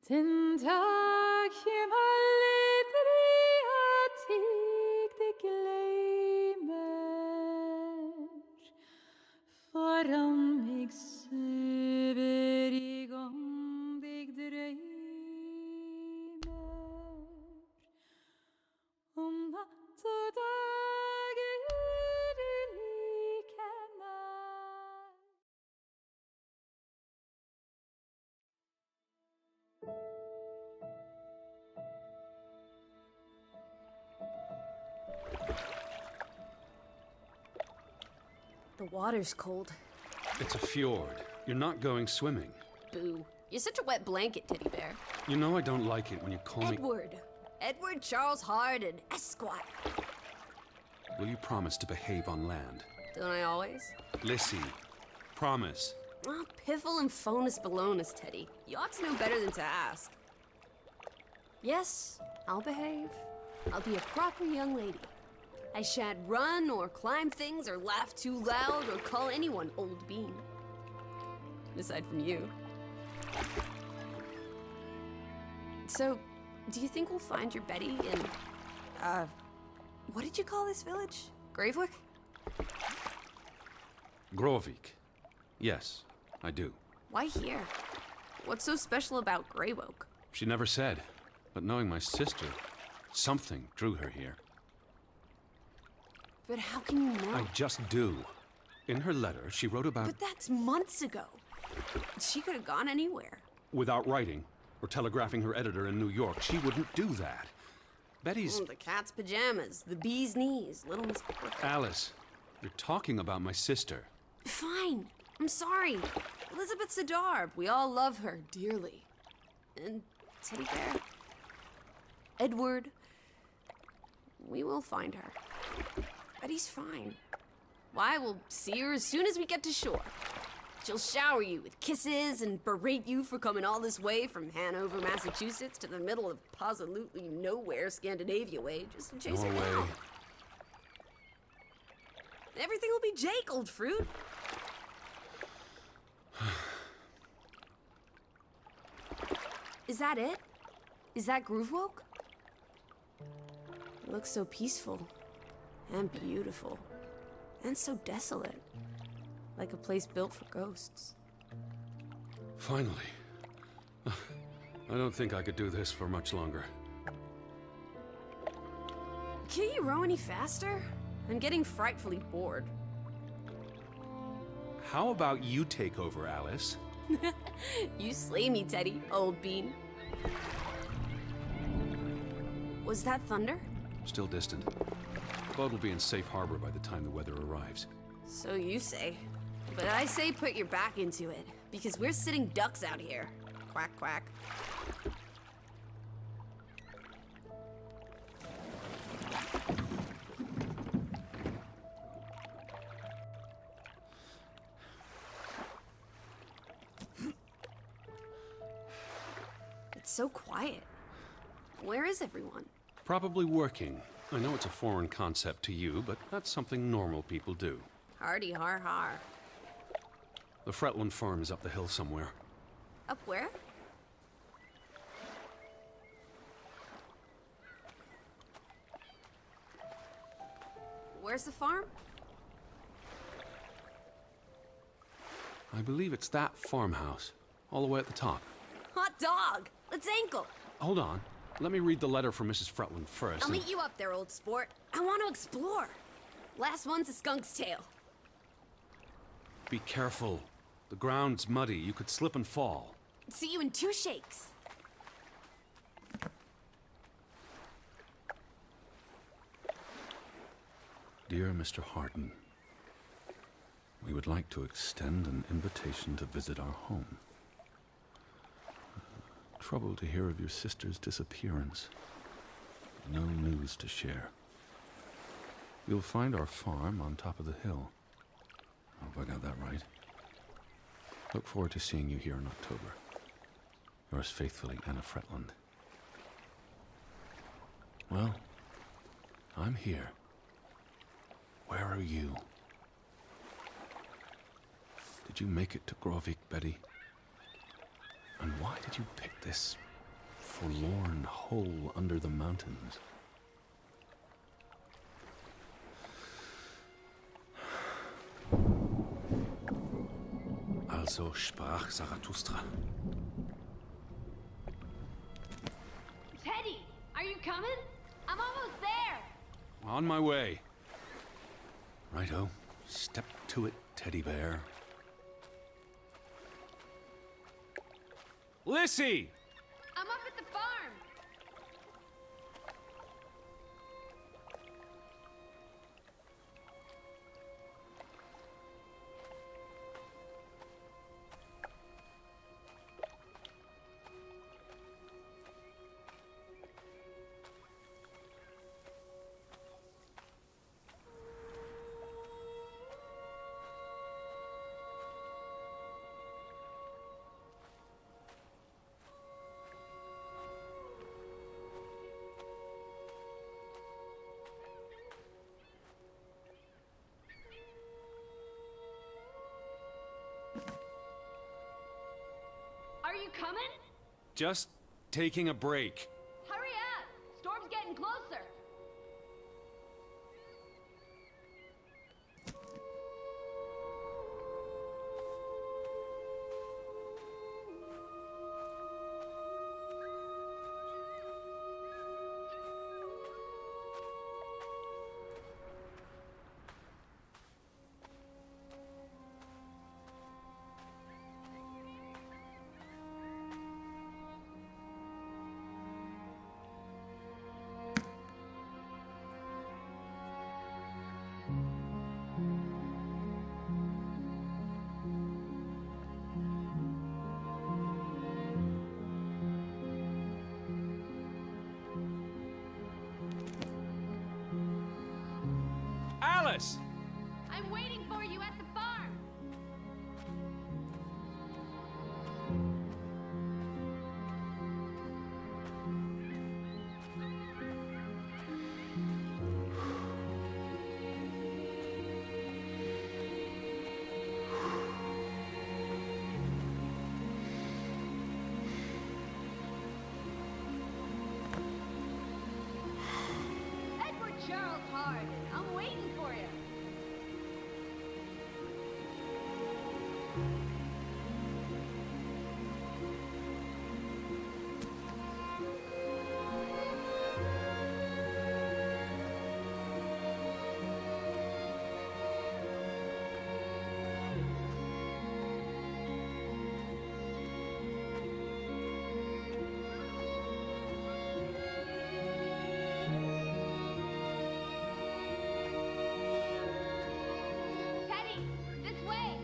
Den dag hjem aldri at jeg det glemmer. Foran meg søver jeg om deg drømmer. Om natt og dag er det like nær. The water's cold. It's a fjord. You're not going swimming. Boo. You're such a wet blanket, teddy bear. You know I don't like it when you call me... Edward. Edward Charles Hardin, Esquire. Will you promise to behave on land? Don't I always? Lissy, promise. Oh, piffle and phonus balonus, Teddy. You ought to know better than to ask. Yes, I'll behave. I'll be a proper young lady. I shan't run or climb things or laugh too loud or call anyone old bean. Aside from you. So, do you think we'll find your Betty in, what did you call this village? Gravewick? Grovik. Yes, I do. Why here? What's so special about Greywoke? She never said, but knowing my sister, something drew her here. But how can you know? I just do. In her letter, she wrote about... But that's months ago. She could have gone anywhere. Without writing, or telegraphing her editor in New York, she wouldn't do that. Betty's... The cat's pajamas, the bee's knees, little Miss Perfect. Alice, you're talking about my sister. Fine. I'm sorry. Elizabeth Sidarb. We all love her dearly. And Teddy Bear. Edward. We will find her. Betty's fine. Why, we'll see her as soon as we get to shore. She'll shower you with kisses and berate you for coming all this way from Hanover, Massachusetts to the middle of absolutely nowhere Scandinavia way just to chase her down. Everything will be Jake, old fruit. Is that it? Is that Groovewoke? It looks so peaceful and beautiful and so desolate, like a place built for ghosts. Finally. I don't think I could do this for much longer. Can't you row any faster? I'm getting frightfully bored. How about you take over, Alice? You slay me, Teddy, old bean. Was that thunder? Still distant. The boat will be in safe harbor by the time the weather arrives. So you say. But I say put your back into it, because we're sitting ducks out here. Quack, quack. It's so quiet. Where is everyone? Probably working. I know it's a foreign concept to you, but that's something normal people do. Hardy har har. The Fretland farm is up the hill somewhere. Up where? Where's the farm? I believe it's that farmhouse, all the way at the top. Hot dog! Let's ankle! Hold on. Let me read the letter from Mrs. Fretland first. I'll meet you up there, old sport. I want to explore. Last one's a skunk's tail. Be careful. The ground's muddy. You could slip and fall. See you in 2 shakes. Dear Mr. Hardin, we would like to extend an invitation to visit our home. Troubled to hear of your sister's disappearance. No news to share. You'll find our farm on top of the hill. I hope I got that right. Look forward to seeing you here in October. Yours faithfully, Anna Fretland. Well, I'm here. Where are you? Did you make it to Grovik, Betty? And why did you pick this forlorn hole under the mountains. Also sprach Zarathustra. Teddy, are you coming? I'm almost there. On my way. Righto. Step to it, teddy bear. Lissy! I'm up at the farm. Are you coming? Just taking a break. Hurry up! Storm's getting closer. Alice! I'm waiting for you at the farm. Edward Charles Hard. I'm waiting for you. Teddy, this way.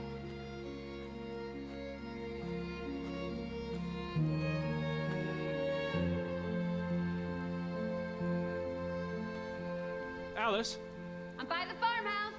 Alice? I'm by the farmhouse.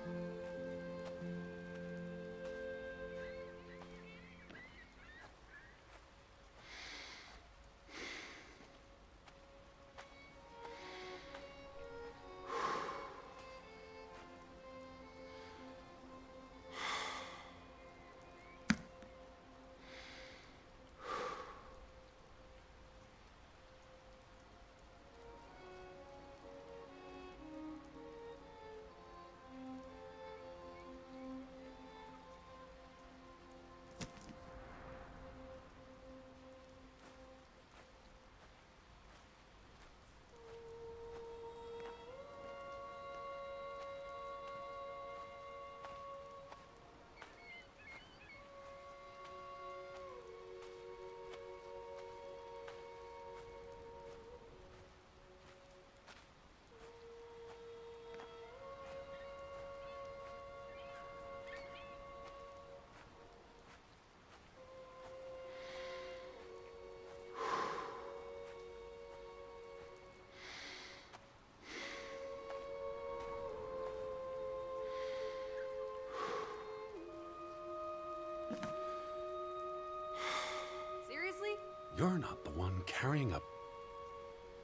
Seriously? You're not the one carrying a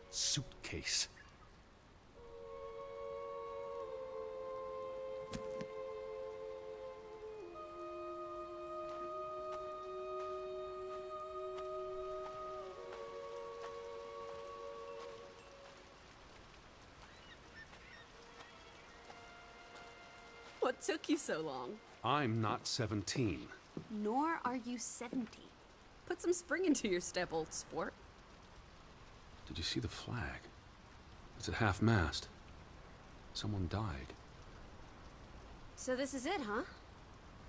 suitcase. took you so long? I'm not 17. Nor are you 70. Put some spring into your step, old sport. Did you see the flag? It's at half-mast. Someone died. So this is it, huh?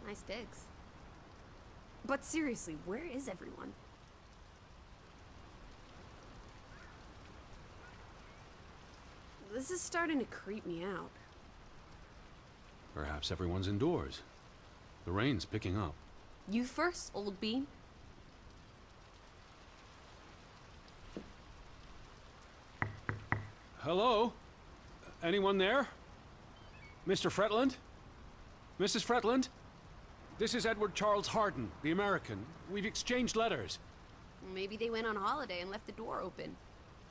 Nice digs. But seriously, where is everyone? This is starting to creep me out. Perhaps everyone's indoors. The rain's picking up. You first, old bean. Hello? Anyone there? Mr. Fretland? Mrs. Fretland? This is Edward Charles Harden, the American. We've exchanged letters. Maybe they went on holiday and left the door open.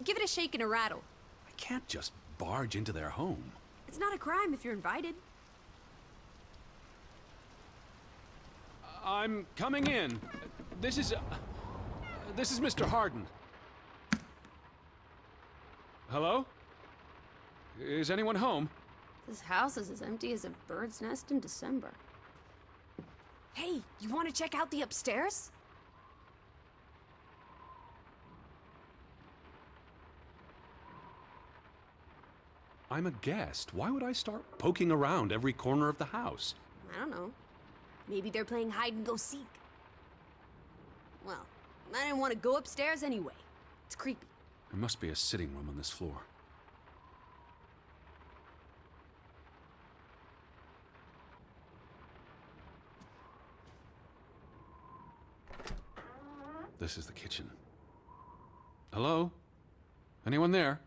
Give it a shake and a rattle. I can't just barge into their home. It's not a crime if you're invited. I'm coming in. This is Mr. Harden. Hello? Is anyone home? This house is as empty as a bird's nest in December. Hey, you want to check out the upstairs? I'm a guest. Why would I start poking around every corner of the house? I don't know. Maybe they're playing hide and go seek. Well, I didn't want to go upstairs anyway. It's creepy. There must be a sitting room on this floor. This is the kitchen. Hello? Anyone there?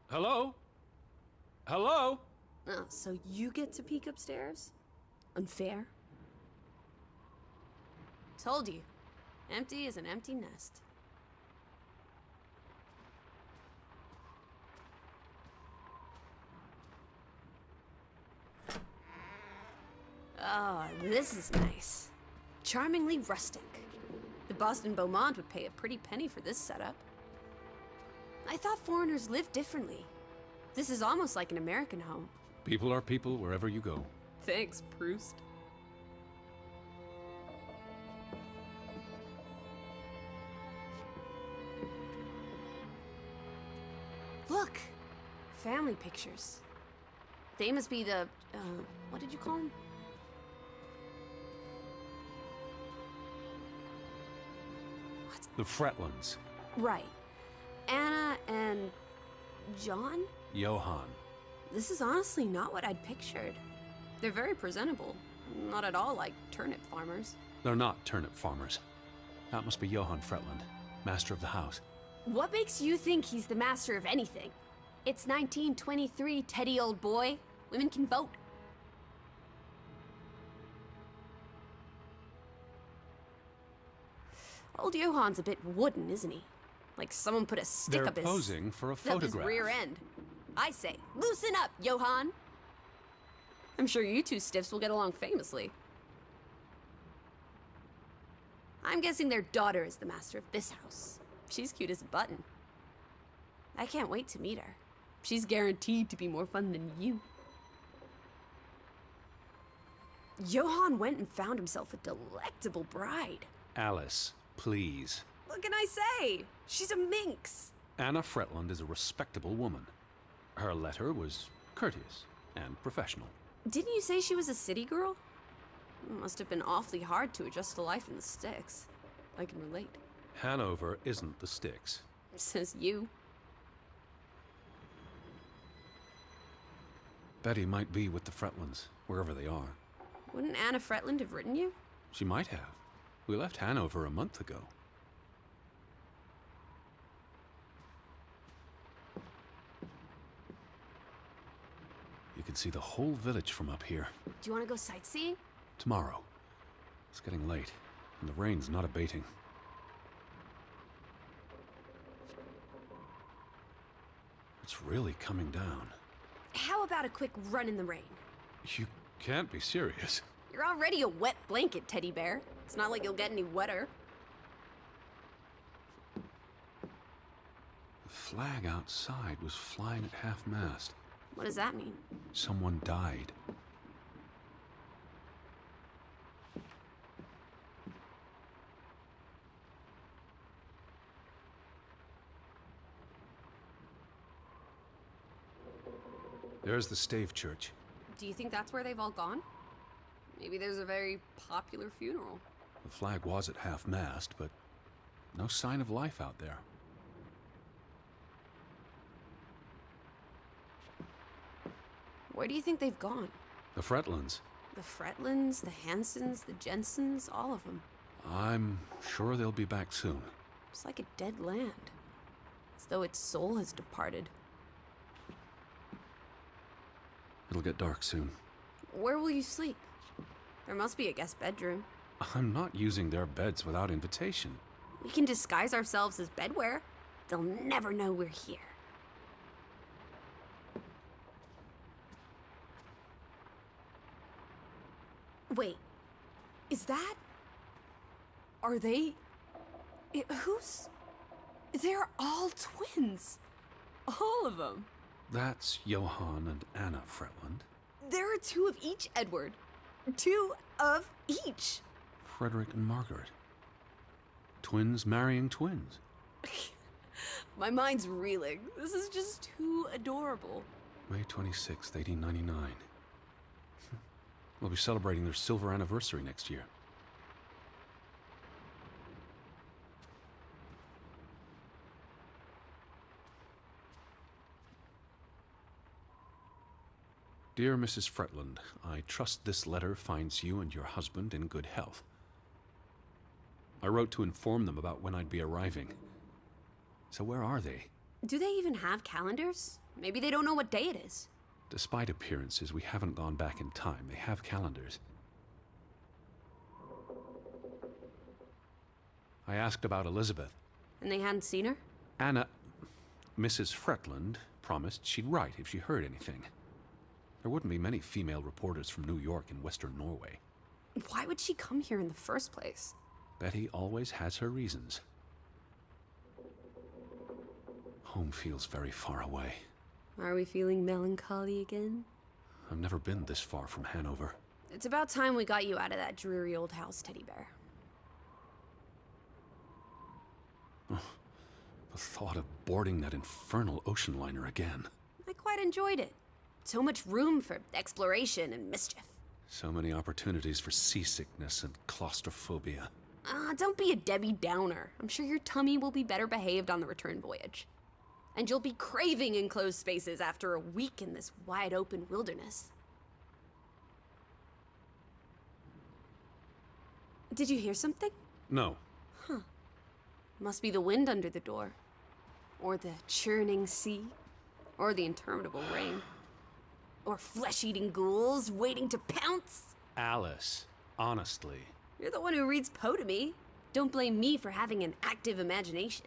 Hello? Hello? Oh, so you get to peek upstairs? Unfair. Told you. Empty as an empty nest. Oh, this is nice. Charmingly rustic. The Boston Beaumont would pay a pretty penny for this setup. I thought foreigners lived differently. This is almost like an American home. People are people wherever you go. Thanks, Proust. Look! Family pictures. They must be the, what did you call them? The Fretlands. Right. Anna and John? Johann. This is honestly not what I'd pictured. They're very presentable. Not at all like turnip farmers. They're not turnip farmers. That must be Johann Fretland, master of the house. What makes you think he's the master of anything? It's 1923, Teddy, old boy. Women can vote. Old Johann's a bit wooden, isn't he? Like someone put a stick They're up his... posing for a up photograph. his rear end. I say, loosen up, Johann! I'm sure you two stiffs will get along famously. I'm guessing their daughter is the master of this house. She's cute as a button. I can't wait to meet her. She's guaranteed to be more fun than you. Johann went and found himself a delectable bride. Alice, please. What can I say? She's a minx. Anna Fretland is a respectable woman. Her letter was courteous and professional. Didn't you say she was a city girl? It must have been awfully hard to adjust to life in the sticks. I can relate. Hanover isn't the sticks. Says you. Betty might be with the Fretlands, wherever they are. Wouldn't Anna Fretland have written you? She might have. We left Hanover a month ago. You can see the whole village from up here. Do you want to go sightseeing? Tomorrow. It's getting late, and the rain's not abating. It's really coming down. How about a quick run in the rain? You can't be serious. You're already a wet blanket, teddy bear. It's not like you'll get any wetter. The flag outside was flying at half-mast. What does that mean? Someone died. There's the Stave Church. Do you think that's where they've all gone? Maybe there's a very popular funeral. The flag was at half-mast, but no sign of life out there. Where do you think they've gone? The Fretlands. The Fretlands, the Hansons, the Jensens, all of them. I'm sure they'll be back soon. It's like a dead land. As though its soul has departed. It'll get dark soon. Where will you sleep? There must be a guest bedroom. I'm not using their beds without invitation. We can disguise ourselves as bedwear. They'll never know we're here. Wait, is that... Are they... Who's... They're all twins. All of them. That's Johann and Anna Fretland. There are two of each, Edward. Two of each. Frederick and Margaret. Twins marrying twins. My mind's reeling. This is just too adorable. May 26th, 1899. We'll be celebrating their silver anniversary next year. Dear Mrs. Fretland, I trust this letter finds you and your husband in good health. I wrote to inform them about when I'd be arriving. So where are they? Do they even have calendars? Maybe they don't know what day it is. Despite appearances, we haven't gone back in time. They have calendars. I asked about Elizabeth. And they hadn't seen her? Anna... Mrs. Fretland promised she'd write if she heard anything. There wouldn't be many female reporters from New York and Western Norway. Why would she come here in the first place? Betty always has her reasons. Home feels very far away. Are we feeling melancholy again? I've never been this far from Hanover. It's about time we got you out of that dreary old house, teddy bear. The thought of boarding that infernal ocean liner again. I quite enjoyed it. So much room for exploration and mischief. So many opportunities for seasickness and claustrophobia. Don't be a Debbie Downer. I'm sure your tummy will be better behaved on the return voyage. And you'll be craving enclosed spaces after a week in this wide open wilderness. Did you hear something? No. Must be the wind under the door. Or the churning sea. Or the interminable rain. Or flesh-eating ghouls waiting to pounce. Alice, honestly. You're the one who reads Poe to me. Don't blame me for having an active imagination.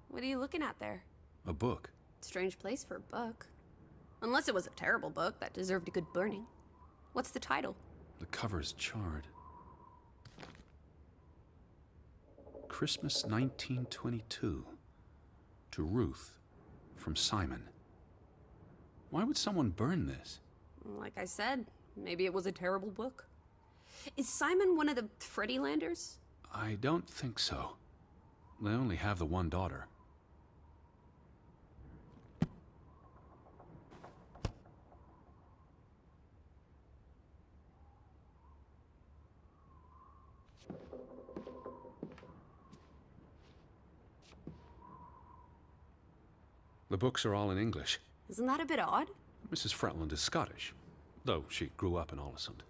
What are you looking at there? A book. Strange place for a book. Unless it was a terrible book that deserved a good burning. What's the title? The cover's charred. Christmas 1922. To Ruth, from Simon. Why would someone burn this? Like I said, maybe it was a terrible book. Is Simon one of the Freddylanders? I don't think so. They only have the one daughter. The books are all in English. Isn't that a bit odd? Mrs. Fretland is Scottish, though she grew up in Aalesund.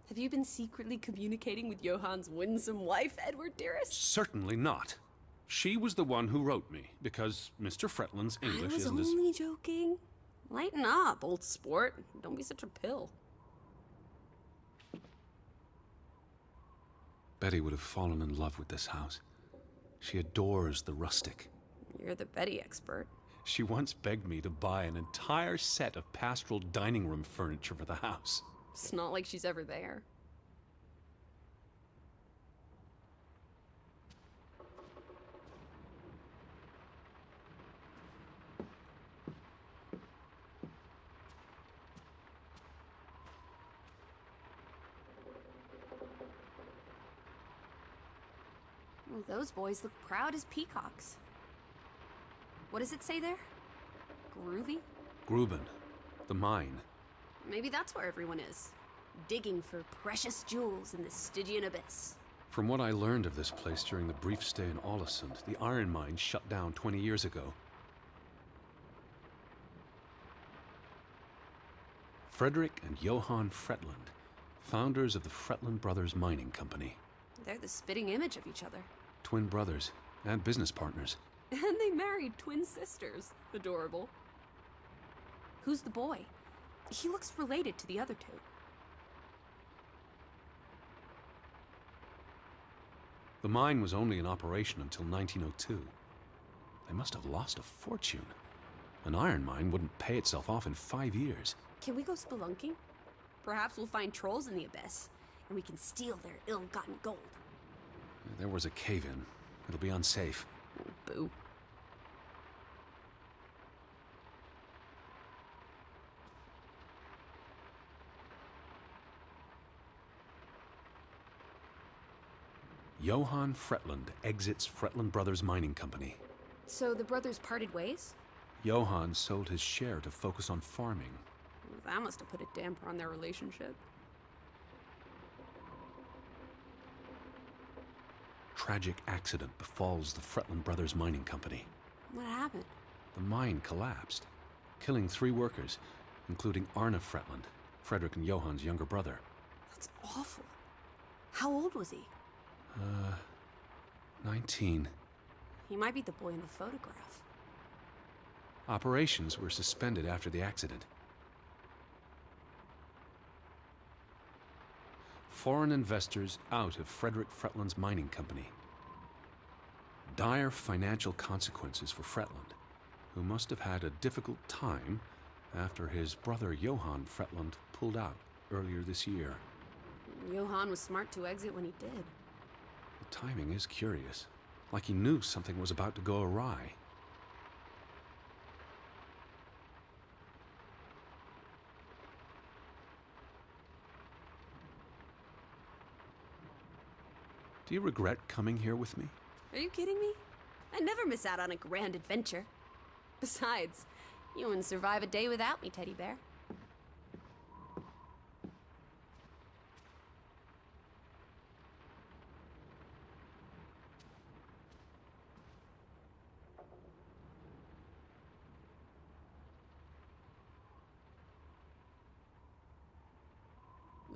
Have you been secretly communicating with Johann's winsome wife, Edward, dearest? Certainly not. She was the one who wrote me, because Mr. Fretland's English I was isn't as... only joking. Lighten up, old sport. Don't be such a pill. Betty would have fallen in love with this house. She adores the rustic. You're the Betty expert. She once begged me to buy an entire set of pastoral dining room furniture for the house. It's not like she's ever there. Oh, those boys look proud as peacocks. What does it say there? Groovy? Gruben, the mine. Maybe that's where everyone is. Digging for precious jewels in the Stygian abyss. From what I learned of this place during the brief stay in Ålesund, the iron mine shut down 20 years ago. Frederick and Johann Fretland, founders of the Fretland Brothers Mining Company. They're the spitting image of each other. Twin brothers and business partners. And they married twin sisters. Adorable. Who's the boy? He looks related to the other two. The mine was only in operation until 1902. They must have lost a fortune. An iron mine wouldn't pay itself off in 5 years. Can we go spelunking? Perhaps we'll find trolls in the abyss, and we can steal their ill-gotten gold. There was a cave-in. It'll be unsafe. Boo. Johann Fretland exits Fretland Brothers Mining Company. So the brothers parted ways? Johann sold his share to focus on farming. That must have put a damper on their relationship. Tragic accident befalls the Fretland Brothers Mining Company. What happened? The mine collapsed, killing 3 workers, including Arne Fretland, Frederick and Johann's younger brother. That's awful. How old was he? 19. He might be the boy in the photograph. Operations were suspended after the accident. Foreign investors out of Frederick Fretland's mining company. Dire financial consequences for Fretland, who must have had a difficult time after his brother Johann Fretland pulled out earlier this year. Johann was smart to exit when he did. The timing is curious, like he knew something was about to go awry. Do you regret coming here with me? Are you kidding me? I never miss out on a grand adventure. Besides, you wouldn't survive a day without me, teddy bear.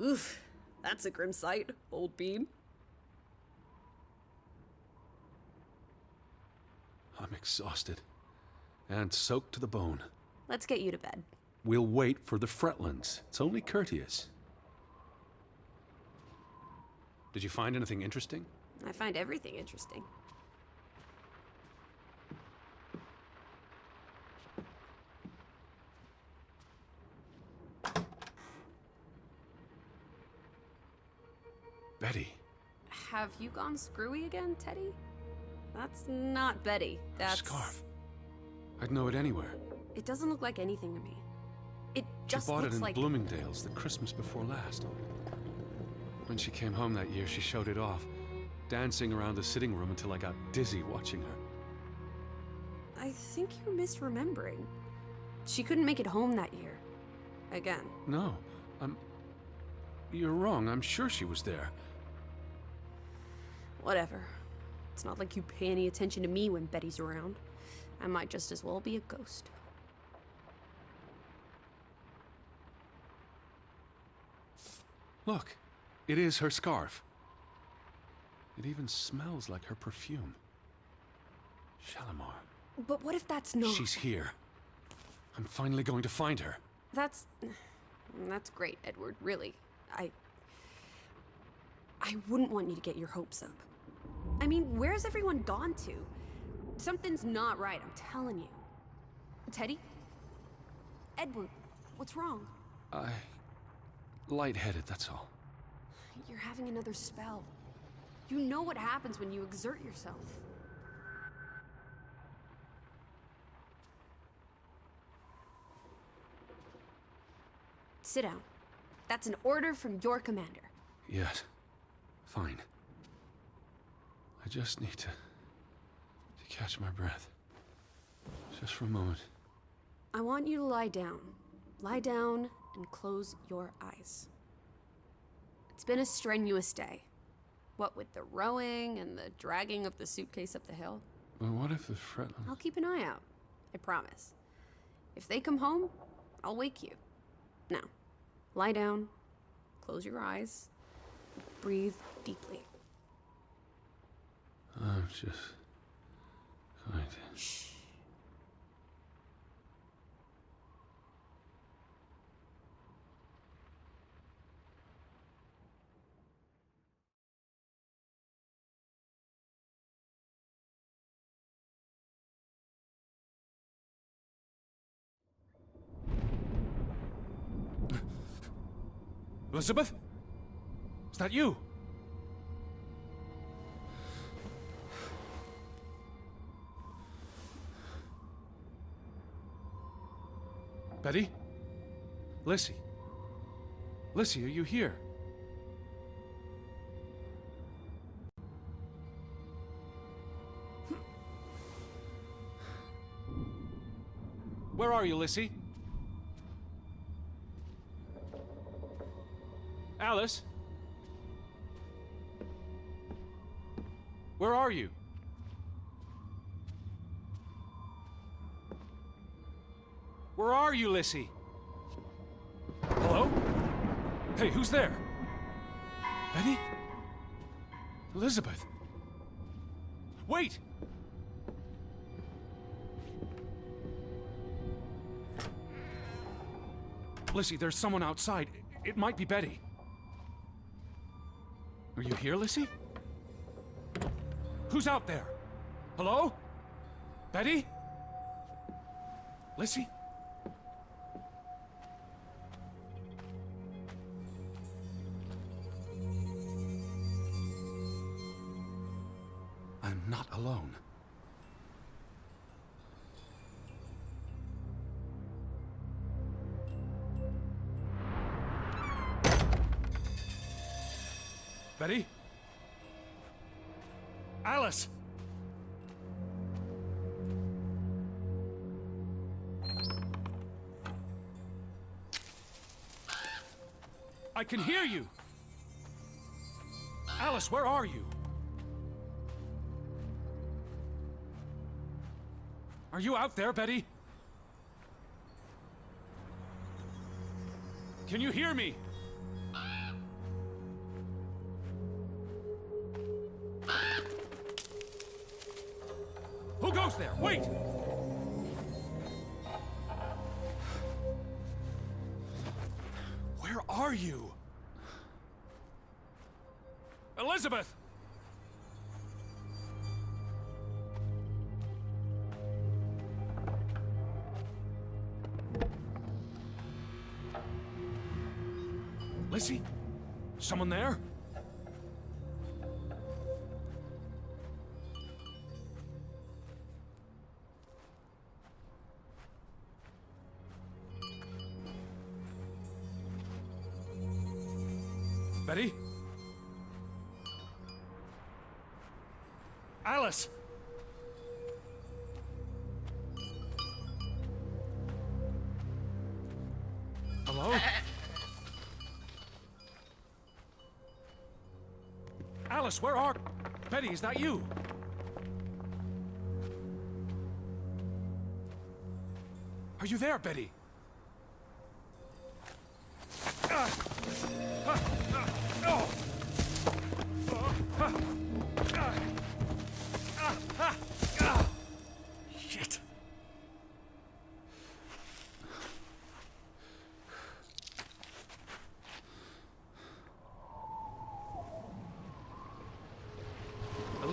Oof, that's a grim sight, old bean. I'm exhausted and soaked to the bone. Let's get you to bed. We'll wait for the Fretlands. It's only courteous. Did you find anything interesting? I find everything interesting. Betty. Have you gone screwy again, Teddy? That's not Betty. That's... Scarf. I'd know it anywhere. It doesn't look like anything to me. It just She bought looks it in like... Bloomingdale's the Christmas before last. When she came home that year, she showed it off, dancing around the sitting room until I got dizzy watching her. I think you're misremembering. She couldn't make it home that year. Again. No, you're wrong. I'm sure she was there. Whatever. It's not like you pay any attention to me when Betty's around. I might just as well be a ghost. Look, it is her scarf. It even smells like her perfume. Shalimar. But what if that's not... She's here. I'm finally going to find her. That's great, Edward, really. I wouldn't want you to get your hopes up. I mean, where's everyone gone to? Something's not right, I'm telling you. Teddy? Edward, what's wrong? Lightheaded, that's all. You're having another spell. You know what happens when you exert yourself. Sit down. That's an order from your commander. Yes. Fine. I just need to catch my breath. Just for a moment. I want you to lie down. Lie down and close your eyes. It's been a strenuous day. What with the rowing and the dragging of the suitcase up the hill. Well, what if the Fretlings... I'll keep an eye out. I promise. If they come home, I'll wake you. Now, lie down, close your eyes, breathe deeply. I'm just going to... Shh. Elizabeth? Is that you? Betty? Lissy? Lissy, are you here? Where are you, Lissy? Alice? Where are you? Where are you, Lissy? Hello? Hey, who's there? Betty? Elizabeth? Wait! Lissy, there's someone outside. It might be Betty. Are you here, Lissy? Who's out there? Hello? Betty? Lissy? I'm not alone. Betty? Alice! I can hear you! Alice, where are you? Are you out there, Betty? Can you hear me? Who goes there? Wait! Where are you? Elizabeth! Lissy? Someone there? Betty? Alice! Hello? Alice, where are... Betty, is that you? Are you there, Betty? Shit.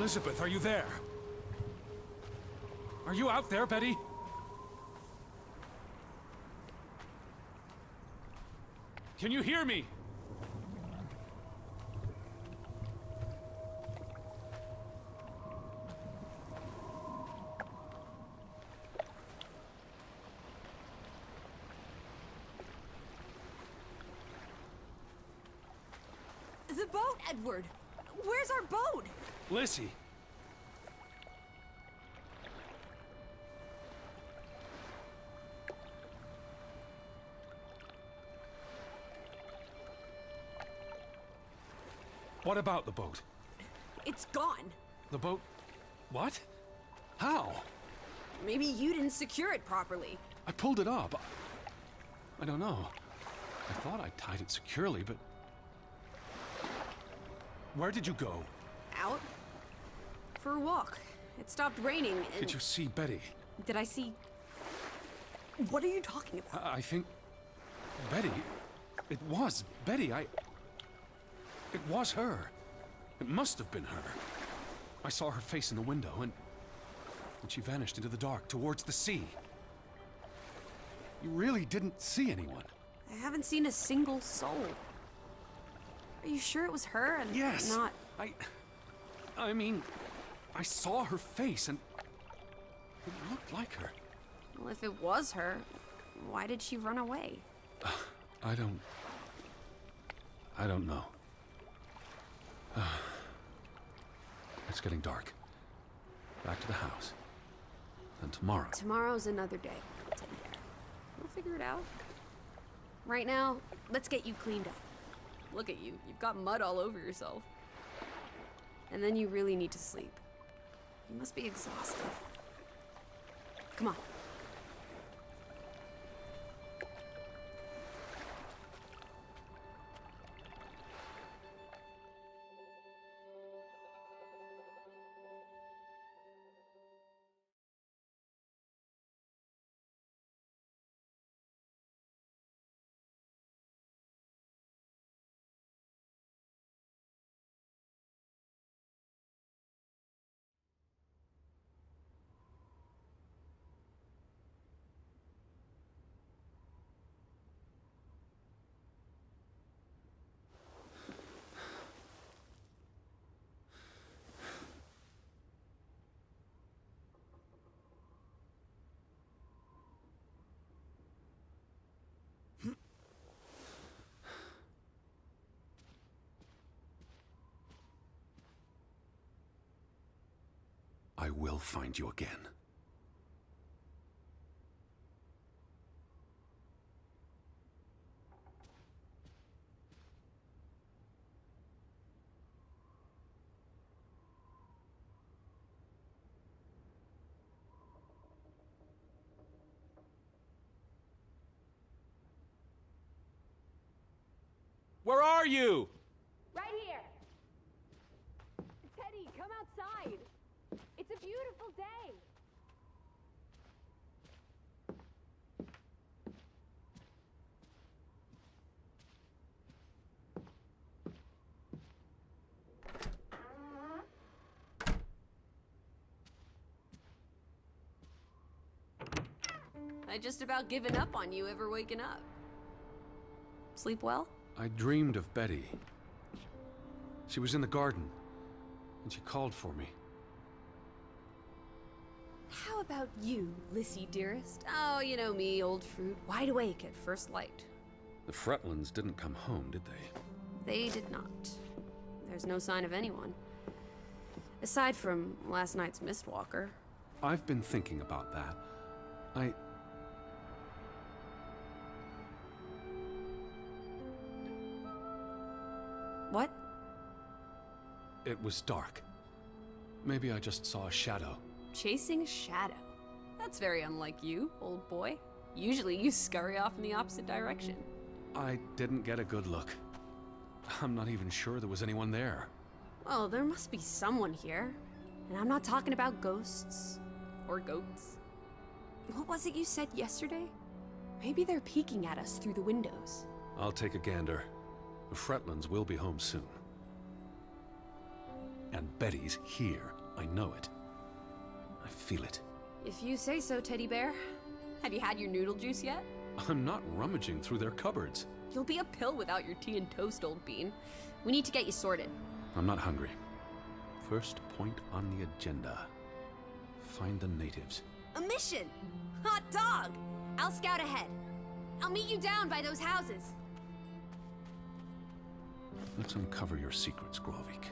Elizabeth, are you there? Are you out there, Betty? Can you hear me? The boat, Edward! Where's our boat? Lissy. What about the boat? It's gone. The boat... What? How? Maybe you didn't secure it properly. I pulled it up. I don't know. I thought I tied it securely, but... Where did you go? Out? For a walk. It stopped raining and... Did you see Betty? Did I see... What are you talking about? I think... Betty... It was Betty. It was her. It must have been her. I saw her face in the window, and she vanished into the dark, towards the sea. You really didn't see anyone? I haven't seen a single soul. Are you sure it was her and Yes! not... I mean, I saw her face, and it looked like her. Well, if it was her, why did she run away? I don't know. It's getting dark. Back to the house. Then tomorrow. Tomorrow's another day. We'll figure it out. Right now, let's get you cleaned up. Look at you. You've got mud all over yourself. And then you really need to sleep. You must be exhausted. Come on. I will find you again. Where are you? Right here. Teddy, come outside. It's a beautiful day. I just about given up on you ever waking up. Sleep well? I dreamed of Betty. She was in the garden, and she called for me. How about you, Lissy dearest? Oh, you know me, old fruit, wide awake at first light. The Fretlands didn't come home, did they? They did not. There's no sign of anyone. Aside from last night's Mistwalker. I've been thinking about that. What? It was dark. Maybe I just saw a shadow. Chasing a shadow. That's very unlike you, old boy. Usually you scurry off in the opposite direction. I didn't get a good look. I'm not even sure there was anyone there. Well, there must be someone here. And I'm not talking about ghosts. Or goats. What was it you said yesterday? Maybe they're peeking at us through the windows. I'll take a gander. The Fretlands will be home soon. And Betty's here. I know it. I feel it. If you say so, teddy bear. Have you had your noodle juice yet? I'm not rummaging through their cupboards. You'll be a pill without your tea and toast, old bean. We need to get you sorted. I'm not hungry. First point on the agenda. Find the natives. A mission! Hot dog! I'll scout ahead. I'll meet you down by those houses. Let's uncover your secrets, Grovik.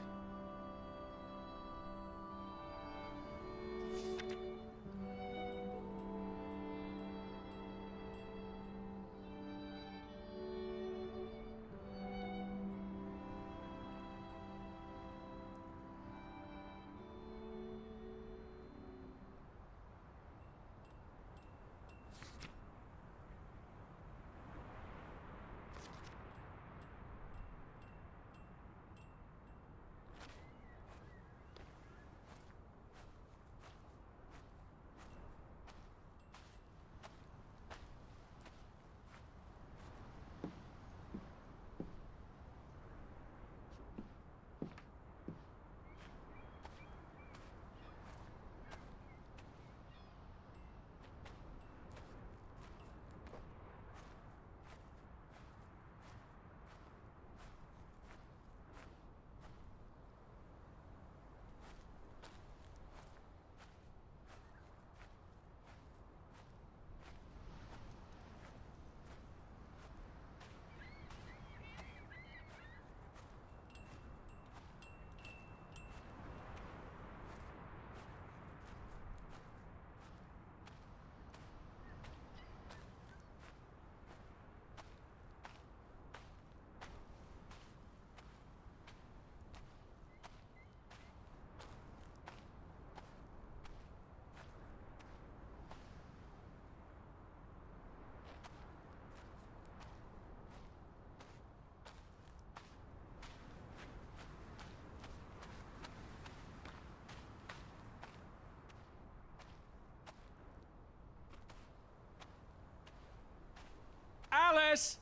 Alice!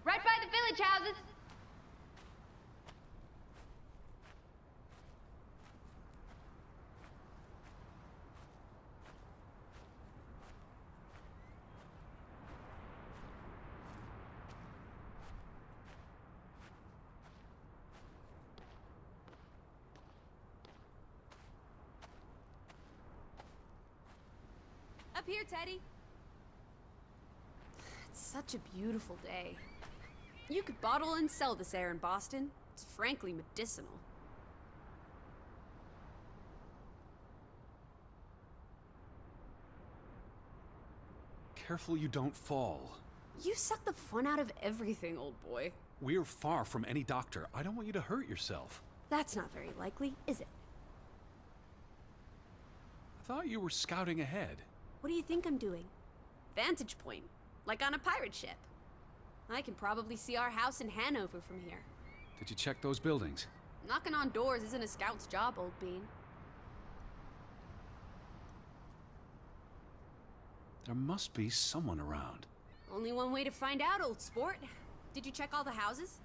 Right by the village houses. Up here, Teddy. It's such a beautiful day. You could bottle and sell this air in Boston. It's frankly medicinal. Careful you don't fall. You suck the fun out of everything, old boy. We're far from any doctor. I don't want you to hurt yourself. That's not very likely, is it? I thought you were scouting ahead. What do you think I'm doing? Vantage point, like on a pirate ship. I can probably see our house in Hanover from here. Did you check those buildings? Knocking on doors isn't a scout's job, old bean. There must be someone around. Only one way to find out, old sport. Did you check all the houses?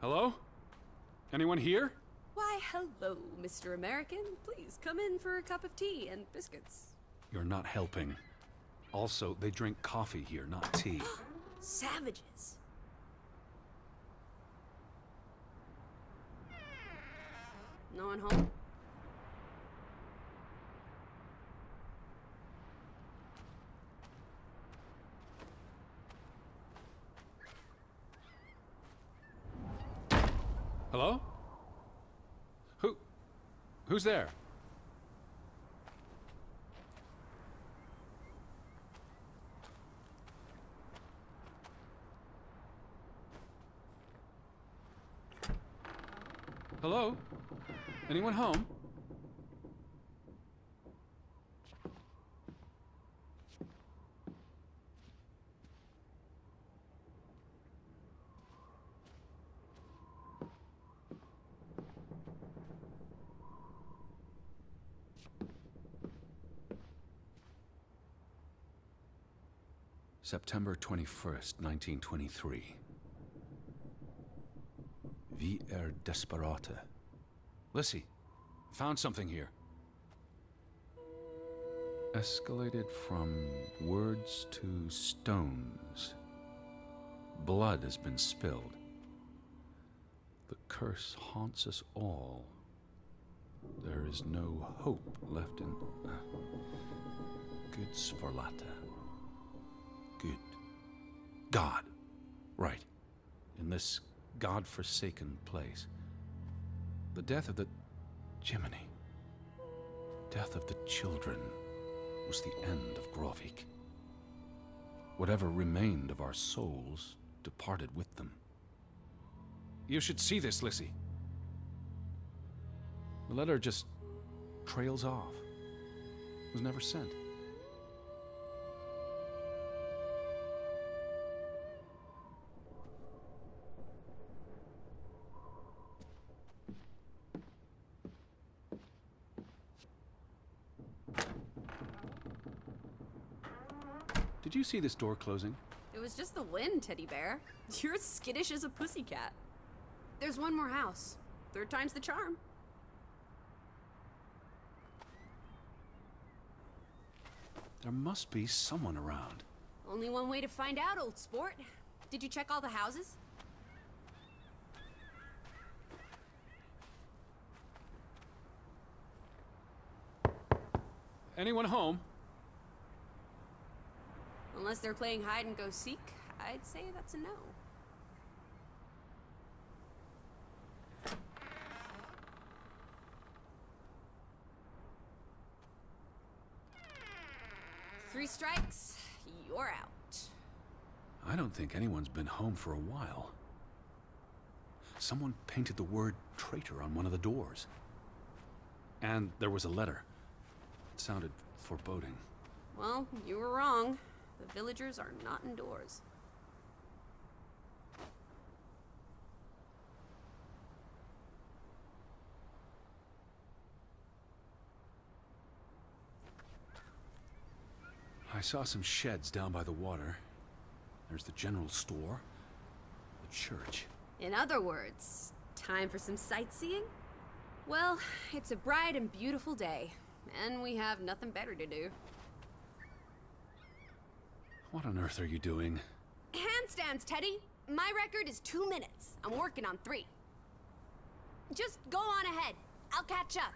Hello? Anyone here? Why, hello, Mr. American. Please come in for a cup of tea and biscuits. You're not helping. Also, they drink coffee here, not tea. Savages. No one home? Hello? Who's there? Hello? Anyone home? September 21st, 1923. Vi desperata. Lissy, found something here. Escalated from words to stones. Blood has been spilled. The curse haunts us all. There is no hope left in... Good Sforlata. Good. God. Right. In this God-forsaken place. The death of the... Jiminy. Death of the children was the end of Grovik. Whatever remained of our souls departed with them. You should see this, Lissy. The letter just trails off. It was never sent. Did you see this door closing? It was just the wind, Teddy Bear. You're as skittish as a pussycat. There's one more house. Third time's the charm. There must be someone around. Only one way to find out, old sport. Did you check all the houses? Anyone home? Unless they're playing hide and go seek, I'd say that's a no. Three strikes, you're out. I don't think anyone's been home for a while. Someone painted the word traitor on one of the doors. And there was a letter. It sounded foreboding. Well, you were wrong. The villagers are not indoors. I saw some sheds down by the water. There's the general store, the church. In other words, time for some sightseeing? Well, it's a bright and beautiful day, and we have nothing better to do. What on earth are you doing? Handstands, Teddy! My record is 2 minutes. I'm working on 3. Just go on ahead. I'll catch up.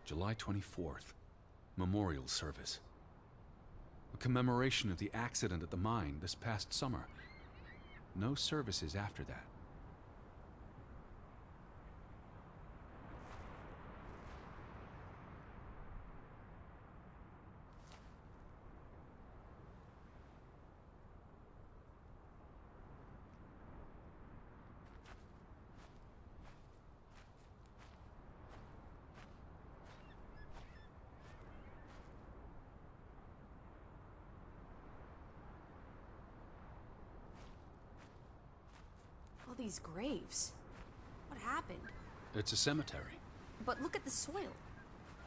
July 24th, memorial service. A commemoration of the accident at the mine this past summer. No services after that. these graves? What happened? It's a cemetery. But look at the soil.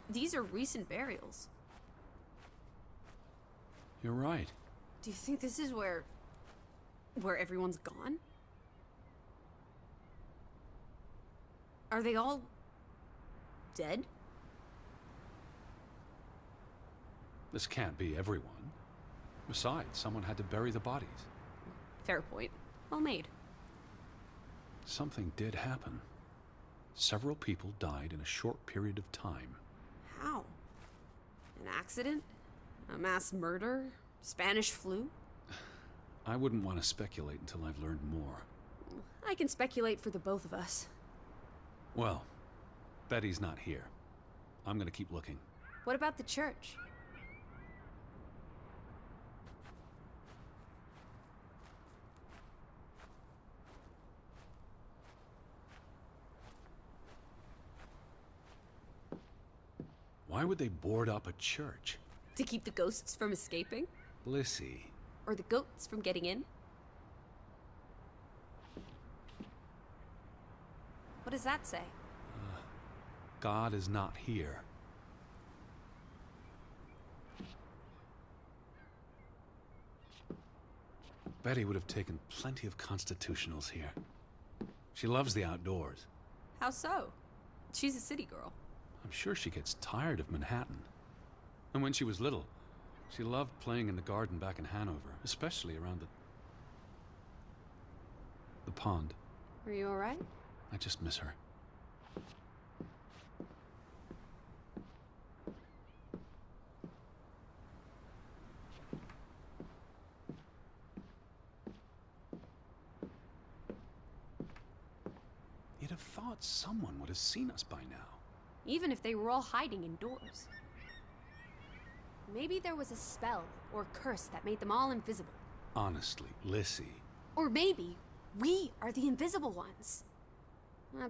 These are recent burials. You're right. Do you think this is where everyone's gone? Are they all dead? This can't be everyone. Besides, someone had to bury the bodies. Fair point. Well made. Something did happen. Several people died in a short period of time. How? An accident? A mass murder? Spanish flu? I wouldn't want to speculate until I've learned more. I can speculate for the both of us. Well, Betty's not here. I'm gonna keep looking. What about the church? Why would they board up a church? To keep the ghosts from escaping? Lissy. Or the goats from getting in? What does that say? God is not here. Betty would have taken plenty of constitutionals here. She loves the outdoors. How so? She's a city girl. I'm sure she gets tired of Manhattan. And when she was little, she loved playing in the garden back in Hanover, especially around the pond. Are you alright? I just miss her. You'd have thought someone would have seen us by now. Even if they were all hiding indoors. Maybe there was a spell or curse that made them all invisible. Honestly, Lissy. Or maybe we are the invisible ones.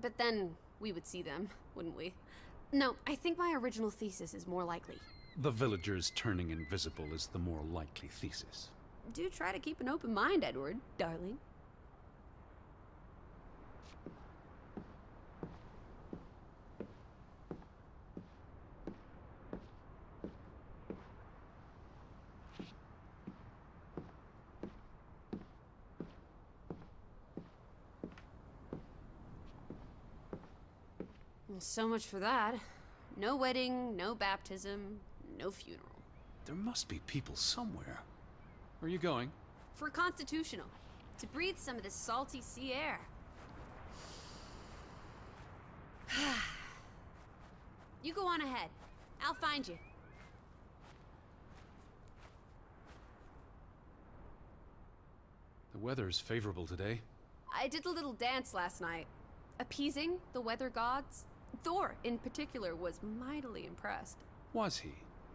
But then we would see them, wouldn't we? No, I think my original thesis is more likely. The villagers turning invisible is the more likely thesis. Do try to keep an open mind, Edward, darling. Well, so much for that. No wedding, no baptism, no funeral. There must be people somewhere. Where are you going? For constitutional. To breathe some of this salty sea air. You go on ahead. I'll find you. The weather is favorable today. I did a little dance last night. Appeasing the weather gods. Thor, in particular, was mightily impressed. Was he?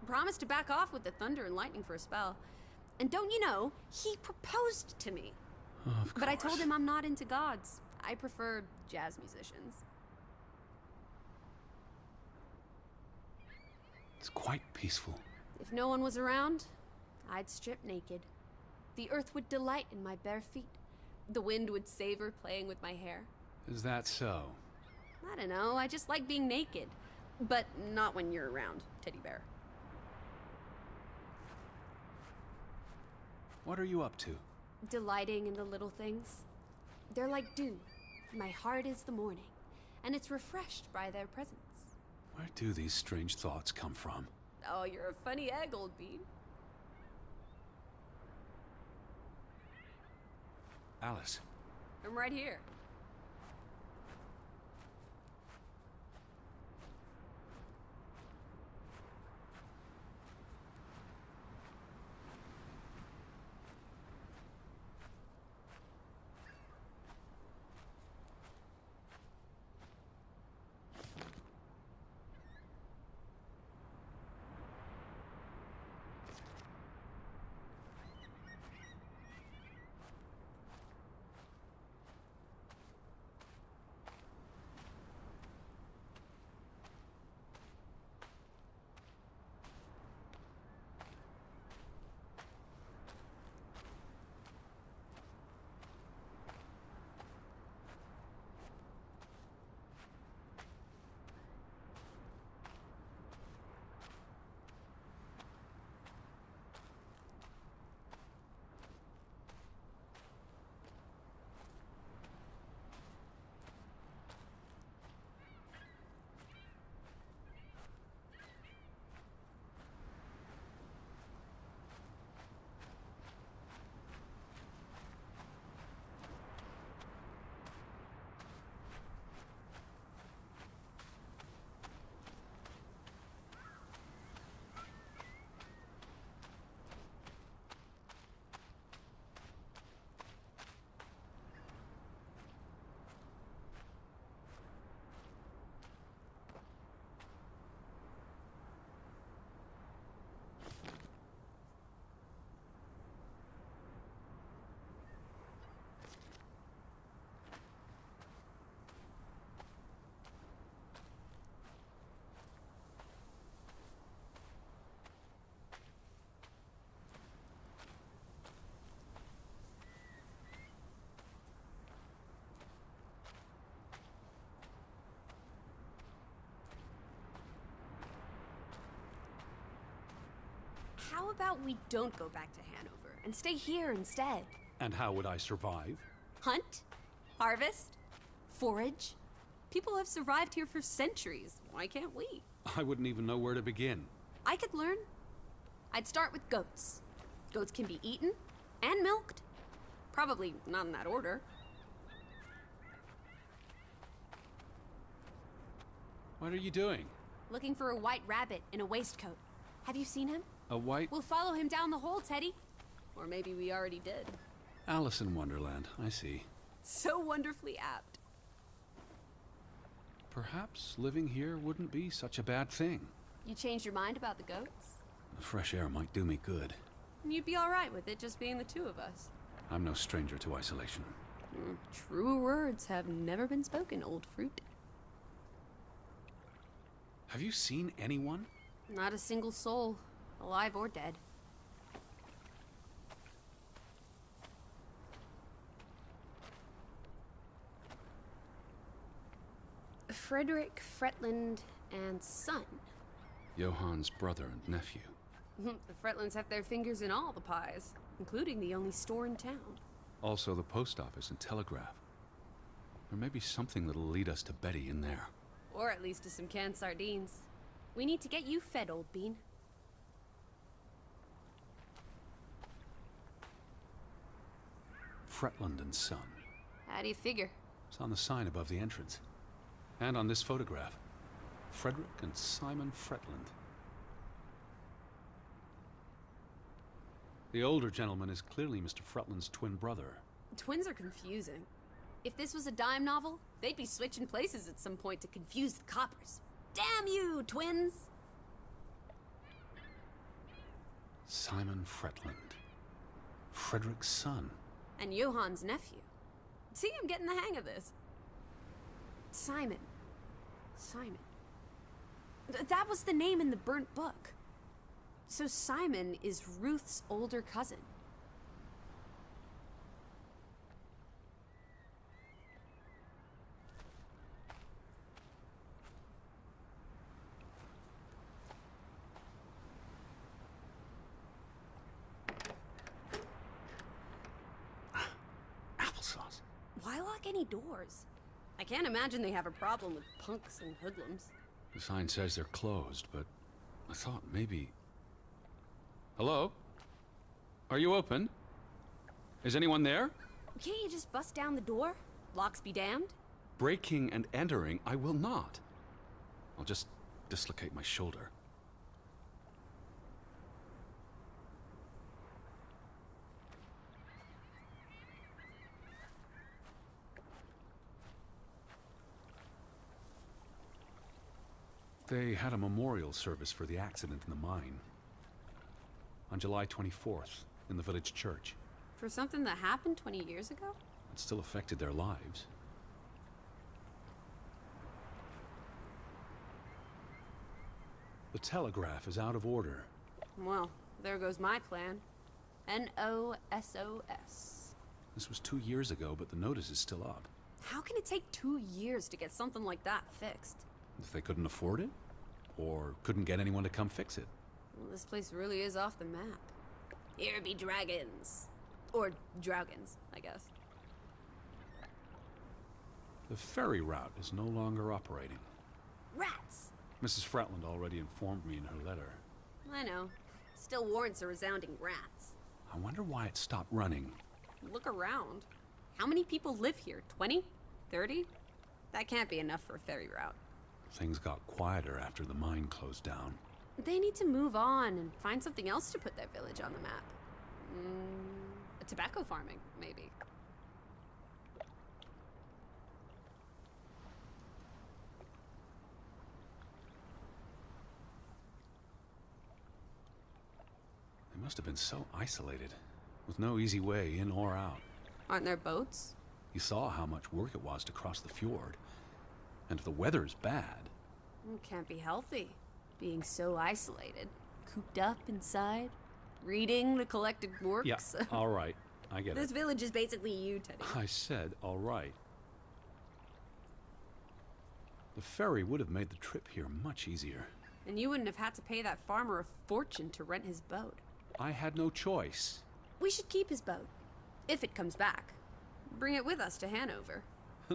Promised to back off with the thunder and lightning for a spell. And don't you know, he proposed to me. Oh, of course. But I told him I'm not into gods. I prefer jazz musicians. It's quite peaceful. If no one was around, I'd strip naked. The earth would delight in my bare feet. The wind would savor playing with my hair. Is that so? I don't know, I just like being naked. But not when you're around, teddy bear. What are you up to? Delighting in the little things. They're like dew. My heart is the morning, and it's refreshed by their presence. Where do these strange thoughts come from? Oh, you're a funny egg, old bean. Alice. I'm right here. How about we don't go back to Hanover and stay here instead? And how would I survive? Hunt? Harvest? Forage? People have survived here for centuries. Why can't we? I wouldn't even know where to begin. I could learn. I'd start with goats. Goats can be eaten and milked. Probably not in that order. What are you doing? Looking for a white rabbit in a waistcoat. Have you seen him? A white We'll follow him down the hole, Teddy. Or maybe we already did. Alice in Wonderland, I see. So wonderfully apt. Perhaps living here wouldn't be such a bad thing. You changed your mind about the goats? The fresh air might do me good. You'd be all right with it just being the two of us. I'm no stranger to isolation. True words have never been spoken, old fruit. Have you seen anyone? Not a single soul, alive or dead. Frederick Fretland and son. Johann's brother and nephew. The Fretlands have their fingers in all the pies, including the only store in town. Also the post office and telegraph. There may be something that'll lead us to Betty in there. Or at least to some canned sardines. We need to get you fed, old bean. Fretland and Son. How do you figure? It's on the sign above the entrance. And on this photograph. Frederick and Simon Fretland. The older gentleman is clearly Mr. Fretland's twin brother. Twins are confusing. If this was a dime novel, they'd be switching places at some point to confuse the coppers. Damn you, twins! Simon Fretland. Frederick's son. And Johann's nephew. See, I'm getting the hang of this. Simon. Simon. That was the name in the burnt book. So Simon is Ruth's older cousin. Applesauce. Why lock any doors? I can't imagine they have a problem with punks and hoodlums. The sign says they're closed, but I thought maybe... Hello? Are you open? Is anyone there? Can't you just bust down the door? Locks be damned. Breaking and entering, I will not. I'll just dislocate my shoulder. They had a memorial service for the accident in the mine. On July 24th, in the village church. For something that happened 20 years ago? It still affected their lives. The telegraph is out of order. Well, there goes my plan. NOSOS. This was 2 years ago, but the notice is still up. How can it take 2 years to get something like that fixed? If they couldn't afford it? Or couldn't get anyone to come fix it? Well, this place really is off the map. Here be dragons. Or DRAUGENs, I guess. The ferry route is no longer operating. Rats! Mrs. Fretland already informed me in her letter. I know. Still warrants a resounding rats. I wonder why it stopped running. Look around. How many people live here? 20? 30? That can't be enough for a ferry route. Things got quieter after the mine closed down. They need to move on and find something else to put their village on the map. Tobacco farming, maybe. They must have been so isolated, with no easy way in or out. Aren't there boats? You saw how much work it was to cross the fjord. And if the weather's bad... It can't be healthy. Being so isolated. Cooped up inside. Reading the collected works. Yeah, all right. I get This it. village is basically you, Teddy. I said all right. The ferry would have made the trip here much easier. And you wouldn't have had to pay that farmer a fortune to rent his boat. I had no choice. We should keep his boat. If it comes back. Bring it with us to Hanover.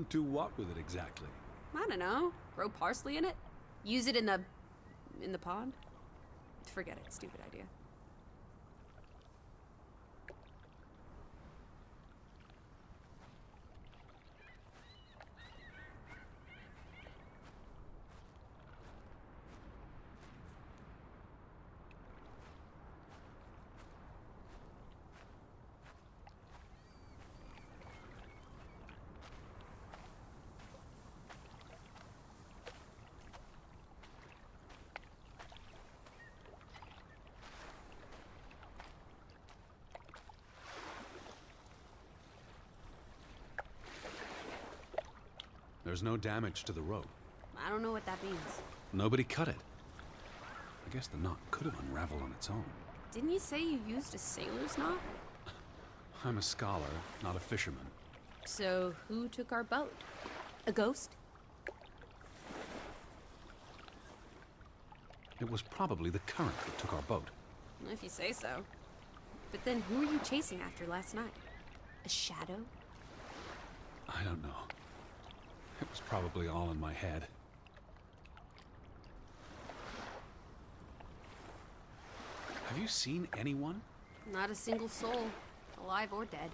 Do what with it exactly? I don't know. Grow parsley in it? Use it in the pond? Forget it. Stupid idea. There's no damage to the rope. I don't know what that means. Nobody cut it. I guess the knot could have unraveled on its own. Didn't you say you used a sailor's knot? I'm a scholar, not a fisherman. So who took our boat? A ghost? It was probably the current that took our boat. If you say so. But then who were you chasing after last night? A shadow? I don't know. It was probably all in my head. Have you seen anyone? Not a single soul, alive or dead.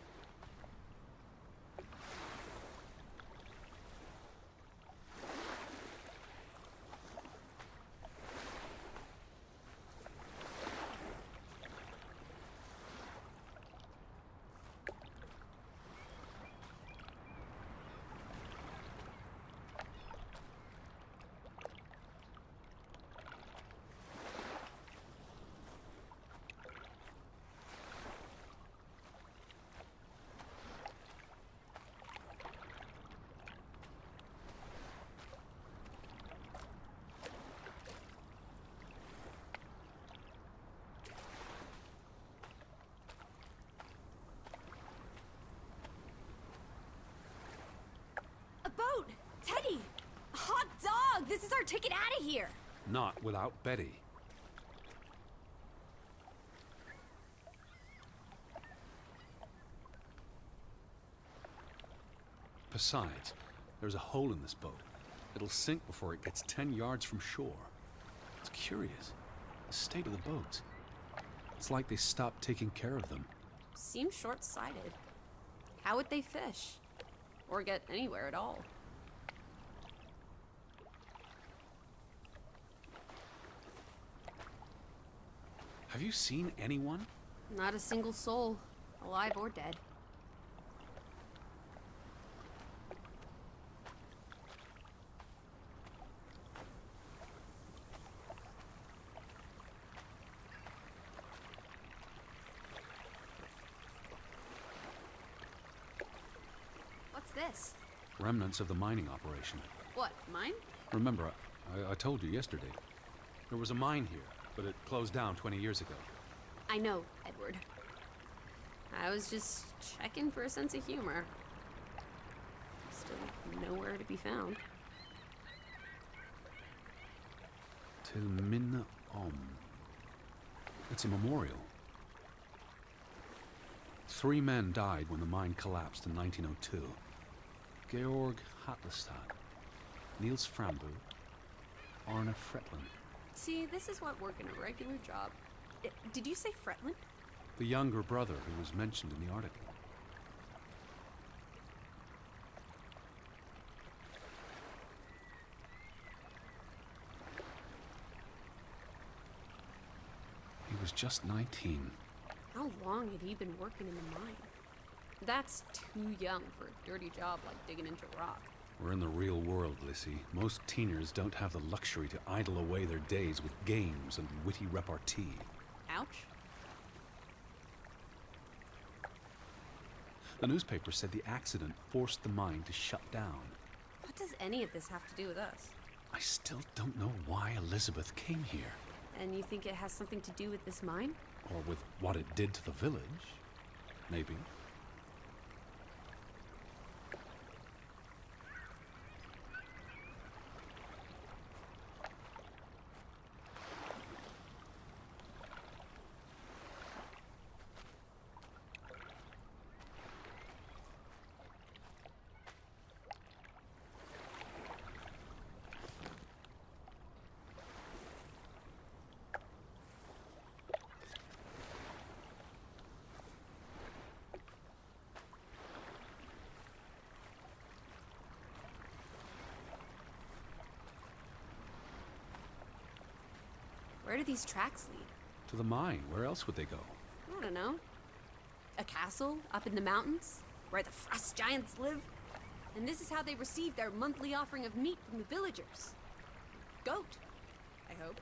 A boat! Teddy! Hot dog! This is our ticket out of here! Not without Betty. Besides, there's a hole in this boat. It'll sink before it gets 10 yards from shore. It's curious. The state of the boats. It's like they stopped taking care of them. Seems short-sighted. How would they fish? Or get anywhere at all? Have you seen anyone? Not a single soul, alive or dead. What's this? Remnants of the mining operation. What, mine? Remember, I told you yesterday. There was a mine here, but it closed down 20 years ago. I know, Edward. I was just checking for a sense of humor. Still nowhere to be found. Till Minna Om. It's a memorial. 3 men died when the mine collapsed in 1902. Georg Hatlestad, Niels Frambu, Arne Fretland. See, this is what working a regular job. Did you say Fretland? The younger brother who was mentioned in the article. He was just 19. How long had he been working in the mine? That's too young for a dirty job like digging into rock. We're in the real world, Lissy. Most teeners don't have the luxury to idle away their days with games and witty repartee. Ouch. The newspaper said the accident forced the mine to shut down. What does any of this have to do with us? I still don't know why Elizabeth came here. And you think it has something to do with this mine? Or with what it did to the village. Maybe. Where do these tracks lead? To the mine. Where else would they go? I don't know. A castle up in the mountains, where the frost giants live? And this is how they receive their monthly offering of meat from the villagers. Goat, I hope.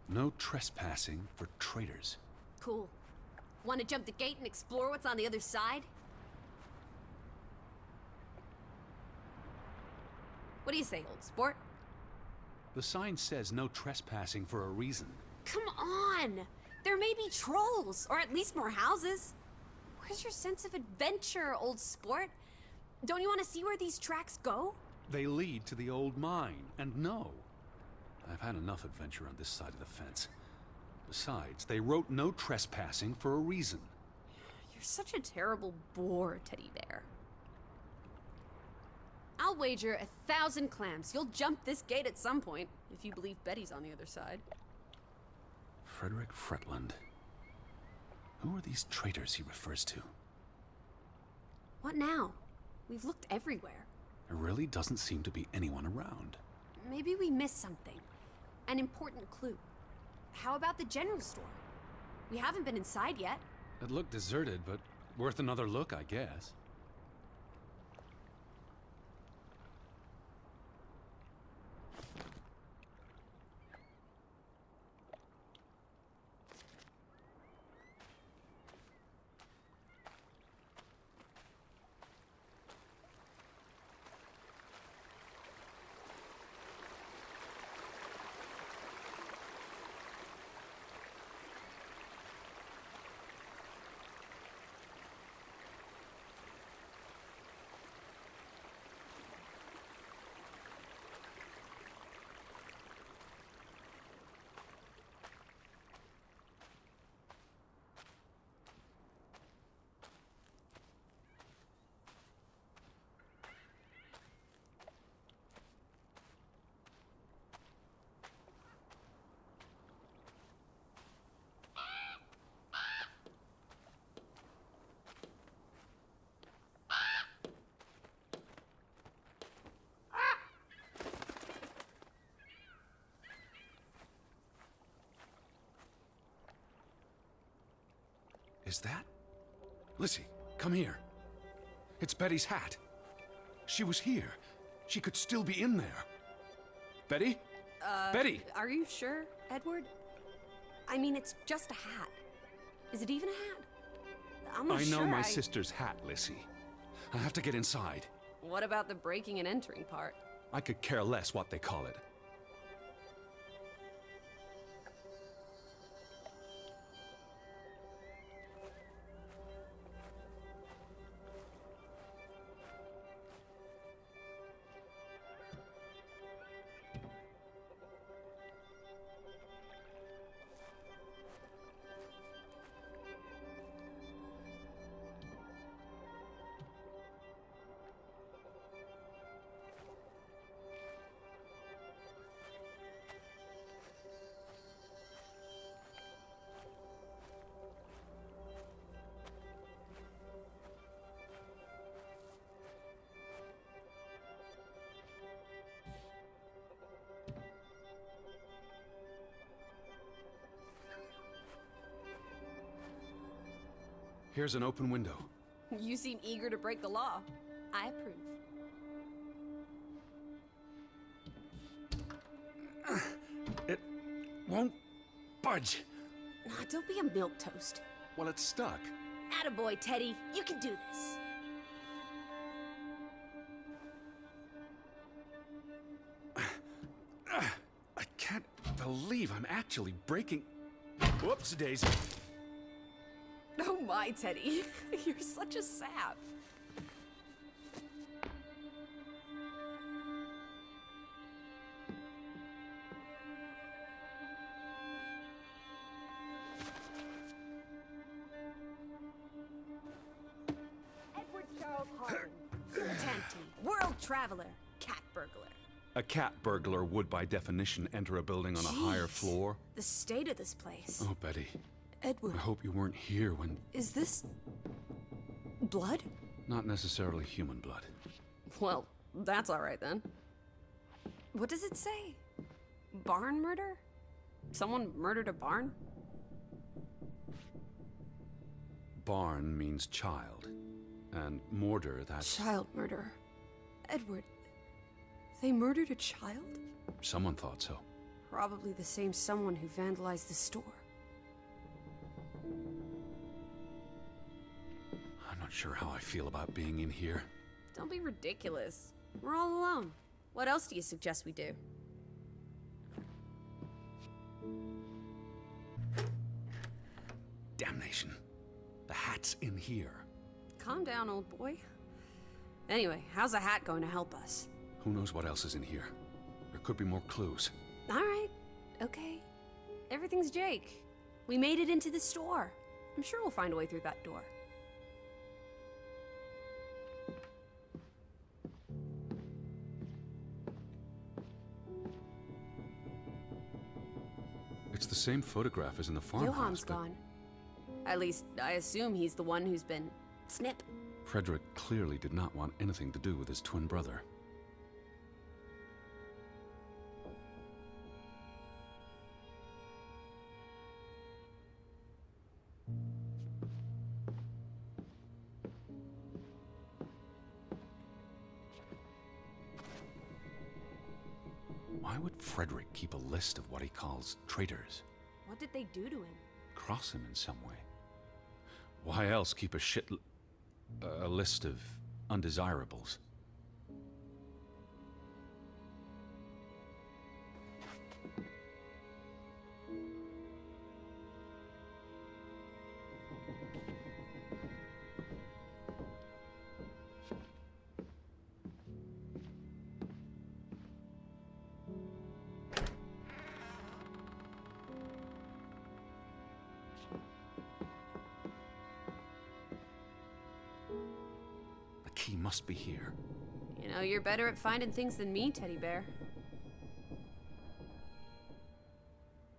No trespassing for traitors. Cool. Want to jump the gate and explore what's on the other side? What do you say, old sport? The sign says no trespassing for a reason. Come on! There may be trolls, or at least more houses. Where's your sense of adventure, old sport? Don't you want to see where these tracks go? They lead to the old mine, and no. I've had enough adventure on this side of the fence. Besides, they wrote no trespassing for a reason. You're such a terrible bore, Teddy Bear. I'll wager 1,000 clams you'll jump this gate at some point, if you believe Betty's on the other side. Frederick Fretland. Who are these traitors he refers to? What now? We've looked everywhere. There really doesn't seem to be anyone around. Maybe we missed something. An important clue. How about the general store? We haven't been inside yet. It looked deserted, but worth another look, I guess. Is that? Lissy, come here. It's Betty's hat. She was here. She could still be in there. Betty? Betty! Are you sure, Edward? I mean, it's just a hat. Is it even a hat? I'm not I know sure my sister's hat, Lissy. I have to get inside. What about the breaking and entering part? I could care less what they call it. Here's an open window. You seem eager to break the law. I approve. It won't budge. Nah, don't be a milquetoast. Well, it's stuck. Attaboy, Teddy. You can do this. I can't believe I'm actually breaking... Whoops, Daisy. Oh my, Teddy. You're such a sap. Edward Charles Harden. Tanty, world traveler, cat burglar. A cat burglar would, by definition, enter a building on a higher Jeez. floor. The state of this place. Oh, Betty. Edward, I hope you weren't here when... is this... blood? Not necessarily human blood. Well, that's alright then. What does it say? Barn murder? Someone murdered a barn? Barn means child. And mortar, that's... Child murder. Edward, they murdered a child? Someone thought so. Probably the same someone who vandalized the store. I'm not sure how I feel about being in here. Don't be ridiculous. We're all alone. What else do you suggest we do? Damnation. The hat's in here. Calm down, old boy. Anyway, how's a hat going to help us? Who knows what else is in here? There could be more clues. Alright, okay. Everything's Jake. We made it into the store. I'm sure we'll find a way through that door. It's the same photograph as in the farmhouse. Johan's but gone. At least, I assume he's the one who's been... snip. Frederick clearly did not want anything to do with his twin brother. Why would Frederick keep a list of what he calls traitors? What did they do to him? Cross him in some way? Why else keep a list of undesirables? He must be here. You know, you're better at finding things than me, Teddy Bear.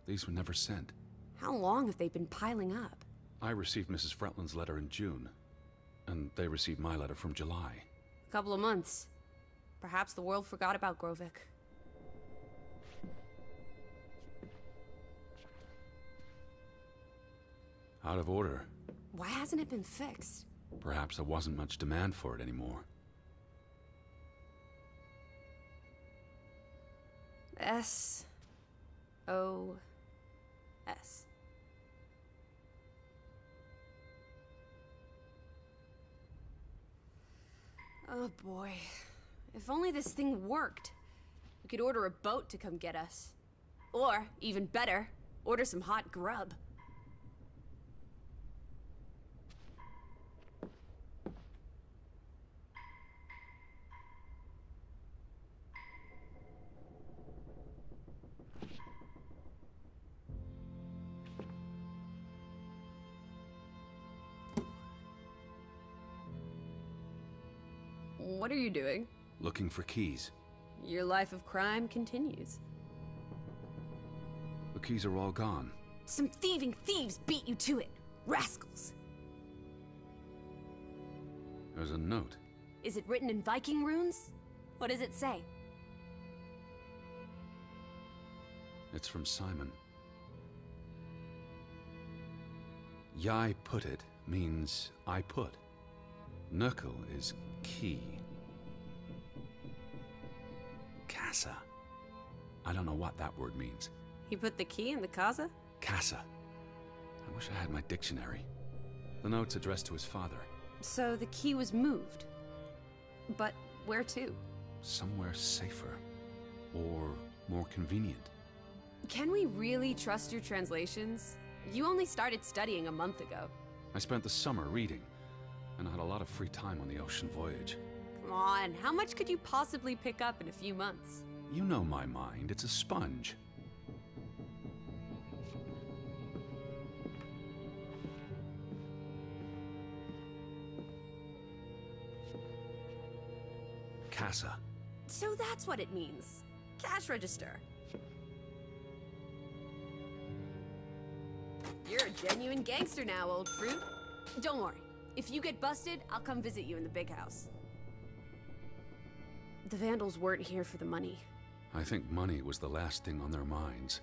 These were never sent. How long have they been piling up? I received Mrs. Fretland's letter in June, and they received my letter from July. A couple of months. Perhaps the world forgot about Grovik. Out of order. Why hasn't it been fixed? Perhaps there wasn't much demand for it anymore. S-O-S. Oh boy. If only this thing worked. We could order a boat to come get us. Or, even better, order some hot grub. What are you doing? Looking for keys. Your life of crime continues. The keys are all gone. Some thieving thieves beat you to it. Rascals. There's a note. Is it written in Viking runes? What does it say? It's from Simon. Yai put it means I put. Knuckle is key. Casa. I don't know what that word means. He put the key in the casa? Casa. I wish I had my dictionary. The note's addressed to his father. So the key was moved. But where to? Somewhere safer. Or more convenient. Can we really trust your translations? You only started studying a month ago. I spent the summer reading, and I had a lot of free time on the ocean voyage. Come on, how much could you possibly pick up in a few months? You know my mind, it's a sponge. Casa. So that's what it means. Cash register. You're a genuine gangster now, old fruit. Don't worry. If you get busted, I'll come visit you in the big house. The Vandals weren't here for the money. I think money was the last thing on their minds.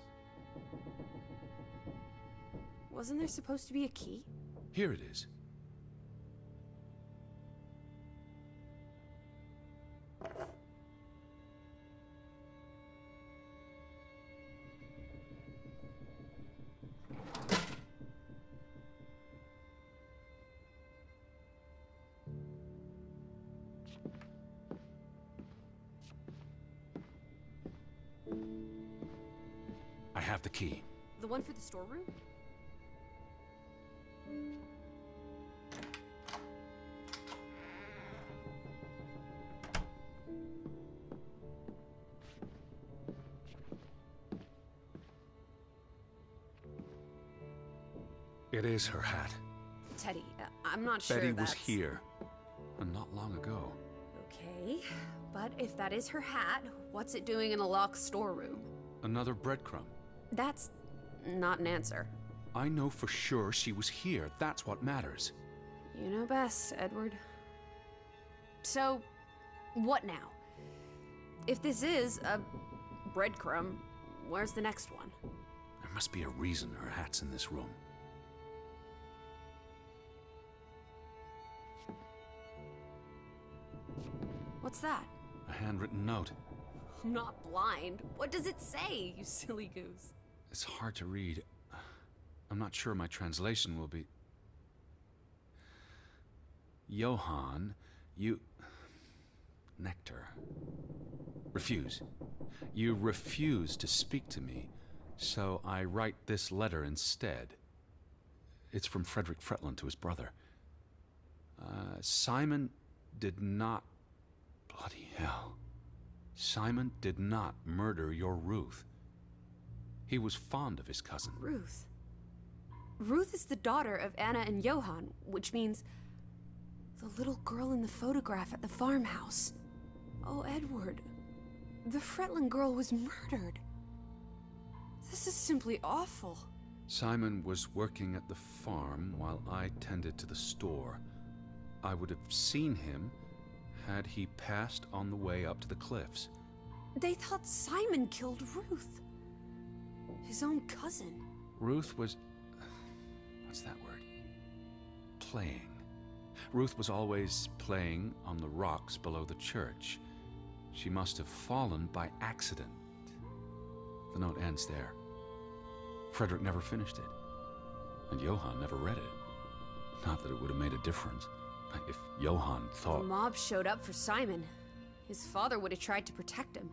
Wasn't there supposed to be a key? Here it is. I have the key. The one for the storeroom? It is her hat. Teddy, I'm not sure Betty that's... was here. And not long ago. Okay, but if that is her hat, what's it doing in a locked storeroom? Another breadcrumb. That's not an answer. I know for sure she was here. That's what matters. You know best, Edward. So, what now? If this is a breadcrumb, where's the next one? There must be a reason her hat's in this room. What's that? A handwritten note. I'm not blind. What does it say, you silly goose? It's hard to read. I'm not sure my translation will be... Johann, you... Nectar. Refuse. You refuse to speak to me, so I write this letter instead. It's from Frederick Fretland to his brother. Simon did not... Bloody hell. Simon did not murder your Ruth. He was fond of his cousin. Ruth. Ruth is the daughter of Anna and Johann, which means the little girl in the photograph at the farmhouse. Oh, Edward. The Fretland girl was murdered. This is simply awful. Simon was working at the farm while I tended to the store. I would have seen him had he passed on the way up to the cliffs. They thought Simon killed Ruth. His own cousin. Ruth was... what's that word? Playing. Ruth was always playing on the rocks below the church. She must have fallen by accident. The note ends there. Frederick never finished it. And Johann never read it. Not that it would have made a difference. If Johann thought... The mob showed up for Simon. His father would have tried to protect him.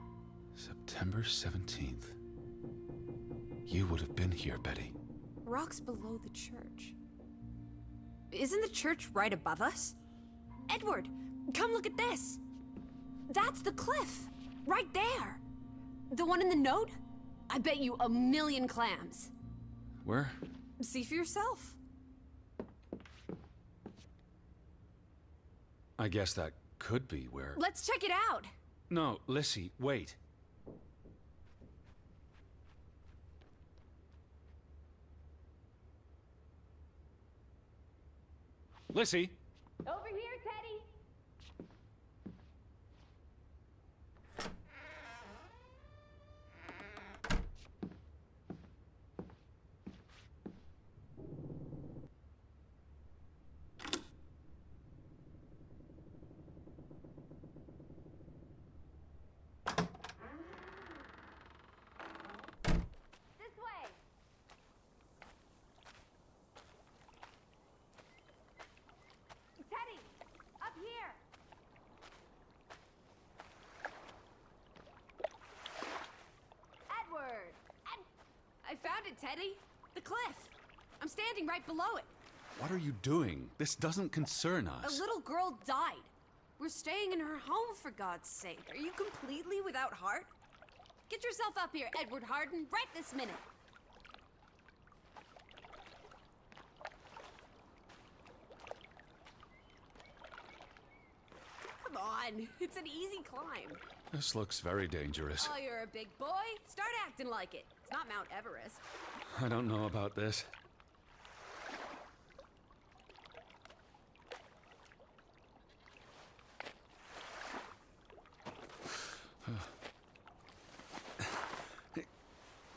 September 17th. You would have been here, Betty. Rocks below the church. Isn't the church right above us? Edward, come look at this. That's the cliff. Right there. The one in the note? I bet you 1,000,000 clams. Where? See for yourself. I guess that could be where... Let's check it out. No, Lissy, wait. Lissy! Over here, Teddy. This way. it, Teddy. The cliff. I'm standing right below it. What are you doing? This doesn't concern A us. little girl died. We're staying in her home, for God's sake. Are you completely without heart? Get yourself up here, Edward Harden, right this minute. Come on, it's an easy climb. This looks very dangerous. Oh, you're a big boy? Start acting like it. It's not Mount Everest. I don't know about this.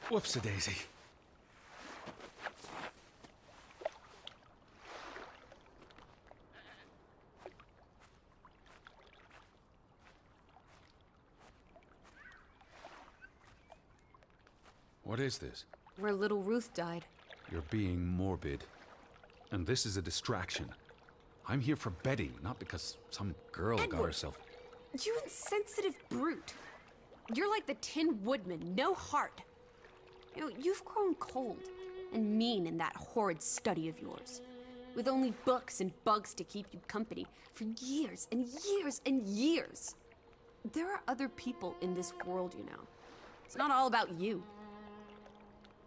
Whoops-a-daisy. What is this? Where little Ruth died. You're being morbid. And this is a distraction. I'm here for Betty, not because some girl got Edward! herself... You insensitive brute. You're like the Tin Woodman, no heart. You know, you've grown cold and mean in that horrid study of yours. With only books and bugs to keep you company for years and years and years. There are other people in this world, you know. It's not all about you.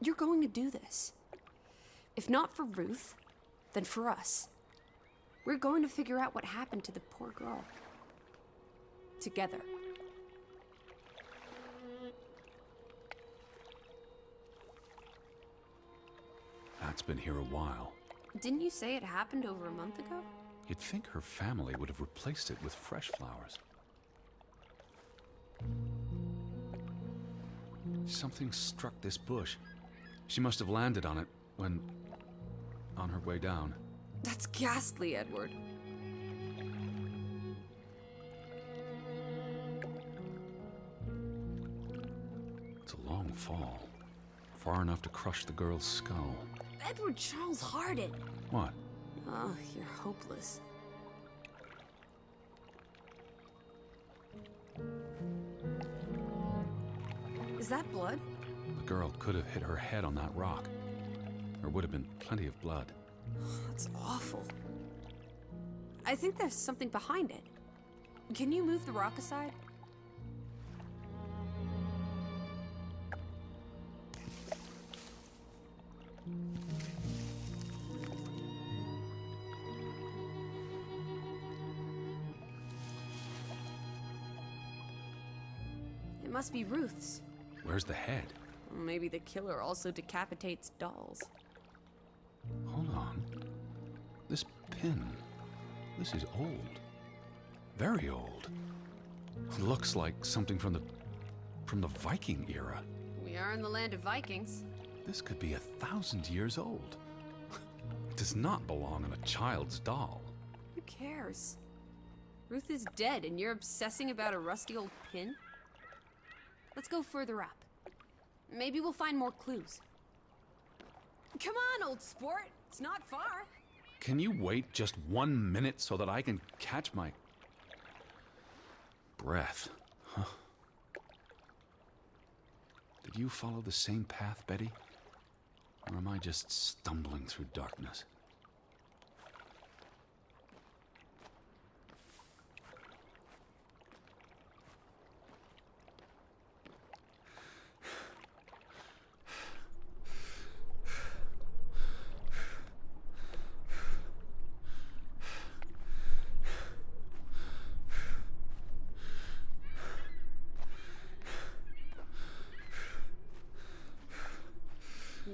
You're going to do this. If not for Ruth, then for us. We're going to figure out what happened to the poor girl. Together. That's been here a while. Didn't you say it happened over a month ago? You'd think her family would have replaced it with fresh flowers. Something struck this bush. She must have landed on it when... on her way down. That's ghastly, Edward. It's a long fall. Far enough to crush the girl's skull. Edward Charles Harden. What? Oh, you're hopeless. Is that blood? The girl could have hit her head on that rock. There would have been plenty of blood. That's awful. I think there's something behind it. Can you move the rock aside? It must be Ruth's. Where's the head? Maybe the killer also decapitates dolls. Hold on. This pin. This is old. Very old. It looks like something from the Viking era. We are in the land of Vikings. This could be 1,000 years old. It does not belong on a child's doll. Who cares? Ruth is dead and you're obsessing about a rusty old pin? Let's go further up. Maybe we'll find more clues. Come on, old sport. It's not far. Can you wait just 1 minute so that I can catch my breath? Huh? Did you follow the same path, Betty? Or am I just stumbling through darkness?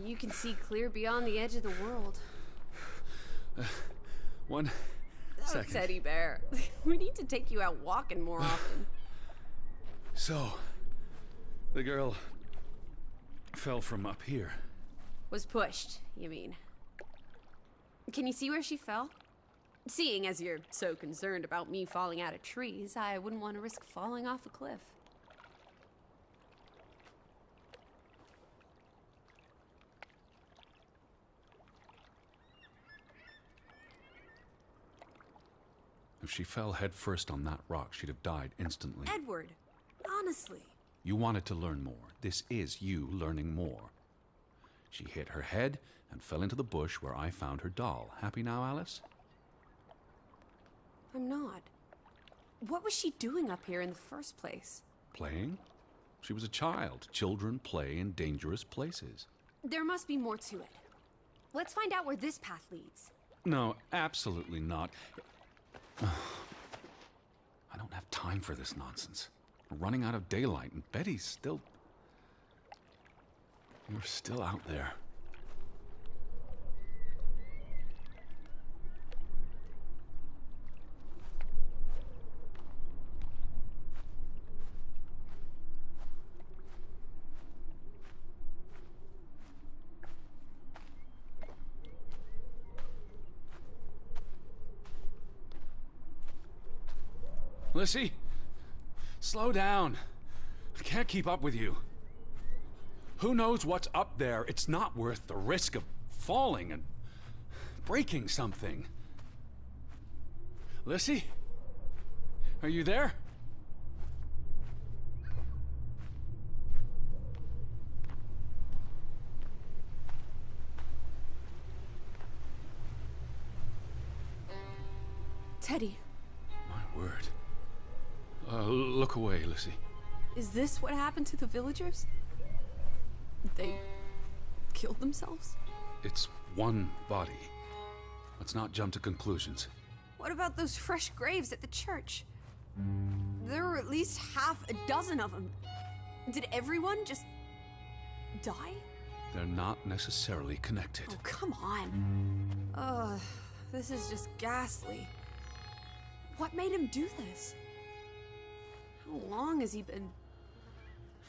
You can see clear beyond the edge of the world. One Oh, second. Teddy Bear. We need to take you out walking more often. So, the girl fell from up here. Was pushed, you mean? Can you see where she fell? Seeing as you're so concerned about me falling out of trees, I wouldn't want to risk falling off a cliff. If she fell headfirst on that rock, she'd have died instantly. Edward, honestly. You wanted to learn more. This is you learning more. She hit her head and fell into the bush where I found her doll. Happy now, Alice? I'm not. What was she doing up here in the first place? Playing? She was a child. Children play in dangerous places. There must be more to it. Let's find out where this path leads. No, absolutely not. I don't have time for this nonsense. We're running out of daylight, and Betty's still... You're still out there. Lissy, slow down. I can't keep up with you. Who knows what's up there? It's not worth the risk of falling and breaking something. Lissy? Are you there? Teddy, My word. Look away, Lissy. is this what happened to the villagers? They killed themselves? It's one body. Let's not jump to conclusions. What about those fresh graves at the church? There were at least half a dozen of them. Did everyone just die? They're not necessarily connected. Oh, come on. Ugh, this is just ghastly. What made him do this? How long has he been...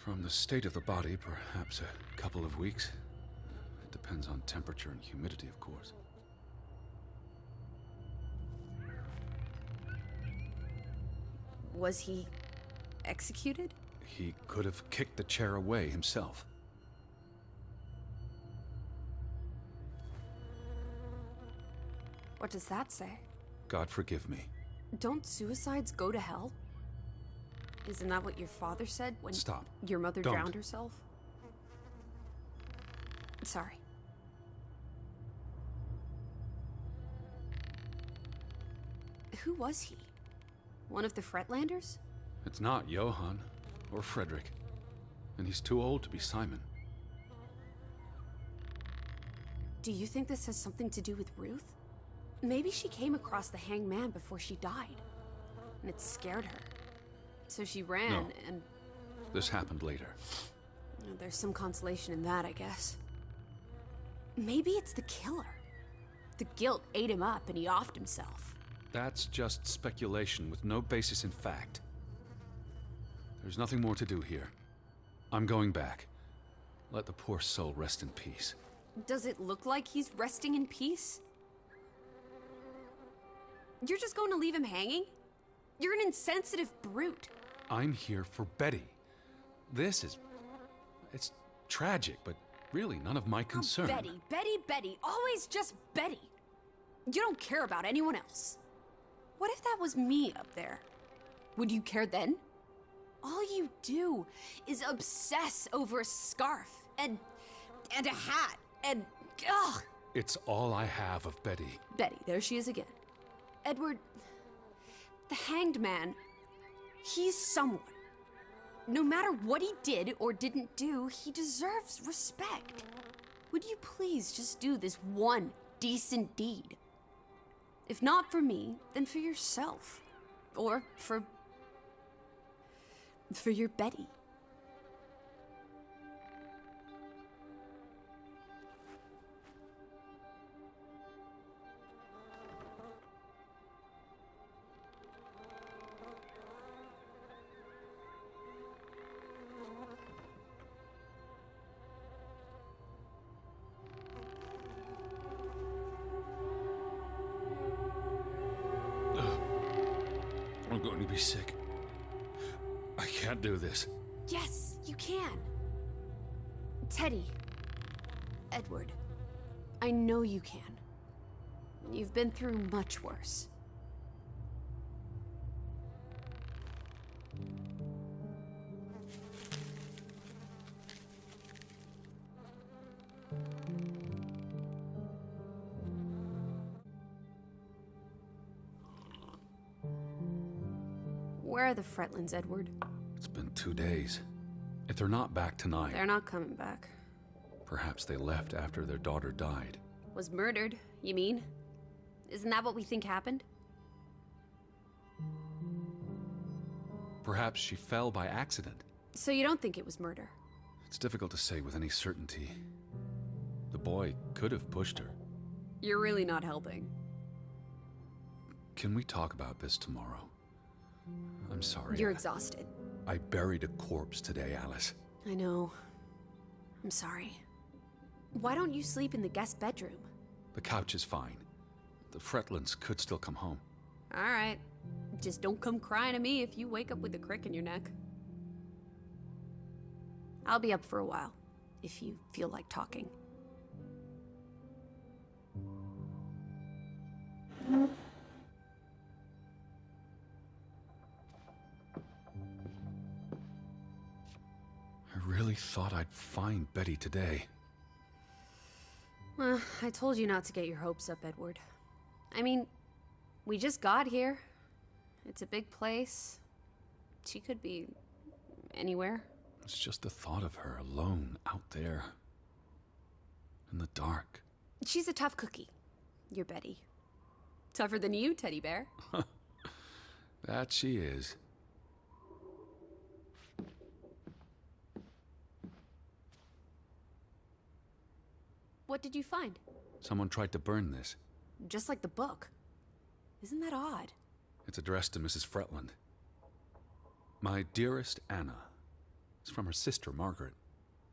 From the state of the body, perhaps a couple of weeks. It depends on temperature and humidity, of course. Was he executed? He could have kicked the chair away himself. What does that say? God forgive me. Don't suicides go to hell? Isn't that what your father said when Stop. your mother Don't. drowned herself? Sorry. Who was he? One of the Fretlanders? It's not Johann or Frederick. And he's too old to be Simon. Do you think this has something to do with Ruth? Maybe she came across the hanged man before she died, and it scared her. So she ran, No. and This happened later. there's some consolation in that, I guess. Maybe it's the killer. The guilt ate him up, and he offed himself. That's just speculation with no basis in fact. There's nothing more to do here. I'm going back. Let the poor soul rest in peace. Does it look like he's resting in peace? You're just going to leave him hanging? You're an insensitive brute. I'm here for Betty. It's tragic, but really none of my concern. Oh, Betty, Betty, Betty. Always just Betty. You don't care about anyone else. What if that was me up there? Would you care then? All you do is obsess over a scarf and a hat and ugh. It's all I have of Betty. Betty, there she is again. Edward, the hanged man, he's someone. No matter what he did or didn't do, he deserves respect. Would you please just do this one decent deed? If not for me, then for yourself. Or for your Betty. I'm going to be sick. I can't do this. Yes, you can. Teddy. Edward. I know you can. You've been through much worse. Where are the Fretlands, Edward? It's been 2 days. If they're not back tonight, They're not coming back. perhaps they left after their daughter died. Was murdered, you mean? Isn't that what we think happened? Perhaps she fell by accident. So you don't think it was murder? It's difficult to say with any certainty. The boy could have pushed her. You're really not helping. Can we talk about this tomorrow? I'm sorry. You're exhausted. I buried a corpse today, Alice. I know. I'm sorry. Why don't you sleep in the guest bedroom? The couch is fine. The Fretlands could still come home. All right. Just don't come crying to me if you wake up with a crick in your neck. I'll be up for a while, if you feel like talking. I really thought I'd find Betty today. Well, I told you not to get your hopes up, Edward. I mean, we just got here. It's a big place. She could be anywhere. It's just the thought of her alone out there. In the dark. She's a tough cookie. You're Betty. Tougher than you, teddy bear. That she is. What did you find? Someone tried to burn this. Just like the book. Isn't that odd? It's addressed to Mrs. Fretland. My dearest Anna. It's from her sister, Margaret.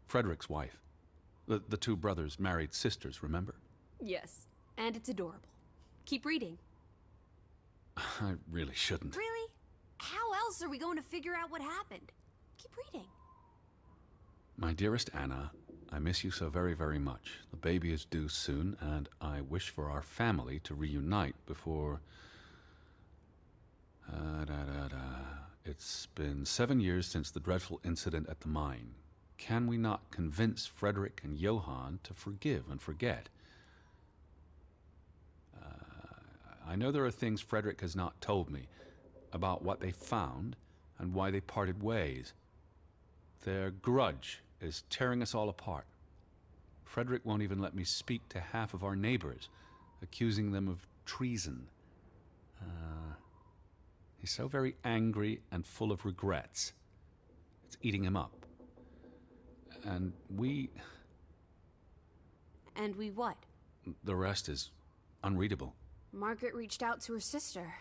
Frederick's wife. The two brothers married sisters, remember? Yes, and it's adorable. Keep reading. I really shouldn't. Really? How else are we going to figure out what happened? Keep reading. My dearest Anna, I miss you so very, very much. The baby is due soon, and I wish for our family to reunite before... It's been 7 years since the dreadful incident at the mine. Can we not convince Frederick and Johann to forgive and forget? I know there are things Frederick has not told me about what they found and why they parted ways. Their grudge is tearing us all apart. Frederick won't even let me speak to half of our neighbors, accusing them of treason. He's so very angry and full of regrets. It's eating him up. And we... And we what? The rest is unreadable. Margaret reached out to her sister,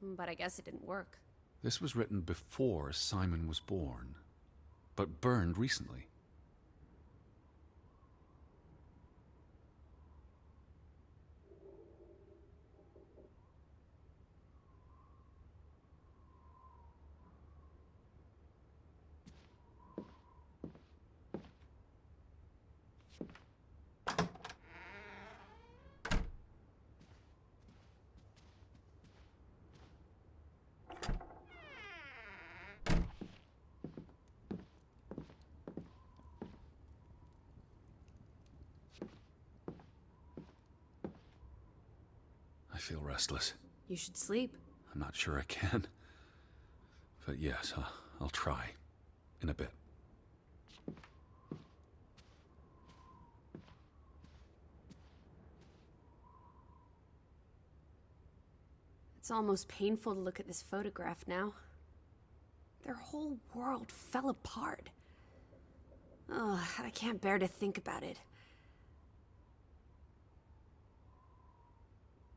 but I guess it didn't work. This was written before Simon was born, but burned recently. I feel restless. You should sleep. I'm not sure I can. But yes, I'll try. In a bit. It's almost painful to look at this photograph now. Their whole world fell apart. Ugh, I can't bear to think about it.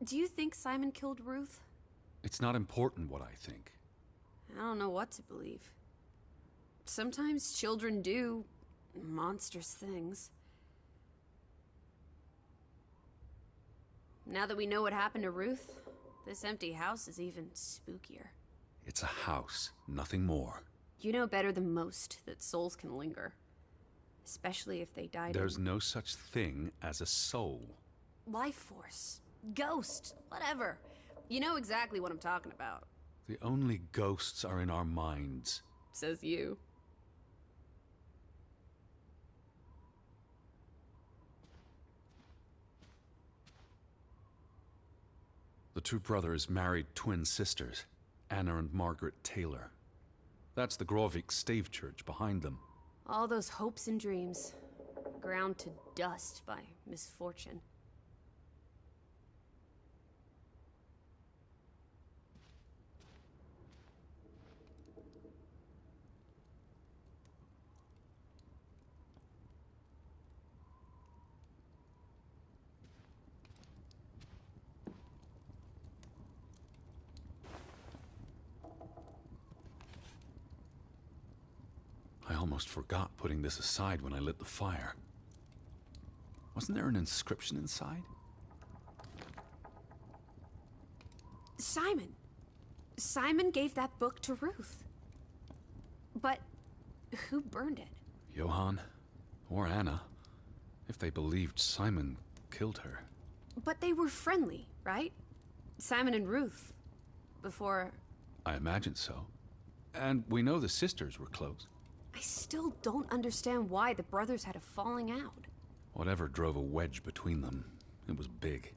Do you think Simon killed Ruth? It's not important what I think. I don't know what to believe. Sometimes children do monstrous things. Now that we know what happened to Ruth, this empty house is even spookier. It's a house, nothing more. You know better than most that souls can linger. Especially if they died There's in... no such thing as a soul. life force. Ghost. Whatever. You know exactly what I'm talking about. The only ghosts are in our minds. Says you. The two brothers married twin sisters. Anna and Margaret Taylor. That's the Grovik stave church behind them. All those hopes and dreams, ground to dust by misfortune. I almost forgot putting this aside when I lit the fire. Wasn't there an inscription inside? Simon. Simon gave that book to Ruth. But who burned it? Johann? Or Anna? If they believed Simon killed her. But they were friendly, right? Simon and Ruth. Before... I imagine so. And we know the sisters were close. I still don't understand why the brothers had a falling out. Whatever drove a wedge between them, it was big.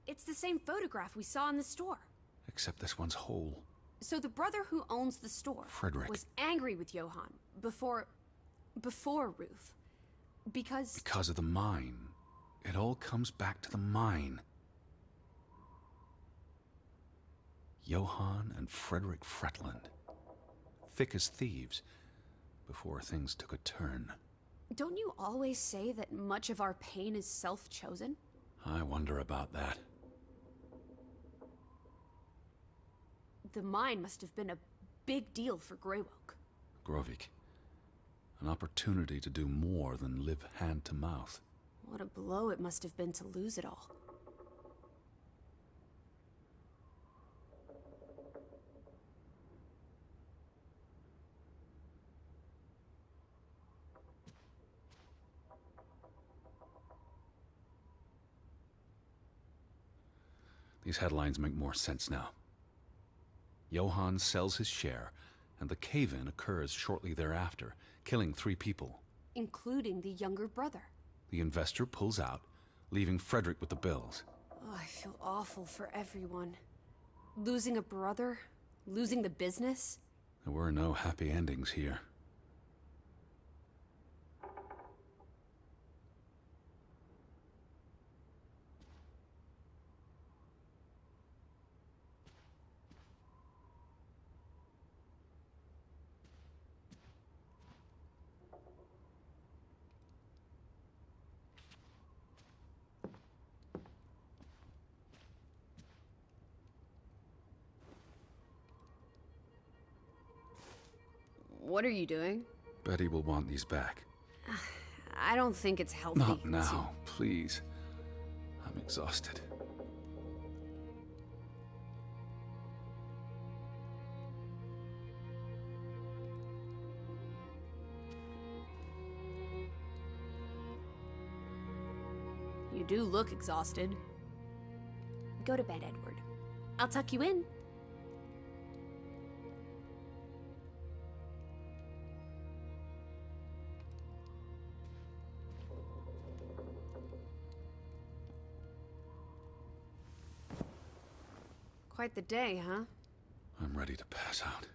It's the same photograph we saw in the store. Except this one's whole. So the brother who owns the store... Frederick. ...was angry with Johann before Ruth. Because Because of the mine. It all comes back to the mine. Johann and Frederick Fretland. Thick as thieves, before things took a turn. don't you always say that much of our pain is self-chosen? I wonder about that. The mine must have been a big deal for Greywoke. Grovik. An opportunity to do more than live hand to mouth. What a blow it must have been to lose it all. These headlines make more sense now. Johann sells his share, and the cave-in occurs shortly thereafter, killing 3 people. Including the younger brother. The investor pulls out, leaving Frederick with the bills. Oh, I feel awful for everyone. Losing a brother, losing the business. There were no happy endings here. What are you doing? Betty will want these back. I don't think it's healthy. Not now, please. I'm exhausted. You do look exhausted. Go to bed, Edward. I'll tuck you in. Quite the day, huh? I'm ready to pass out.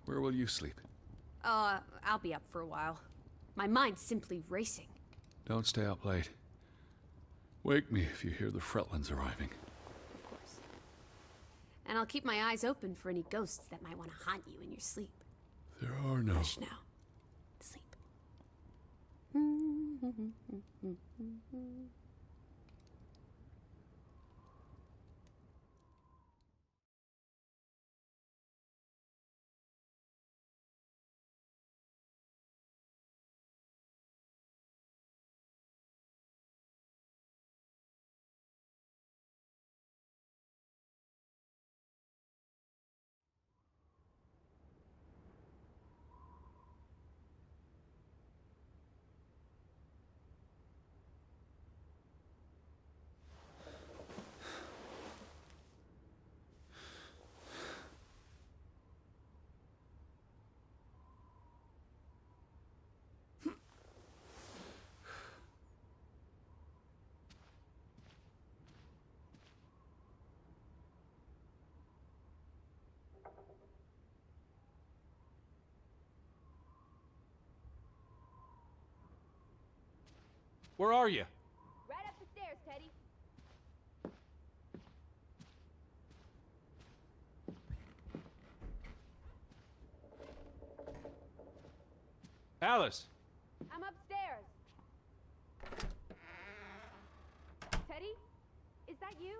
Where will you sleep? I'll be up for a while. My mind's simply racing. Don't stay up late. Wake me if you hear the Fretlands arriving. Of course. And I'll keep my eyes open for any ghosts that might want to haunt you in your sleep. There are no... Hush now. Sleep. Where are you? Right up the stairs, Teddy. Alice! I'm upstairs. Teddy? Is that you?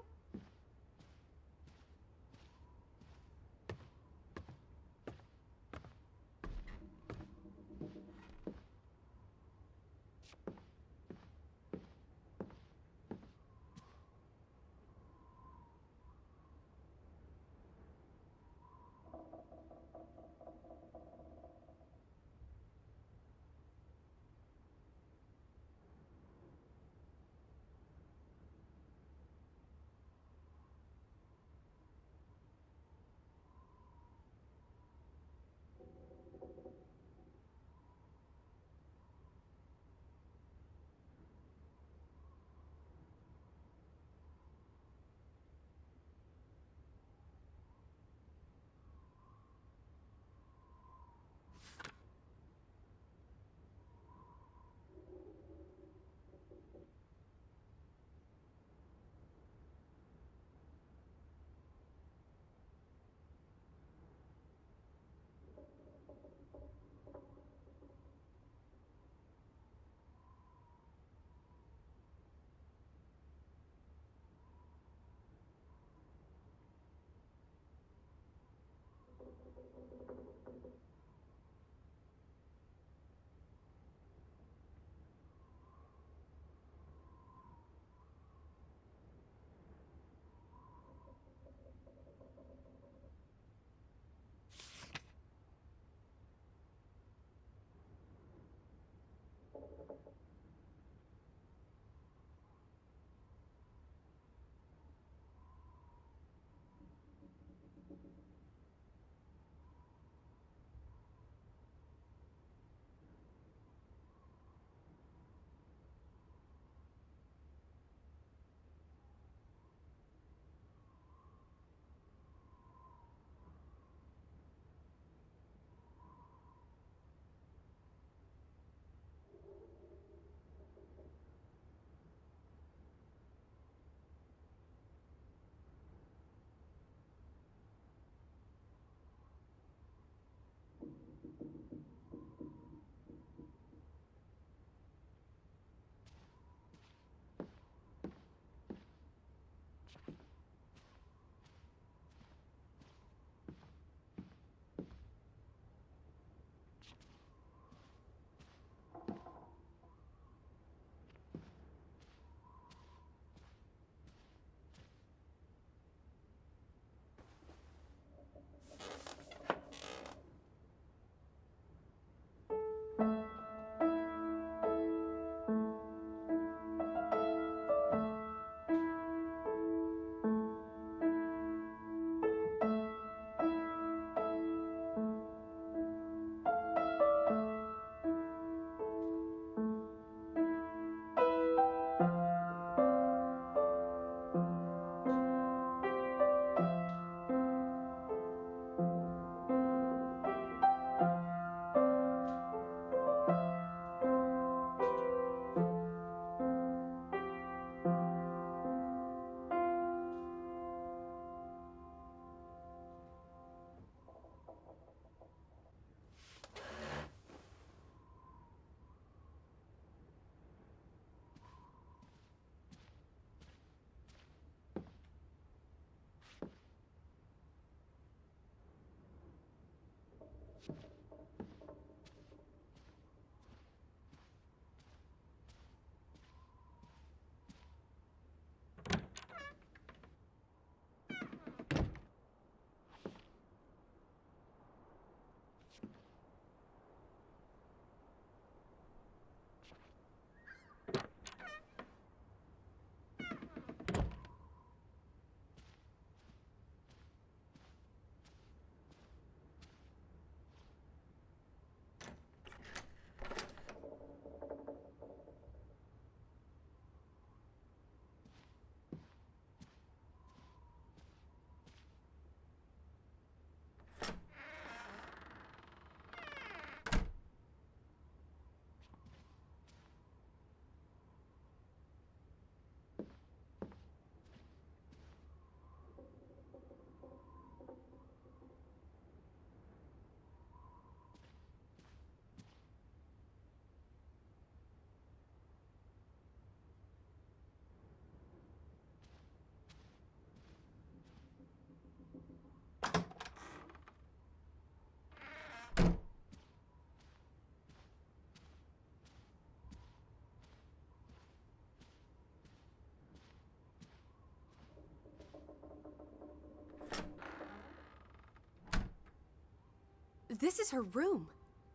This is her room.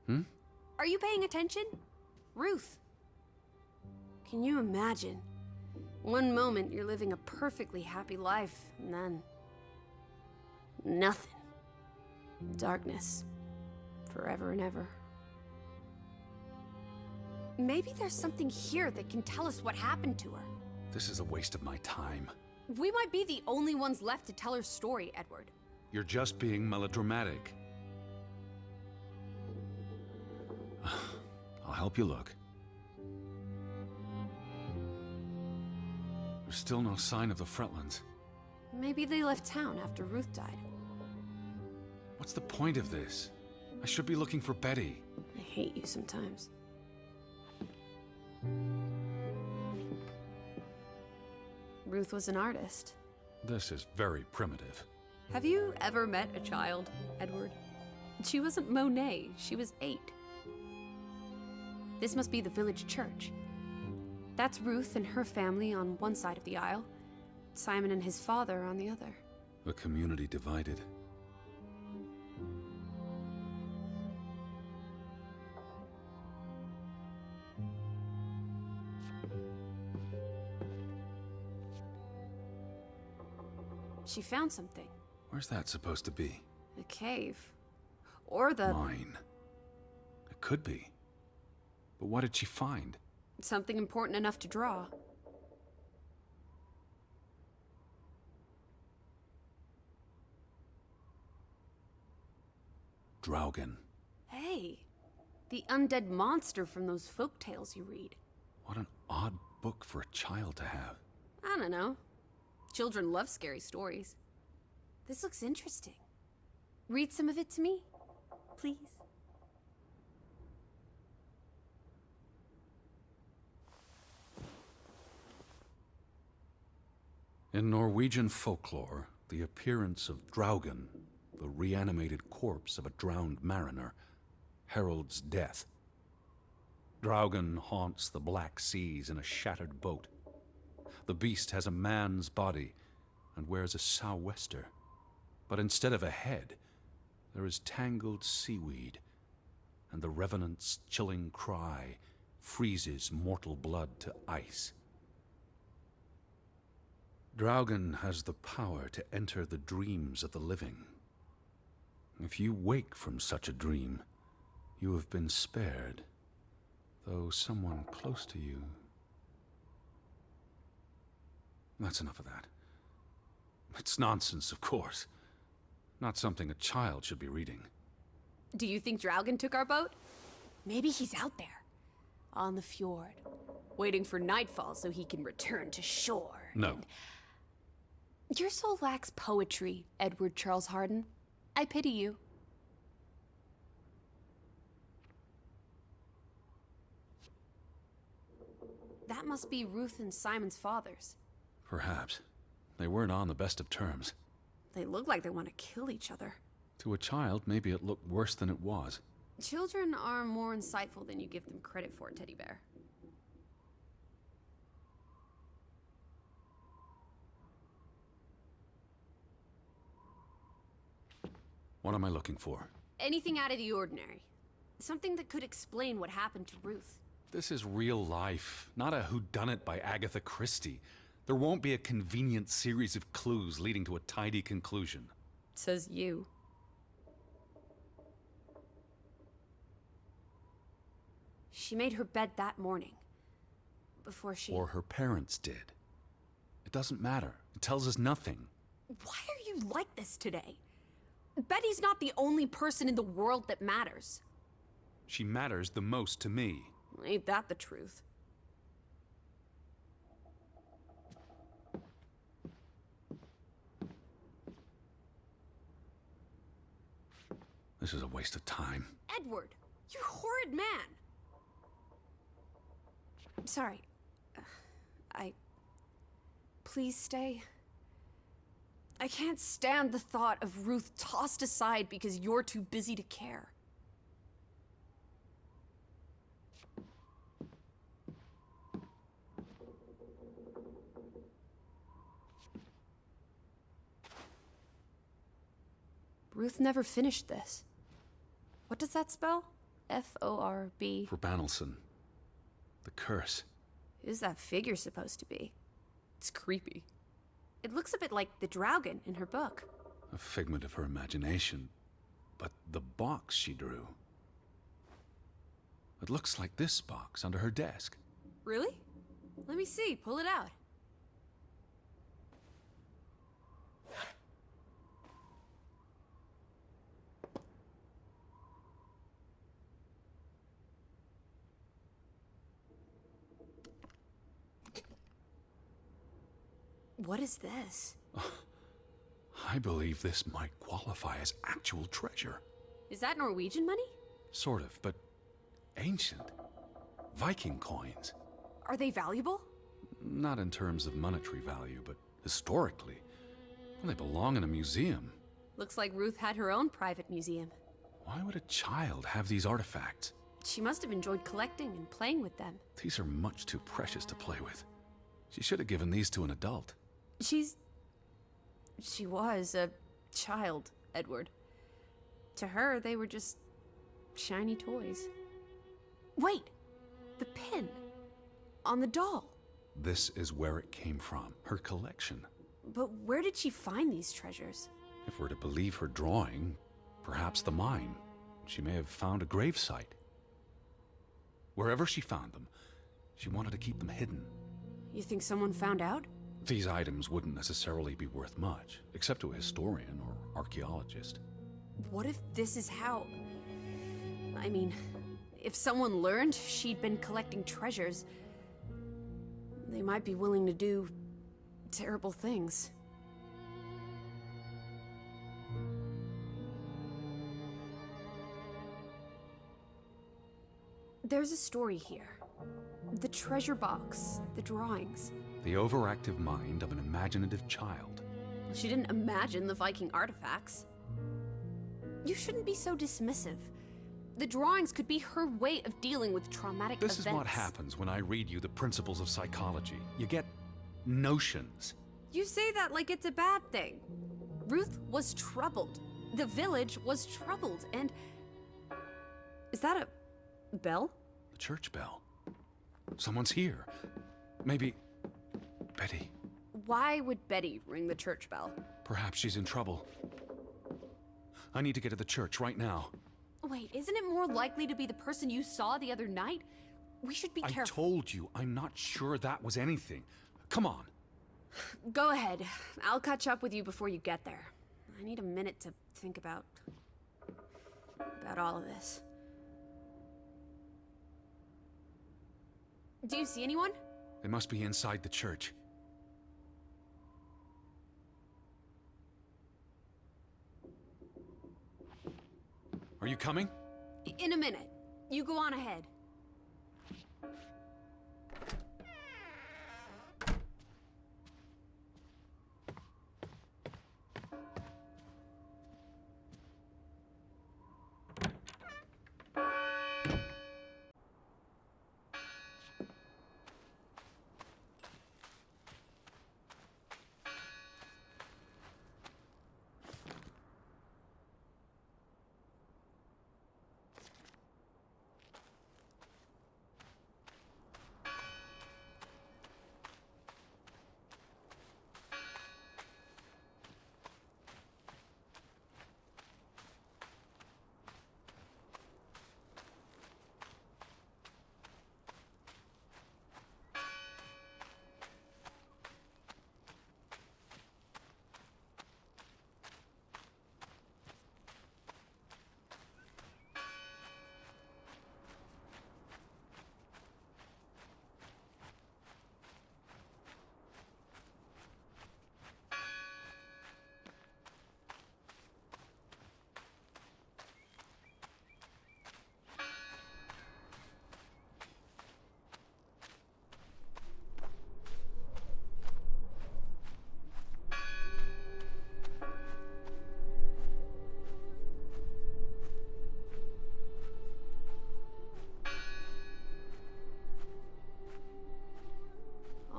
Hmm? Are you paying attention? Ruth. Can you imagine? One moment you're living a perfectly happy life, and then... nothing. Darkness. Forever and ever. Maybe there's something here that can tell us what happened to her. This is a waste of my time. We might be the only ones left to tell her story, Edward. You're just being melodramatic. I'll help you look. There's still no sign of the Fretlands. Maybe they left town after Ruth died. What's the point of this? I should be looking for Betty. I hate you sometimes. Ruth was an artist. This is very primitive. Have you ever met a child, Edward? She wasn't Monet, she was 8. This must be the village church. That's Ruth and her family on one side of the aisle, Simon and his father on the other. A community divided. She found something. Where's that supposed to be? A cave. Or the... Mine. It could be. But what did she find? something important enough to draw. DRAUGEN. Hey, the undead monster from those folk tales you read. What an odd book for a child to have. I don't know. Children love scary stories. This looks interesting. Read some of it to me, please. In Norwegian folklore, the appearance of DRAUGEN, the reanimated corpse of a drowned mariner, heralds death. DRAUGEN haunts the Black Seas in a shattered boat. The beast has a man's body and wears a sou'wester, but instead of a head, there is tangled seaweed, and the revenant's chilling cry freezes mortal blood to ice. DRAUGEN has the power to enter the dreams of the living. If you wake from such a dream, you have been spared, though someone close to you... That's enough of that. It's nonsense, of course. Not something a child should be reading. Do you think DRAUGEN took our boat? Maybe he's out there, on the fjord, waiting for nightfall so he can return to shore. No. Your soul lacks poetry, Edward Charles Harden. I pity you. That must be Ruth and Simon's fathers. Perhaps. They weren't on the best of terms. They look like they want to kill each other. To a child, maybe it looked worse than it was. Children are more insightful than you give them credit for, Teddy Bear. What am I looking for? Anything out of the ordinary. Something that could explain what happened to Ruth. This is real life, not a whodunit by Agatha Christie. There won't be a convenient series of clues leading to a tidy conclusion. Says you. She made her bed that morning. Before she... Or her parents did. It doesn't matter. It tells us nothing. Why are you like this today? Betty's not the only person in the world that matters. She matters the most to me. Ain't that the truth? This is a waste of time. Edward, you horrid man! Sorry. Please stay. I can't stand the thought of Ruth tossed aside because you're too busy to care. Ruth never finished this. What does that spell? F-O-R-B. For Banelson. The curse. Who's that figure supposed to be? It's creepy. It looks a bit like the DRAUGEN in her book. A figment of her imagination. But the box she drew. It looks like this box under her desk. Really? Let me see. Pull it out. What is this? I believe this might qualify as actual treasure. Is that Norwegian money? Sort of, but ancient. Viking coins. Are they valuable? Not in terms of monetary value, but historically. Well, they belong in a museum. Looks like Ruth had her own private museum. Why would a child have these artifacts? She must have enjoyed collecting and playing with them. These are much too precious to play with. She should have given these to an adult. She was a child, Edward. To her, they were just shiny toys. Wait! The pin! On the doll! This is where it came from, her collection. But where did she find these treasures? If we're to believe her drawing, perhaps the mine. She may have found a gravesite. Wherever she found them, she wanted to keep them hidden. You think someone found out? These items wouldn't necessarily be worth much, except to a historian or archaeologist. What if this is how... I mean, if someone learned she'd been collecting treasures, they might be willing to do terrible things. There's a story here. The treasure box, the drawings. The overactive mind of an imaginative child. She didn't imagine the Viking artifacts. You shouldn't be so dismissive. The drawings could be her way of dealing with traumatic events. This is what happens when I read you the principles of psychology. You get notions. You say that like it's a bad thing. Ruth was troubled. The village was troubled, and... Is that a bell? The church bell. Someone's here. Maybe... Betty. Why would Betty ring the church bell? Perhaps she's in trouble. I need to get to the church right now. Wait, isn't it more likely to be the person you saw the other night? We should be careful. I told you, I'm not sure that was anything. Come on. Go ahead. I'll catch up with you before you get there. I need a minute to think about all of this. Do you see anyone? They must be inside the church. Are you coming? In a minute. You go on ahead.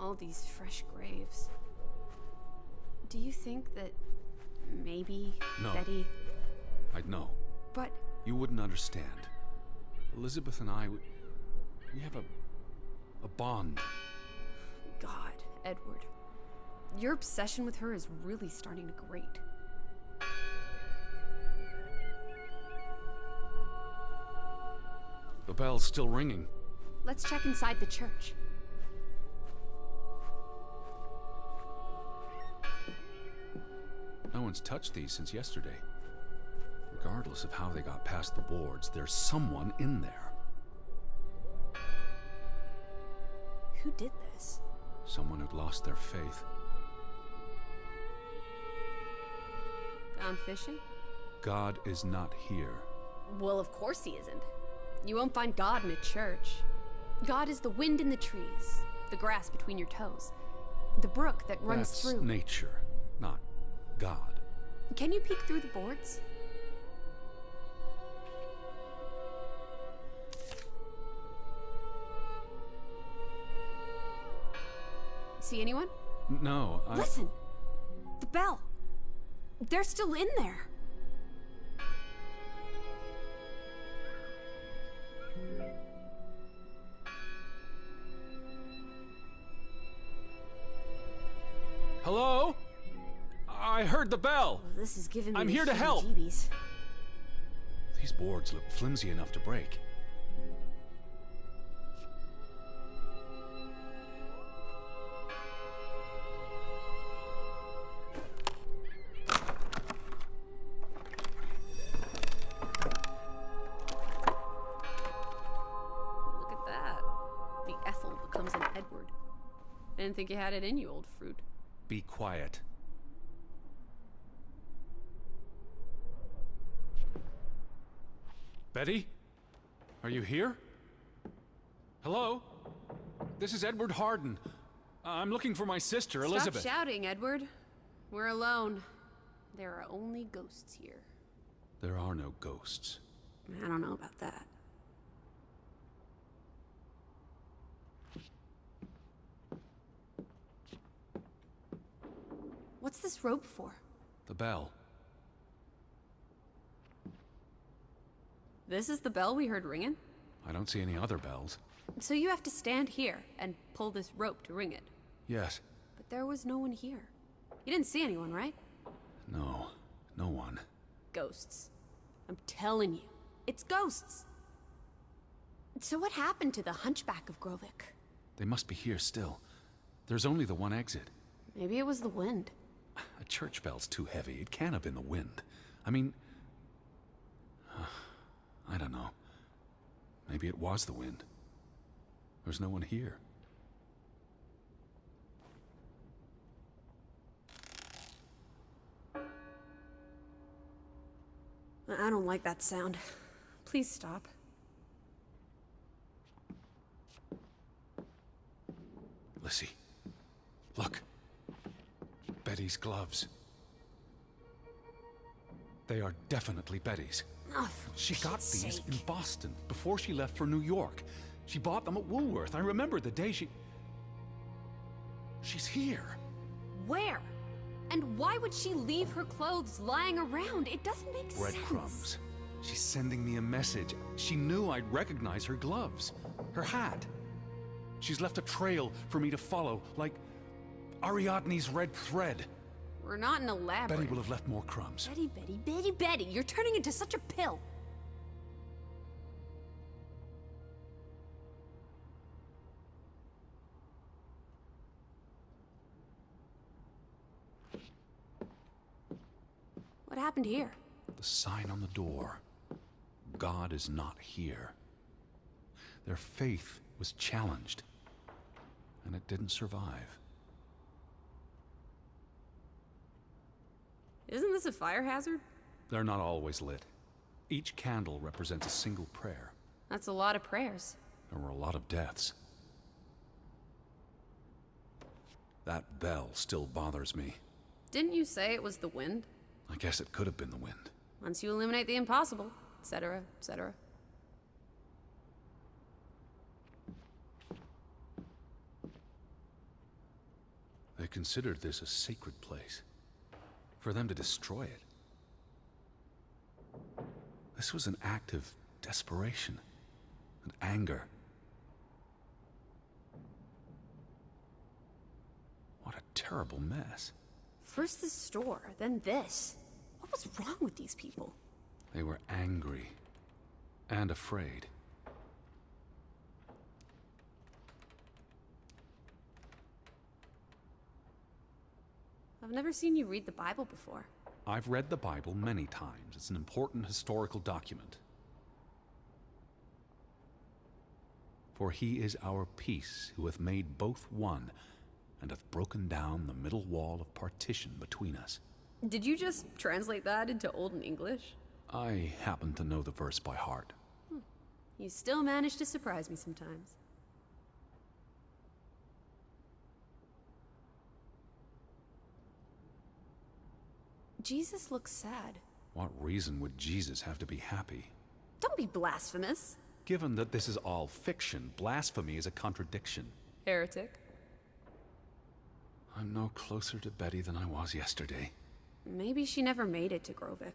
All these fresh graves. Do you think that maybe No. Betty... I'd know. But... You wouldn't understand. Elizabeth and I, we have a bond. God, Edward. Your obsession with her is really starting to grate. The bell's still ringing. Let's check inside the church. No one's touched these since yesterday. Regardless of how they got past the wards, there's someone in there. Who did this? Someone who'd lost their faith. Gone fishing? God is not here. Well, of course he isn't. You won't find God in a church. God is the wind in the trees, the grass between your toes, the brook that runs That's through. nature, not God. Can you peek through the boards? See anyone? No, I... Listen! The bell! They're still in there! Hello? I heard the bell! Oh, this is giving me I'm the here to help. heebie-jeebies. These boards look flimsy enough to break. Look at that. The Ethel becomes an Edward. I didn't think you had it in you, old fruit. Be quiet. Betty? Are you here? Hello? This is Edward Harden. I'm looking for my sister, Elizabeth. Stop shouting, Edward. We're alone. There are only ghosts here. There are no ghosts. I don't know about that. What's this rope for? The bell. This is the bell we heard ringing? I don't see any other bells. So you have to stand here and pull this rope to ring it. Yes. But there was no one here. You didn't see anyone, right? No. No one. Ghosts. I'm telling you, it's ghosts. So what happened to the Hunchback of Grovik? They must be here still. There's only the one exit. Maybe it was the wind. A church bell's too heavy. It can't have been the wind. I mean... I don't know. Maybe it was the wind. There's no one here. I don't like that sound. Please stop. Lissy, look. Betty's gloves. They are definitely Betty's. Oh, for She got Pete's these sake. in Boston before she left for New York. She bought them at Woolworth. I remember the day she... She's here. Where? And why would she leave her clothes lying around? It doesn't make sense. Breadcrumbs. She's sending me a message. She knew I'd recognize her gloves. Her hat. She's left a trail for me to follow, like Ariadne's red thread. We're not in a lab. Betty will have left more crumbs. Betty. You're turning into such a pill. What happened here? The sign on the door. God is not here. Their faith was challenged, and it didn't survive. Isn't this a fire hazard? They're not always lit. Each candle represents a single prayer. That's a lot of prayers. There were a lot of deaths. That bell still bothers me. Didn't you say it was the wind? I guess it could have been the wind. Once you eliminate the impossible, etc., etc. They considered this a sacred place. For them to destroy it. This was an act of desperation and anger. What a terrible mess. First the store, then this. What was wrong with these people? They were angry and afraid. I've never seen you read the Bible before. I've read the Bible many times. It's an important historical document. For he is our peace, who hath made both one, and hath broken down the middle wall of partition between us. Did you just translate that into Old English? I happen to know the verse by heart. You still manage to surprise me sometimes. Jesus looks sad. What reason would Jesus have to be happy? Don't be blasphemous. Given that this is all fiction, blasphemy is a contradiction. Heretic. I'm no closer to Betty than I was yesterday. Maybe she never made it to Grovik.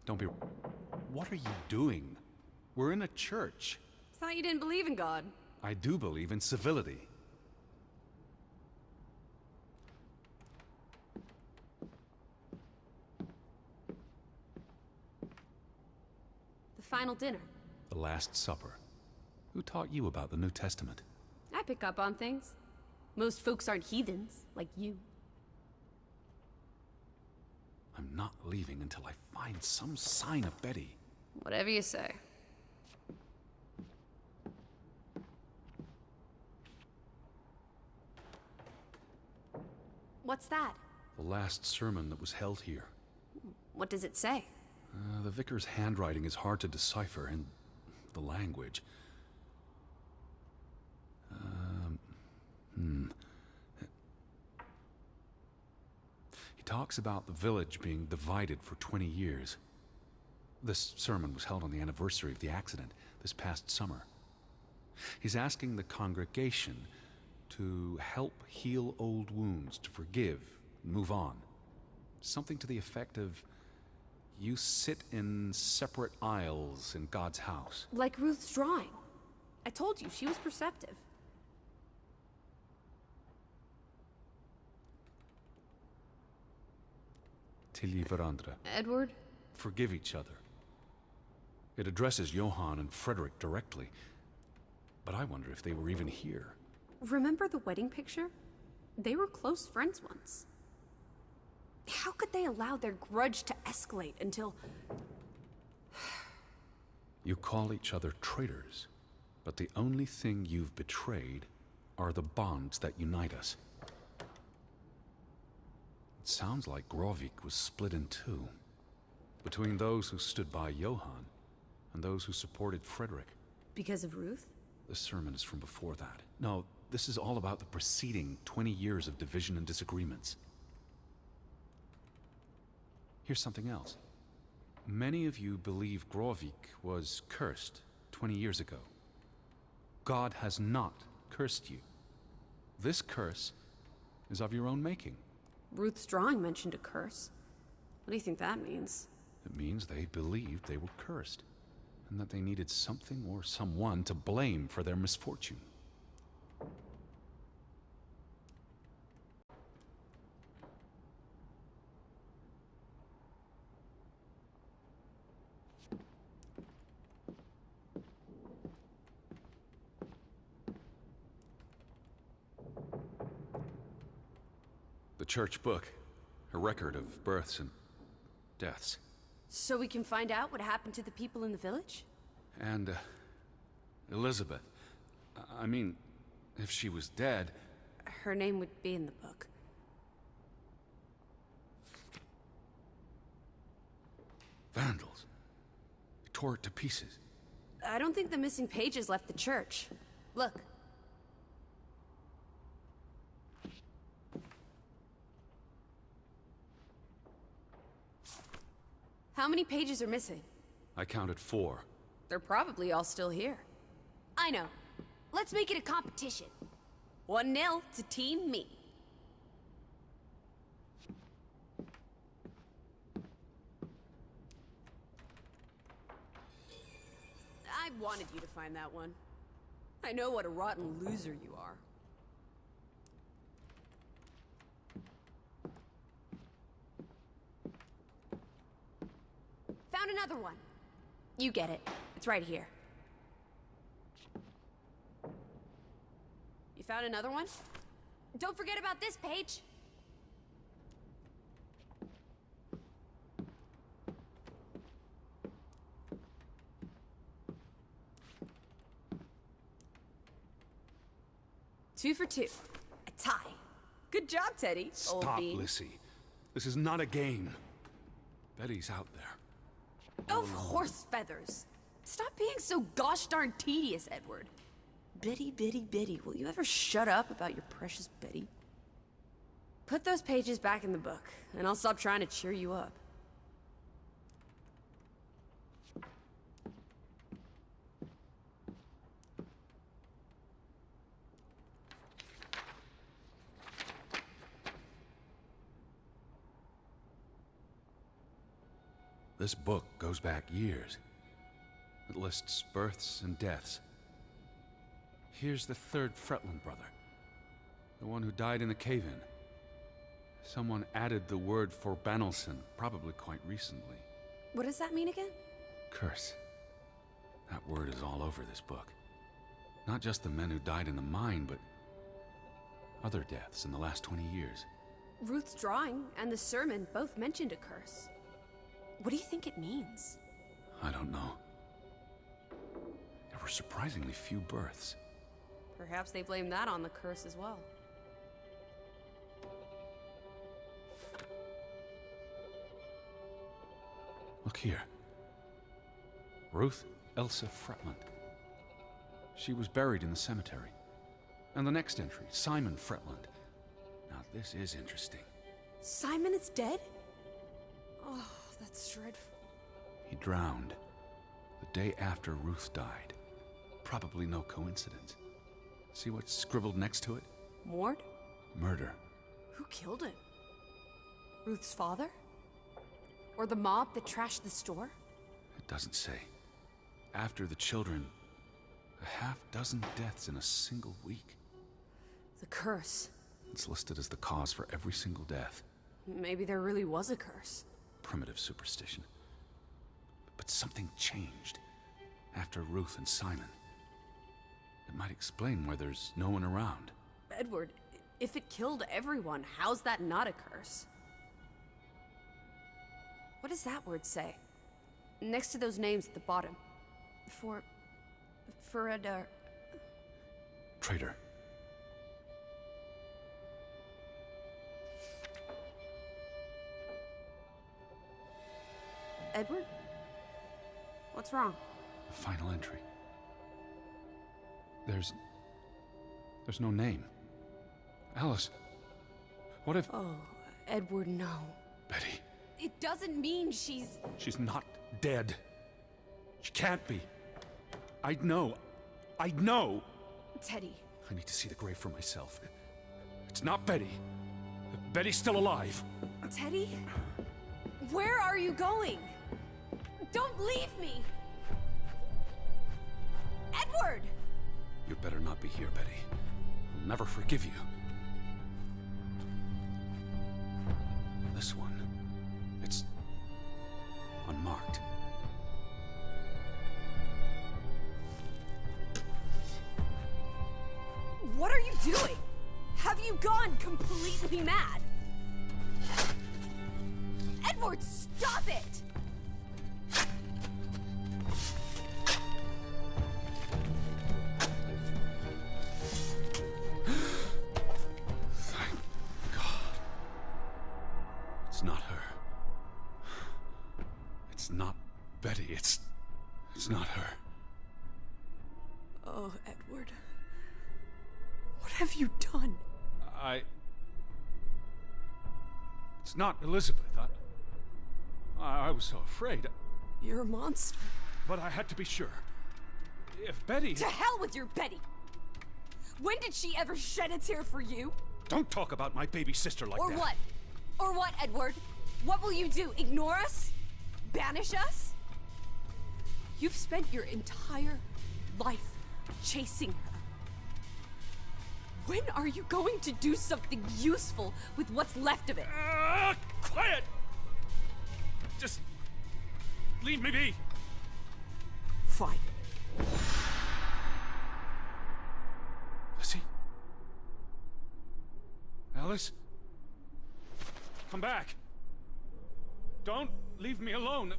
Don't be... What are you doing? We're in a church. Thought you didn't believe in God. I do believe in civility. The final dinner. The Last Supper. Who taught you about the New Testament? I pick up on things. Most folks aren't heathens, like you. I'm not leaving until I find some sign of Betty. Whatever you say. What's that? The last sermon that was held here. What does it say? The vicar's handwriting is hard to decipher, and the language. He talks about the village being divided for 20 years. This sermon was held on the anniversary of the accident this past summer. He's asking the congregation to help heal old wounds, to forgive, and move on. Something to the effect of, you sit in separate aisles in God's house. Like Ruth's drawing. I told you, she was perceptive. Tilly Verandra. Edward? Forgive each other. It addresses Johann and Frederick directly, but I wonder if they were even here. Remember the wedding picture? They were close friends once. How could they allow their grudge to escalate until... You call each other traitors, but the only thing you've betrayed are the bonds that unite us. It sounds like Grovik was split in two, between those who stood by Johann and those who supported Frederick. Because of Ruth? The sermon is from before that. No, this is all about the preceding 20 years of division and disagreements. Here's something else. Many of you believe Grovik was cursed 20 years ago. God has not cursed you. This curse is of your own making. Ruth's drawing mentioned a curse. What do you think that means? It means they believed they were cursed, and that they needed something or someone to blame for their misfortune. The church book, a record of births and deaths. So we can find out what happened to the people in the village? And, Elizabeth. I mean, if she was dead... Her name would be in the book. Vandals. They tore it to pieces. I don't think the missing pages left the church. Look. How many pages are missing? I counted 4. They're probably all still here. I know. Let's make it a competition. 1-0 to Team Me. I wanted you to find that one. I know what a rotten loser you are. Found another one. You get it. It's right here. You found another one? Don't forget about this page. Two for two. A tie. Good job, Teddy. Old Stop, bean. Lissy. This is not a game. Betty's out there. Of horse feathers. Stop being so gosh darn tedious, Edward. Bitty, bitty, bitty. Will you ever shut up about your precious Betty? Put those pages back in the book, and I'll stop trying to cheer you up. This book goes back years. It lists births and deaths. Here's the third Fretland brother. The one who died in the cave-in. Someone added the word for Banelson, probably quite recently. What does that mean again? Curse. That word is all over this book. Not just the men who died in the mine, but other deaths in the last 20 years. Ruth's drawing and the sermon both mentioned a curse. What do you think it means? I don't know. There were surprisingly few births. Perhaps they blame that on the curse as well. Look here. Ruth Elsa Fretland. She was buried in the cemetery. And the next entry, Simon Fretland. Now this is interesting. Simon is dead? Oh, that's dreadful. He drowned the day after Ruth died. Probably no coincidence. See what's scribbled next to it? Mord? Murder. Who killed him? Ruth's father? Or the mob that trashed the store? It doesn't say. After the children, a half-dozen deaths in a single week. The curse. It's listed as the cause for every single death. Maybe there really was a curse. Primitive superstition. But something changed after Ruth and Simon. It might explain why there's no one around. Edward, if it killed everyone, how's that not a curse? What does that word say? Next to those names at the bottom. For a Traitor. Edward? What's wrong? The final entry. There's no name. Alice, what if... Oh, Edward, no. Betty, It doesn't mean she's... she's not dead. She can't be. I know. Teddy. I need to see the grave for myself. It's not Betty. Betty's still alive. Teddy? Where are you going? Don't leave me! Edward! You'd better not be here, Betty. I'll never forgive you. This one, it's unmarked. What are you doing? Have you gone completely mad? Edward, stop it! Thank God. It's not her. It's not Betty. It's not her. Oh, Edward. What have you done? It's not Elizabeth. I was so afraid. You're a monster. But I had to be sure. If Betty... To hell with your Betty! When did she ever shed a tear for you? Don't talk about my baby sister like Or that. what? Or what, Edward? What will you do? Ignore us? Banish us? You've spent your entire life chasing her. When are you going to do something useful with what's left of it? Quiet! Just leave me be. Fine. Lizzie? Alice? Come back. Don't leave me alone.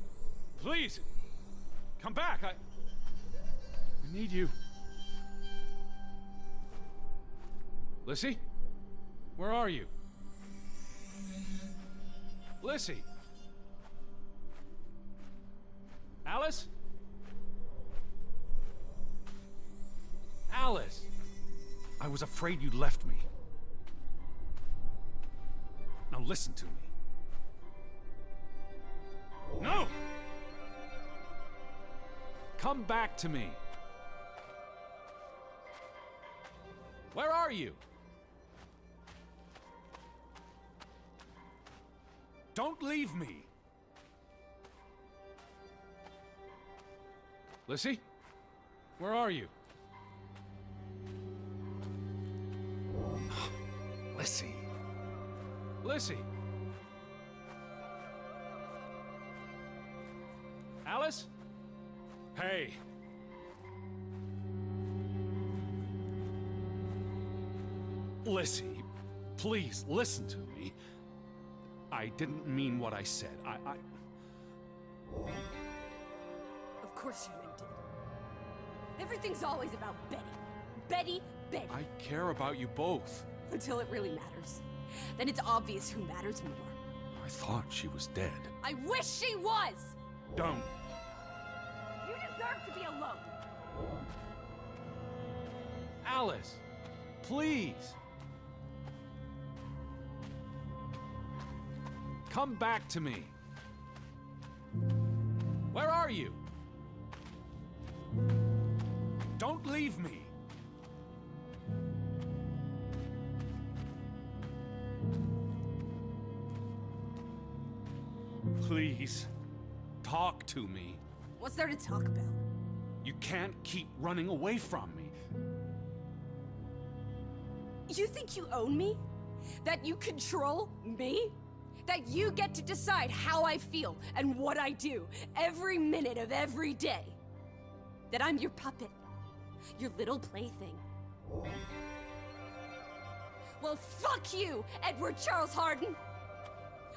Please. Come back. I need you. Lizzie? Where are you? Lizzie? Alice? Alice! I was afraid you'd left me. Now listen to me. No! Come back to me. Where are you? Don't leave me. Lizzie? Where are you? Lizzie. Lizzie. Alice? Hey. Lizzie, please listen to me. I didn't mean what I said. Of course you meant it. Everything's always about Betty. Betty, Betty. I care about you both. Until it really matters. Then it's obvious who matters more. I thought she was dead. I wish she was! Don't. You deserve to be alone. Alice, please. Come back to me. Where are you? Don't leave me. Please, talk to me. What's there to talk about? You can't keep running away from me. You think you own me? That you control me? That you get to decide how I feel and what I do every minute of every day? That I'm your puppet, your little plaything? Well, fuck you, Edward Charles Harden!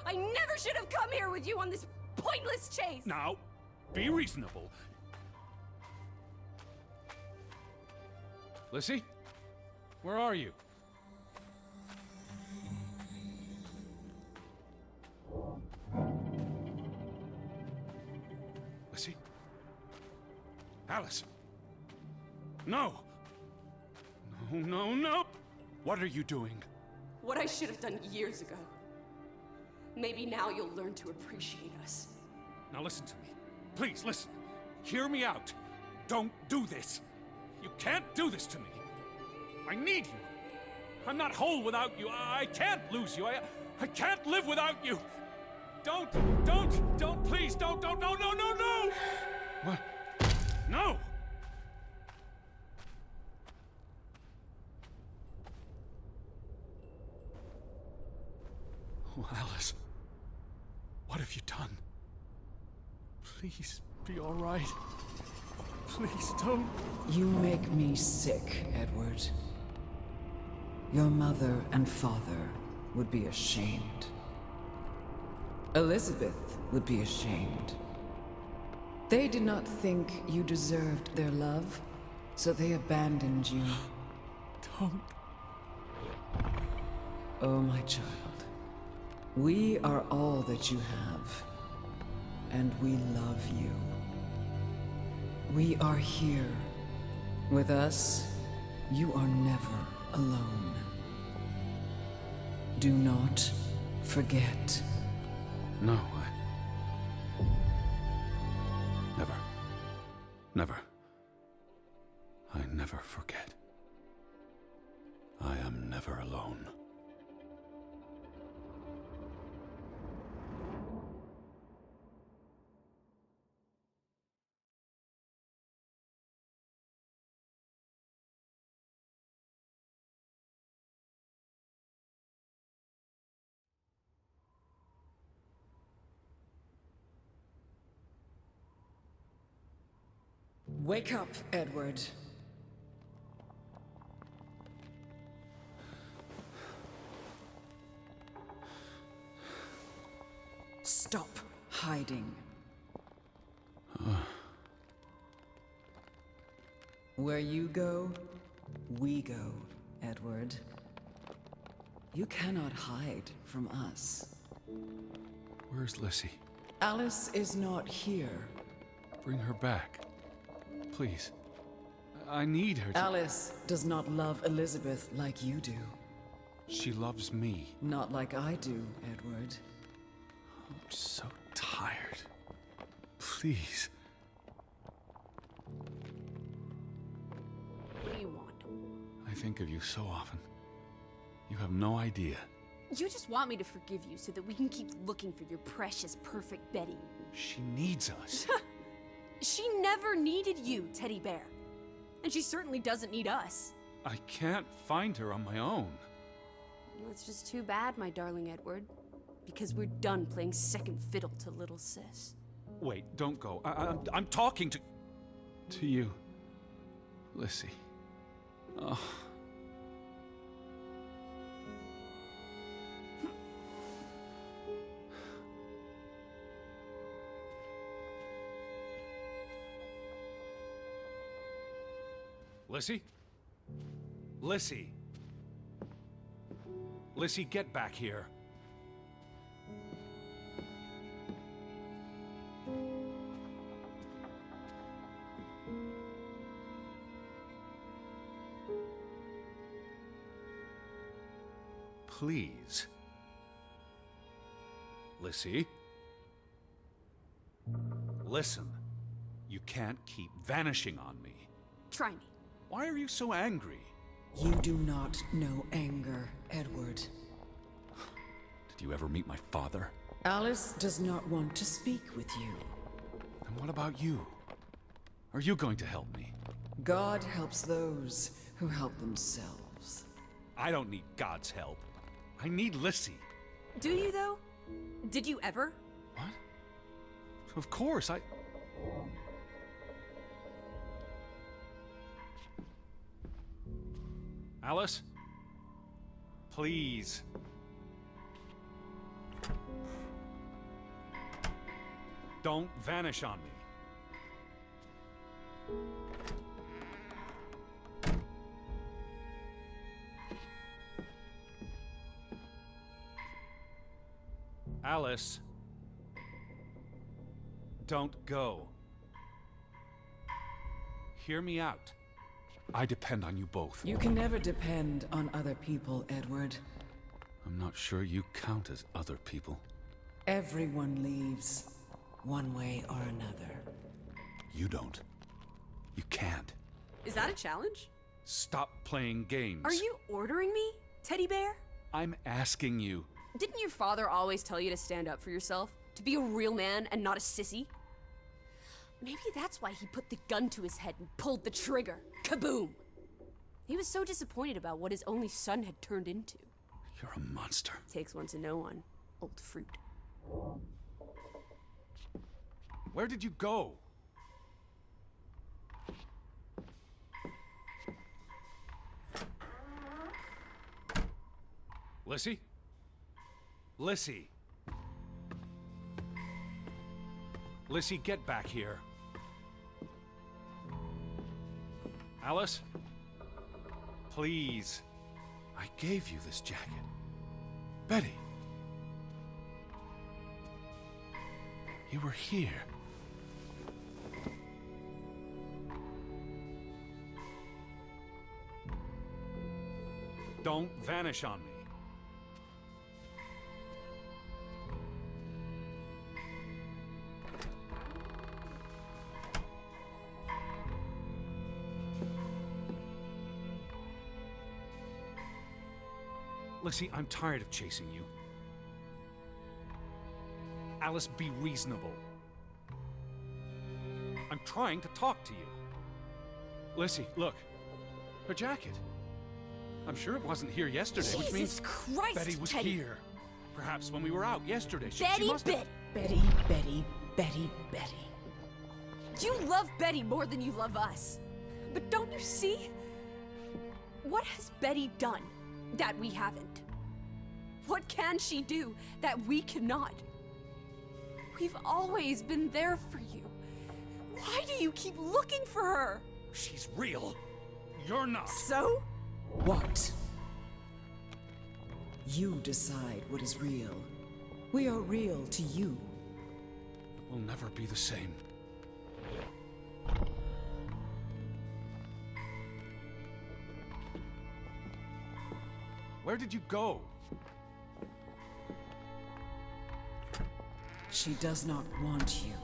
I never should have come here with you on this pointless chase! Now, be reasonable. Lizzie? Where are you? Lizzie? Alice? No! No, no, no! What are you doing? What I should have done years ago. Maybe now you'll learn to appreciate us. Now listen to me. Please, listen. Hear me out. Don't do this. You can't do this to me. I need you. I'm not whole without you. I can't lose you. I can't live without you. Don't, please, don't, no, no, no, no! What? No! Oh, Alice. What have you done? Please, be all right. Please, don't. You make me sick, Edward. Your mother and father would be ashamed. Elizabeth would be ashamed. They did not think you deserved their love, so they abandoned you. Don't. Oh, my child. We are all that you have, and we love you. We are here. With us, you are never alone. Do not forget. No, Never. Never. I never forget. I am never alone. Wake up, Edward. Stop hiding. Where you go, we go, Edward. You cannot hide from us. Where's Lissy? Alice is not here. Bring her back. Please. I need her to... Alice does not love Elizabeth like you do. She loves me. Not like I do, Edward. I'm so tired. Please. What do you want? I think of you so often. You have no idea. You just want me to forgive you so that we can keep looking for your precious, perfect Betty. She needs us. She never needed you, Teddy Bear. And she certainly doesn't need us. I can't find her on my own. Well, it's just too bad, my darling Edward. Because we're done playing second fiddle to little sis. Wait, don't go. I'm talking to you, Lissy. Oh. Lissy? Lissy? Lissy, get back here. Please. Lissy? Listen. You can't keep vanishing on me. Try me. Why are you so angry? You do not know anger, Edward. Did you ever meet my father? Alice does not want to speak with you. And what about you? Are you going to help me? God helps those who help themselves. I don't need God's help. I need Lissy. Do you, though? Did you ever? What? Of course, Alice? Please. Don't vanish on me. Alice, don't go. Hear me out. I depend on you both. You can never depend on other people, Edward. I'm not sure you count as other people. Everyone leaves, one way or another. You don't. You can't. Is that a challenge? Stop playing games. Are you ordering me, Teddy Bear? I'm asking you. Didn't your father always tell you to stand up for yourself? To be a real man and not a sissy? Maybe that's why he put the gun to his head and pulled the trigger. Kaboom! He was so disappointed about what his only son had turned into. You're a monster. Takes one to know one. Old fruit. Where did you go? Lissy? Lissy? Lissy, get back here. Alice? Please. I gave you this jacket. Betty. You were here. Don't vanish on me. Lissy, I'm tired of chasing you. Alice, be reasonable. I'm trying to talk to you. Lissy, look. Her jacket. I'm sure it wasn't here yesterday, which means Jesus Christ, Betty was Teddy. here. Perhaps when we were out yesterday. She Betty, must have... Betty. Betty, Betty, Betty, Betty. You love Betty more than you love us. But don't you see? What has Betty done that we haven't? What can she do that we cannot? We've always been there for you. Why do you keep looking for her? She's real. You're not. So? What? You decide what is real. We are real to you. We'll never be the same. Where did you go? She does not want you.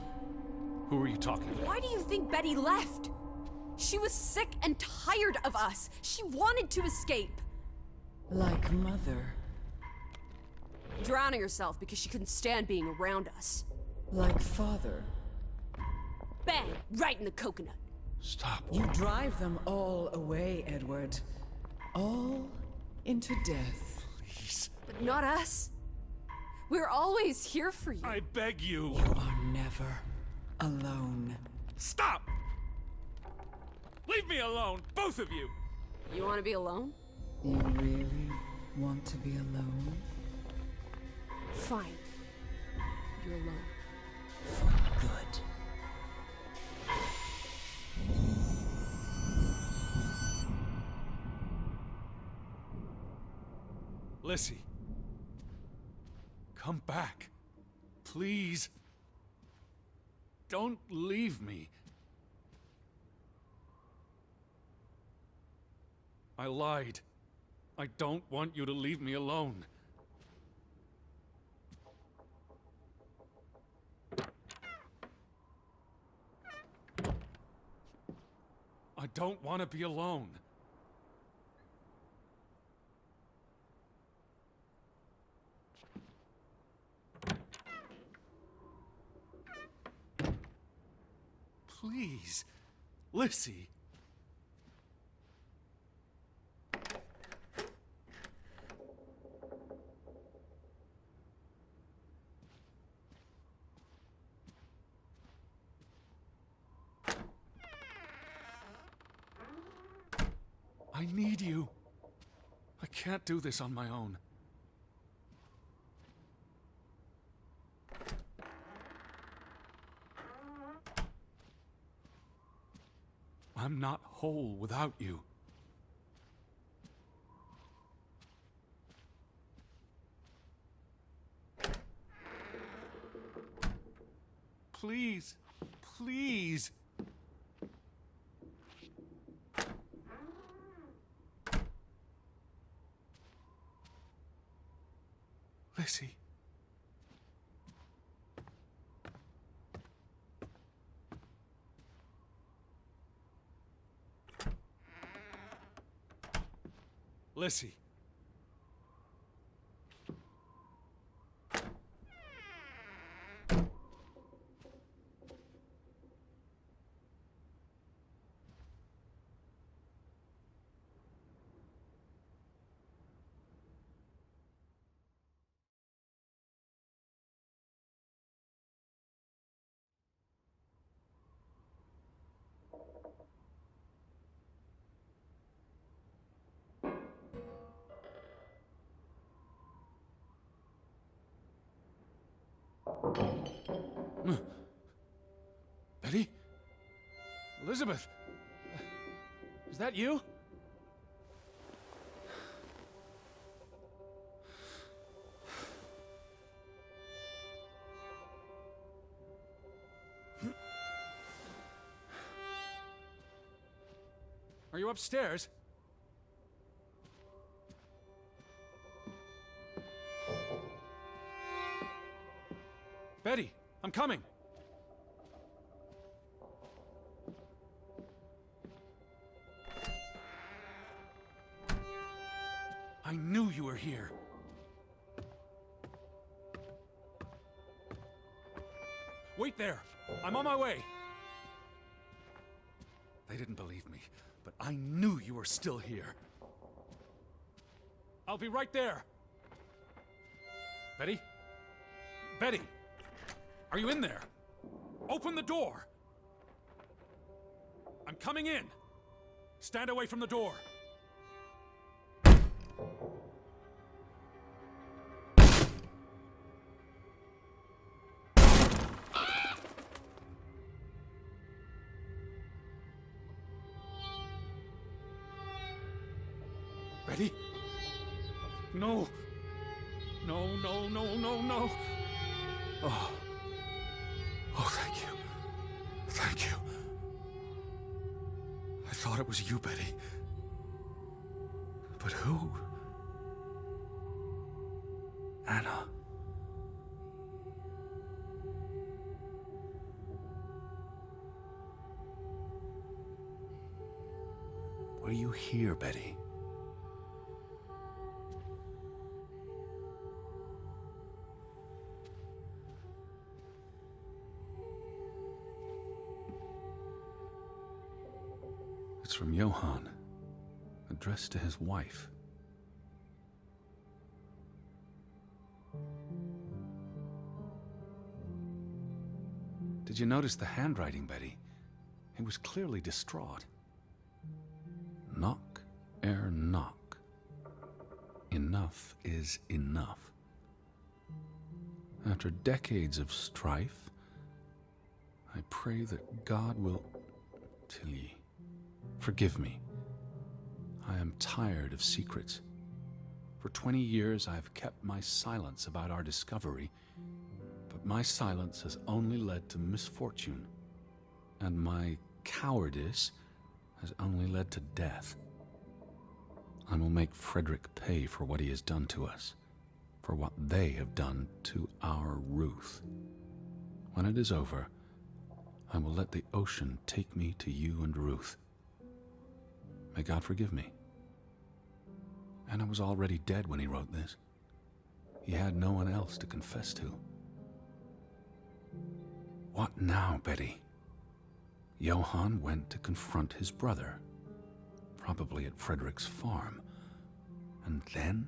Who are you talking to? Why do you think Betty left? She was sick and tired of us. She wanted to escape. Like Mother. Drowning herself because she couldn't stand being around us. Like Father. Bang! Right in the coconut. Stop. You drive them all away, Edward. All into death. Please. But not us. We're always here for you. I beg you. You are never alone. Stop! Leave me alone, both of you! You want to be alone? You really want to be alone? Fine. You're alone. Good. Lissy. Come back. Please. Don't leave me. I lied. I don't want you to leave me alone. I don't want to be alone. Please, Lissy. I need you. I can't do this on my own. I'm not whole without you. Please, please. Lissy. Lissy. Betty? Elizabeth? Is that you? Are you upstairs? Betty, I'm coming. I knew you were here. Wait there. I'm on my way. They didn't believe me, but I knew you were still here. I'll be right there. Betty? Betty! Are you in there? Open the door! I'm coming in! Stand away from the door! Betty? No! No, no, no, no, no! Oh. Oh, thank you. Thank you. I thought it was you, Betty. But who? Anna. Were you here, Betty? It's from Johann, addressed to his wife. Did you notice the handwriting, Betty? He was clearly distraught. Knock ere knock. Enough is enough. After decades of strife, I pray that God will... Tilly, forgive me. I am tired of secrets. For 20 years I've kept my silence about our discovery, but my silence has only led to misfortune, and my cowardice has only led to death. I will make Frederick pay for what he has done to us, for what they have done to our Ruth. When it is over, I will let the ocean take me to you and Ruth. May God forgive me. Anna was already dead when he wrote this. He had no one else to confess to. What now, Betty? Johann went to confront his brother, probably at Frederick's farm. And then?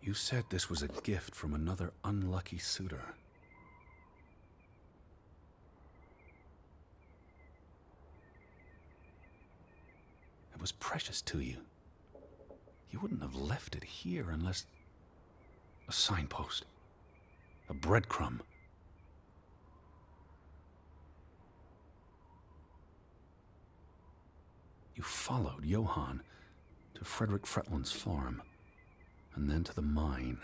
You said this was a gift from another unlucky suitor. It was precious to you. You wouldn't have left it here unless... a signpost. A breadcrumb. You followed Johann to Frederick Fretland's farm, and then to the mine.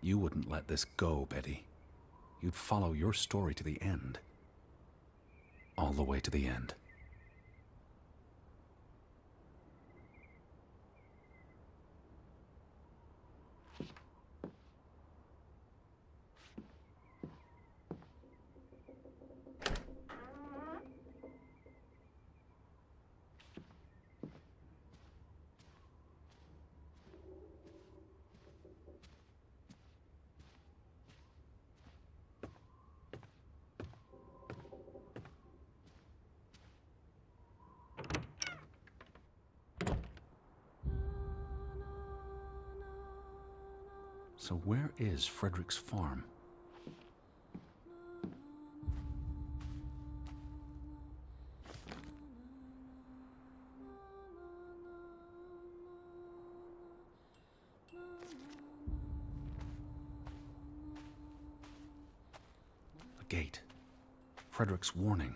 You wouldn't let this go, Betty. You'd follow your story to the end. All the way to the end. So where is Frederick's farm? A gate. Frederick's warning.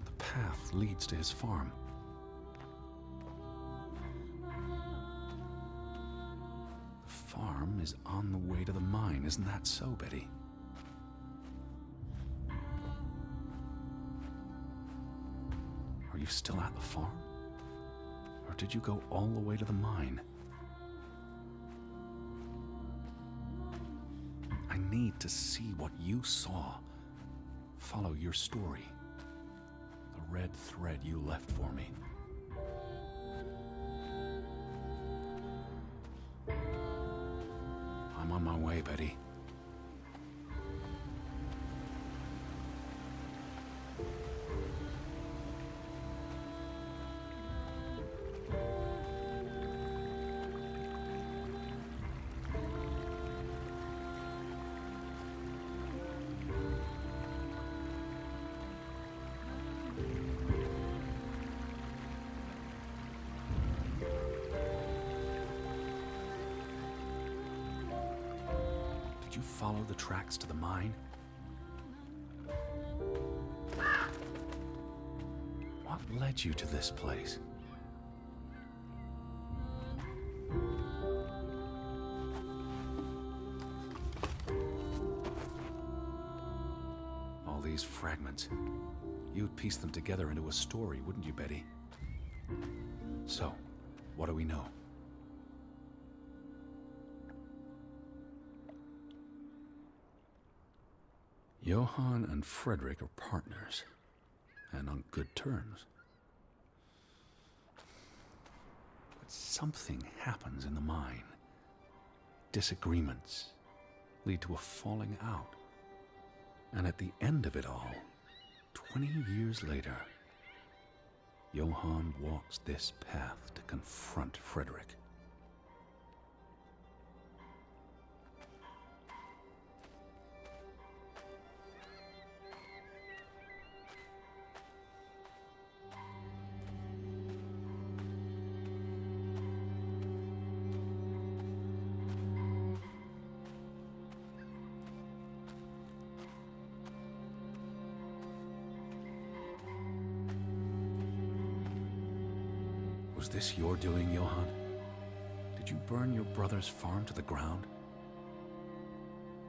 The path leads to his farm. Farm is on the way to the mine, isn't that so, Betty? Are you still at the farm? Or did you go all the way to the mine? I need to see what you saw. Follow your story. The red thread you left for me. I'm on my way, Betty. Did you follow the tracks to the mine? What led you to this place? All these fragments. You'd piece them together into a story, wouldn't you, Betty? So, what do we know? Johann and Frederick are partners, and on good terms. But something happens in the mine. Disagreements lead to a falling out. And at the end of it all, 20 years later, Johann walks this path to confront Frederick. Was this your doing, Johann? Did you burn your brother's farm to the ground?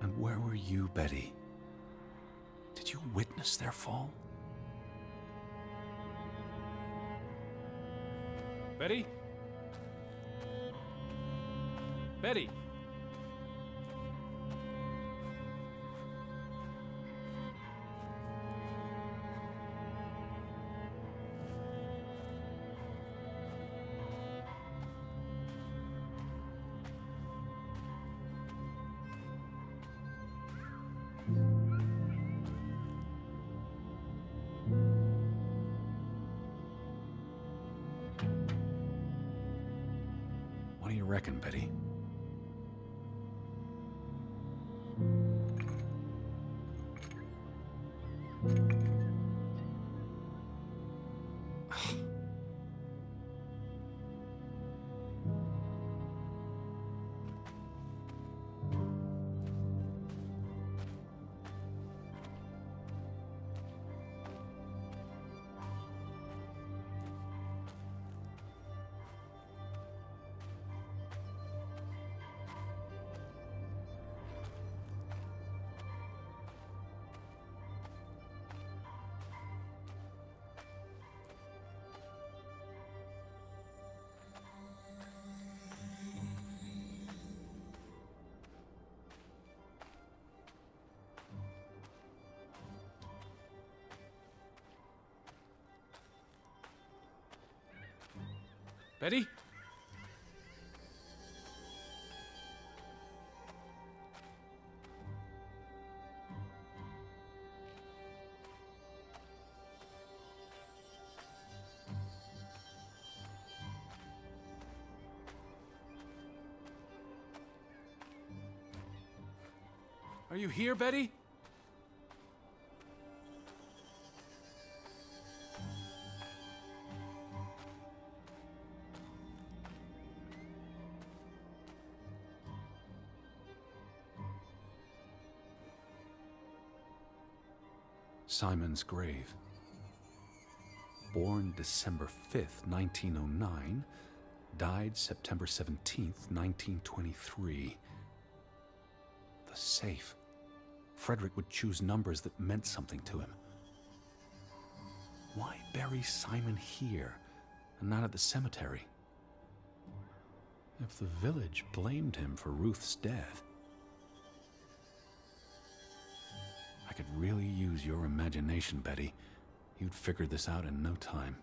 And where were you, Betty? Did you witness their fall? Betty? Betty! What do you reckon, Betty? Betty? Are you here, Betty? Simon's grave. Born December 5th, 1909, died September 17th, 1923. The safe. Frederick would choose numbers that meant something to him. Why bury Simon here and not at the cemetery If the village blamed him for Ruth's death, I could really use your imagination, Betty. You'd figure this out in no time.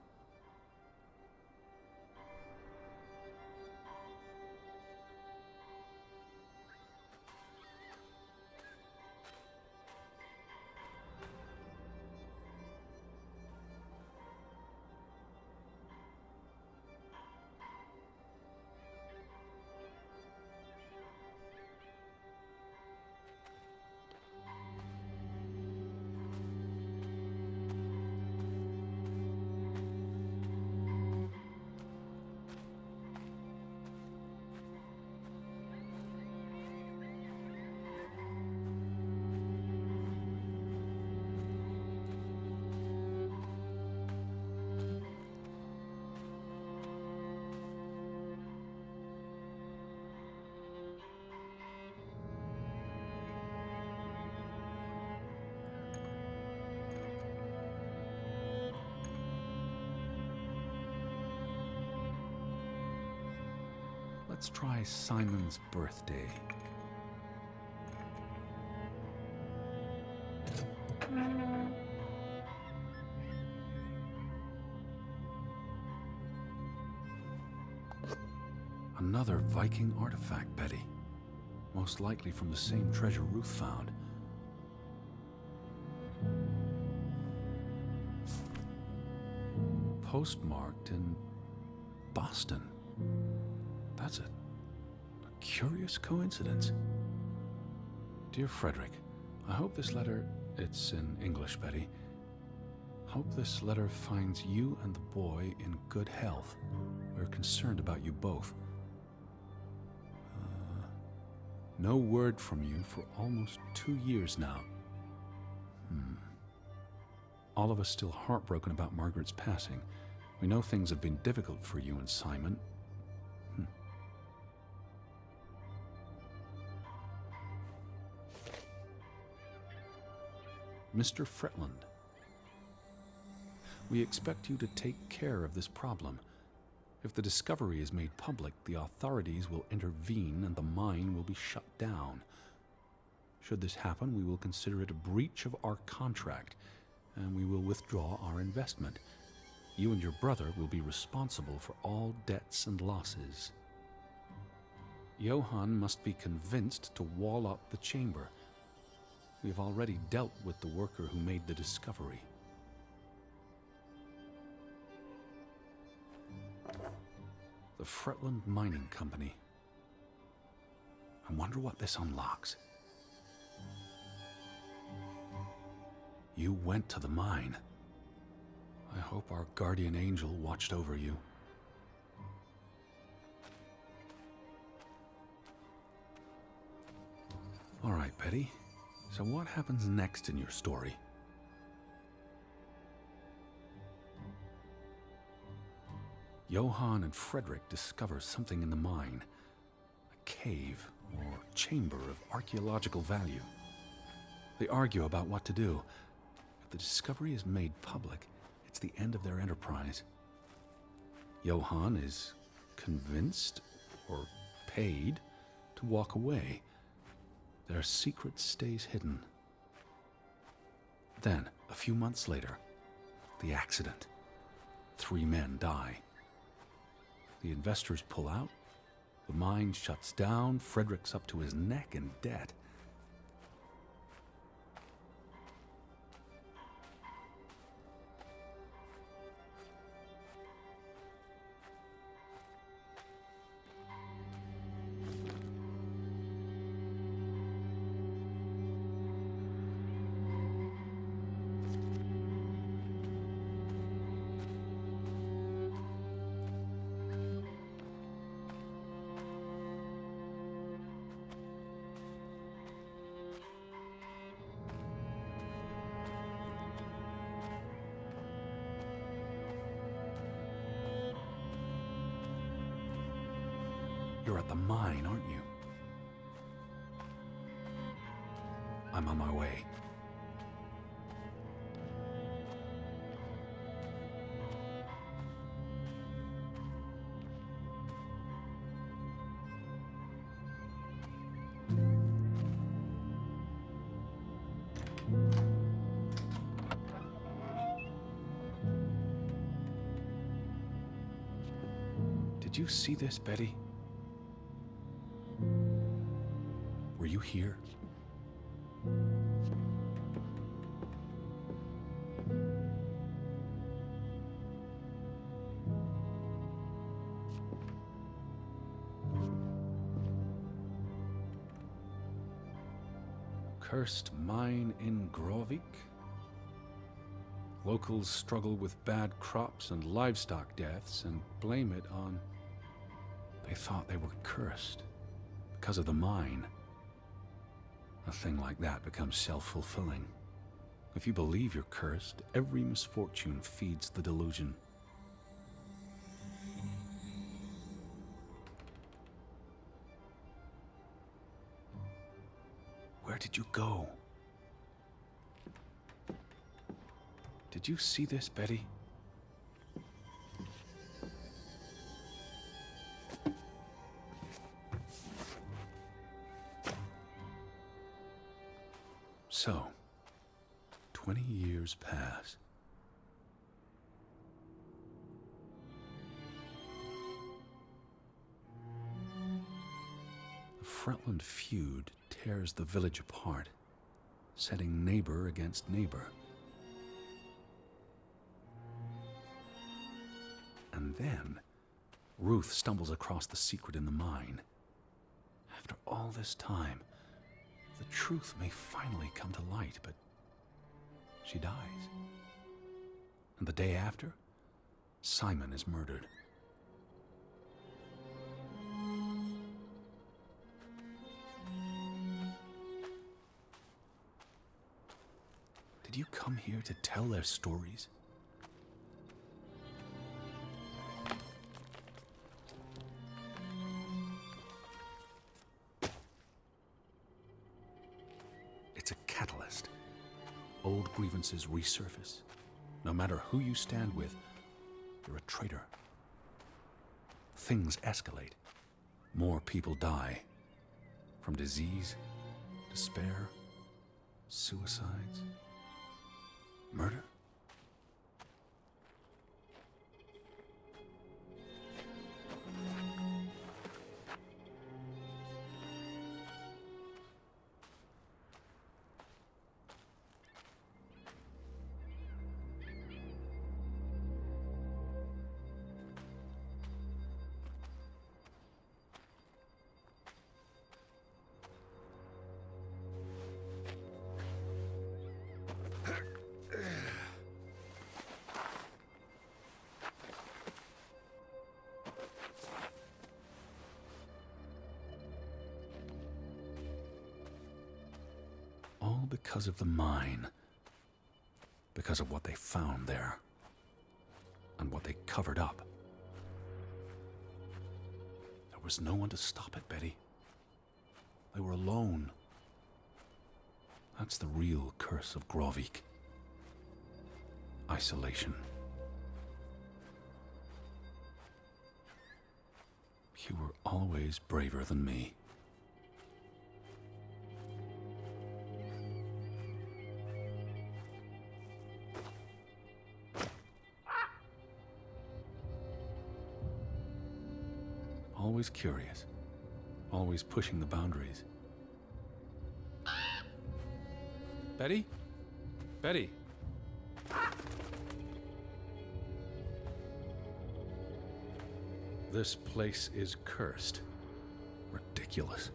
Let's try Simon's birthday. Another Viking artifact, Betty. Most likely from the same treasure Ruth found. Postmarked in Boston. That's a curious coincidence. Dear Frederick, I hope this letter, it's in English, Betty. Hope this letter finds you and the boy in good health. We're concerned about you both. No word from you for almost 2 years now. All of us still heartbroken about Margaret's passing. We know things have been difficult for you and Simon. Mr. Fretland, we expect you to take care of this problem. If the discovery is made public, the authorities will intervene and the mine will be shut down. Should this happen, we will consider it a breach of our contract, and we will withdraw our investment. You and your brother will be responsible for all debts and losses. Johann must be convinced to wall up the chamber. We have already dealt with the worker who made the discovery. The Fretland Mining Company. I wonder what this unlocks. You went to the mine. I hope our guardian angel watched over you. All right, Betty. So what happens next in your story? Johann and Frederick discover something in the mine. A cave or chamber of archaeological value. They argue about what to do. If the discovery is made public, it's the end of their enterprise. Johann is convinced or paid to walk away. Their secret stays hidden. Then, a few months later, the accident. 3 men die. The investors pull out. The mine shuts down. Frederick's up to his neck in debt. You're at the mine, aren't you? I'm on my way. Did you see this, Betty? Were you here? Cursed mine in Grovik? Locals struggle with bad crops and livestock deaths and blame it on... They thought they were cursed because of the mine. A thing like that becomes self-fulfilling. If you believe you're cursed, every misfortune feeds the delusion. Where did you go? Did you see this, Betty? So, 20 years pass. The Fretland feud tears the village apart, setting neighbor against neighbor. And then, Ruth stumbles across the secret in the mine. After all this time, the truth may finally come to light, but she dies. And the day after, Simon is murdered. Did you come here to tell their stories? It's a catalyst. Old grievances resurface. No matter who you stand with, you're a traitor. Things escalate. More people die. From disease, despair, suicides, murder. All because of the mine. Because of what they found there. And what they covered up. There was no one to stop it, Betty. They were alone. That's the real curse of Grovik. Isolation. You were always braver than me. Always curious. Always pushing the boundaries. Betty? Betty? This place is cursed. Ridiculous.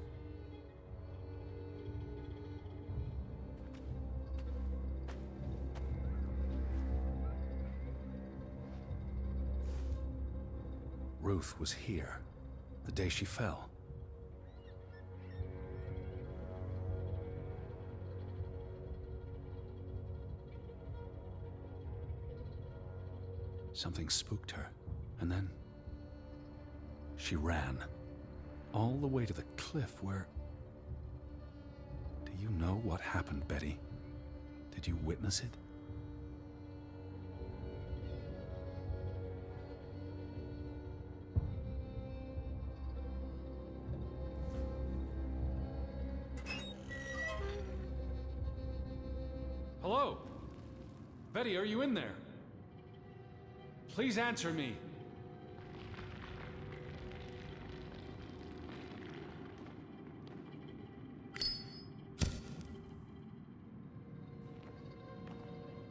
Ruth was here the day she fell. Something spooked her, and then she ran all the way to the cliff where... Do you know what happened, Betty? Did you witness it? Hello? Betty, are you in there? Please answer me.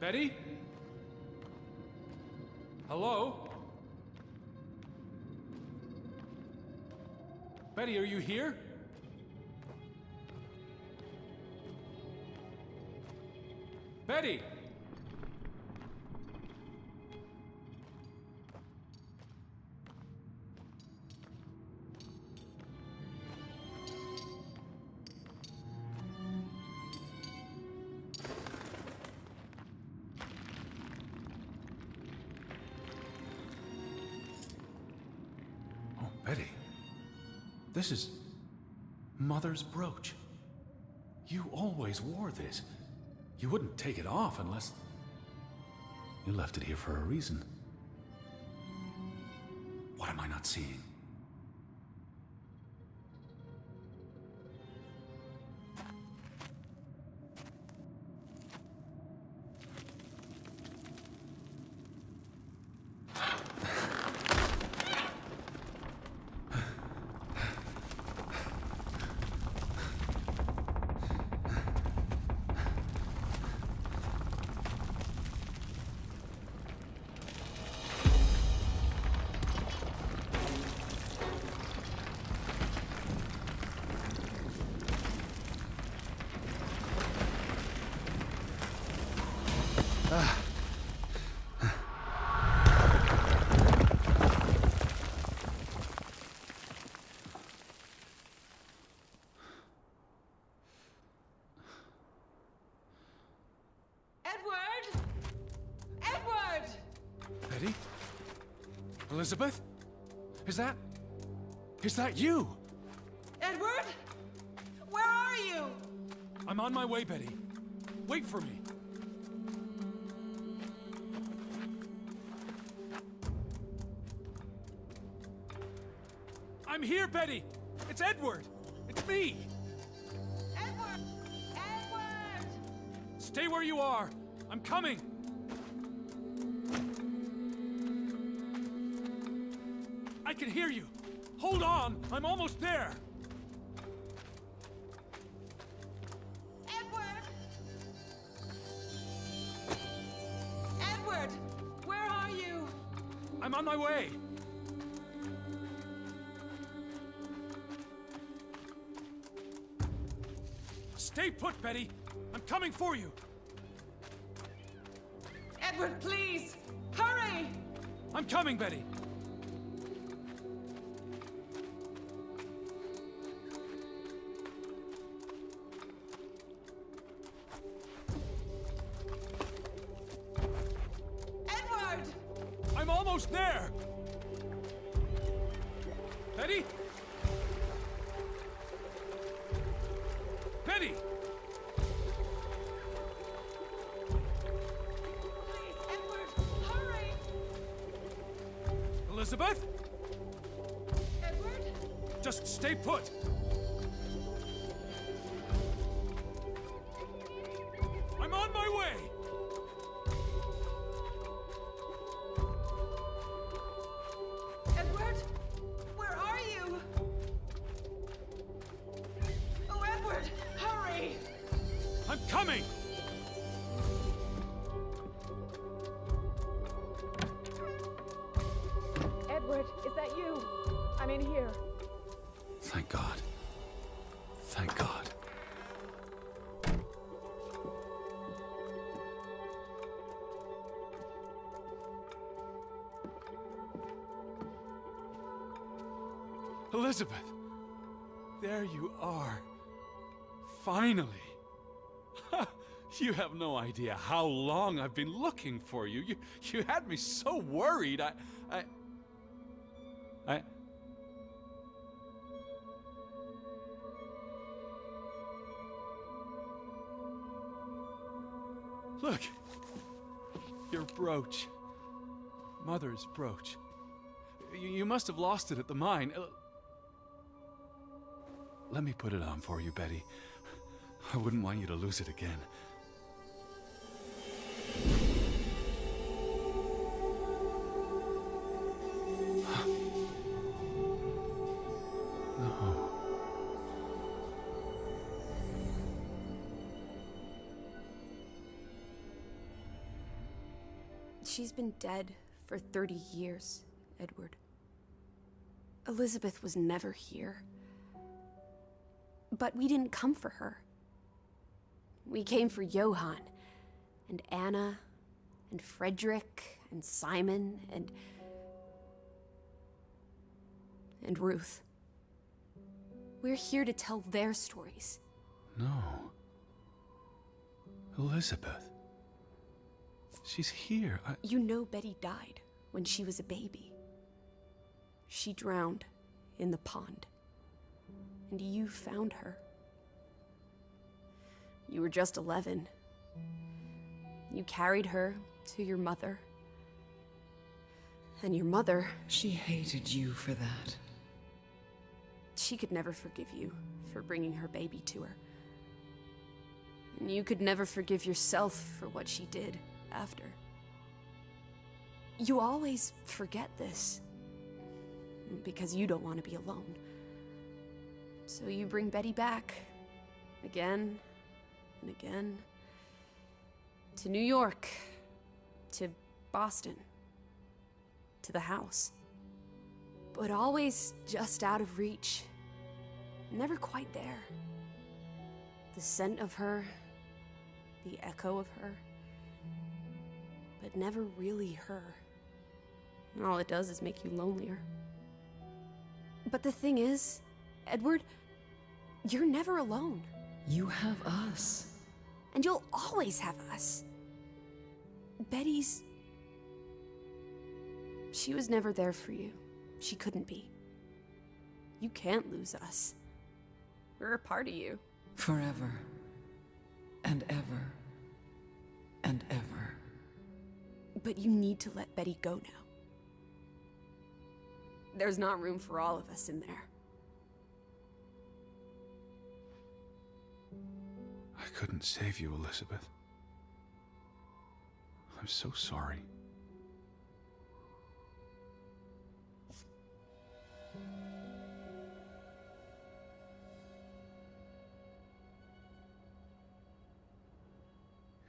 Betty? Hello? Betty, are you here? Betty! Oh, Betty. This is Mother's brooch. You always wore this. You wouldn't take it off unless... You left it here for a reason. What am I not seeing? Edward! Edward! Betty? Elizabeth? Is that you? Edward? Where are you? I'm on my way, Betty. Wait for me. I'm here, Betty! It's Edward! It's me! Edward! Edward! Stay where you are! I'm coming! I can hear you! Hold on! I'm almost there! Edward! Edward! Where are you? I'm on my way! Stay put, Betty! I'm coming for you! Edward, please! Hurry! I'm coming, Betty! Edward! I'm almost there! Betty? Betty! Please, Edward, hurry! Elizabeth? Edward? Just stay put! I'm on my way! Edward? Where are you? Oh, Edward, hurry! I'm coming! Edward, is that you? I'm in here. Thank God. Thank God. Elizabeth! There you are. Finally. You have no idea how long I've been looking for you. You had me so worried. I... Look. Your brooch. Mother's brooch. You must have lost it at the mine. Let me put it on for you, Betty. I wouldn't want you to lose it again. No. She's been dead for 30 years, Edward. Elizabeth was never here. But we didn't come for her. We came for Johann, and Anna, and Frederick, and Simon, and Ruth. We're here to tell their stories. No. Elizabeth. She's here. You know Betty died when she was a baby. She drowned in the pond. And you found her. You were just 11. You carried her to your mother. And your mother... She hated you for that. She could never forgive you for bringing her baby to her. And you could never forgive yourself for what she did after. You always forget this. Because you don't want to be alone. So you bring Betty back. Again and again. To New York. To Boston. To the house. But always just out of reach. Never quite there. The scent of her. The echo of her. But never really her. And all it does is make you lonelier. But the thing is, Edward, you're never alone. You have us. And you'll always have us. Betty's... She was never there for you. She couldn't be. You can't lose us. We're a part of you. Forever. And ever. And ever. But you need to let Betty go now. There's not room for all of us in there. I couldn't save you, Elizabeth. I'm so sorry.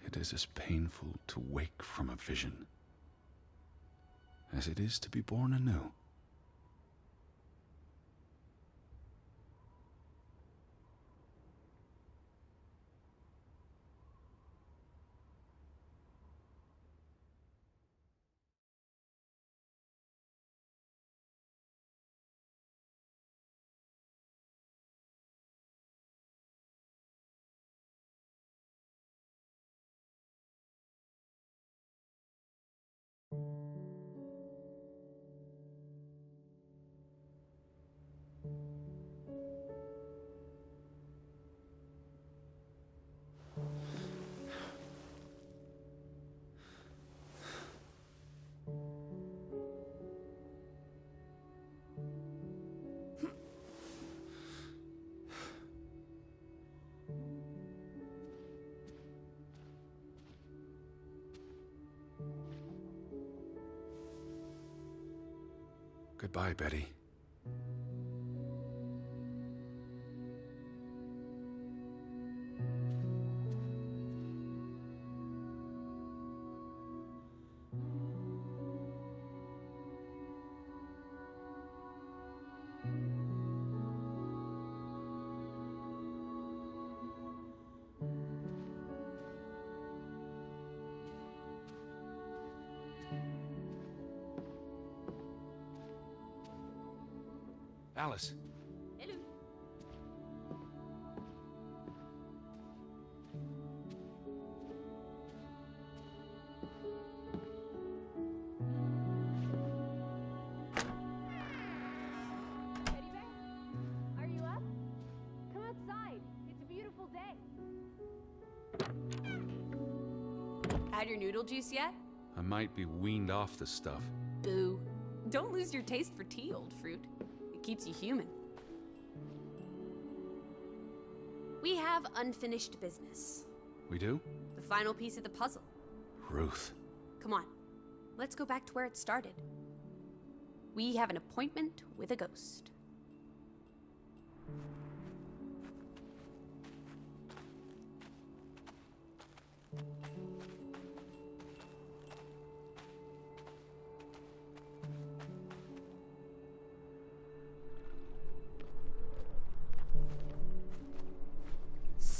It is as painful to wake from a vision as it is to be born anew. Goodbye, Betty. Alice. Hello. Teddy bear? Are you up? Come outside. It's a beautiful day. Had your noodle juice yet? I might be weaned off the stuff. Boo. Don't lose your taste for tea, old fruit. It keeps you human. We have unfinished business. We do? The final piece of the puzzle. Ruth. Come on. Let's go back to where it started. We have an appointment with a ghost.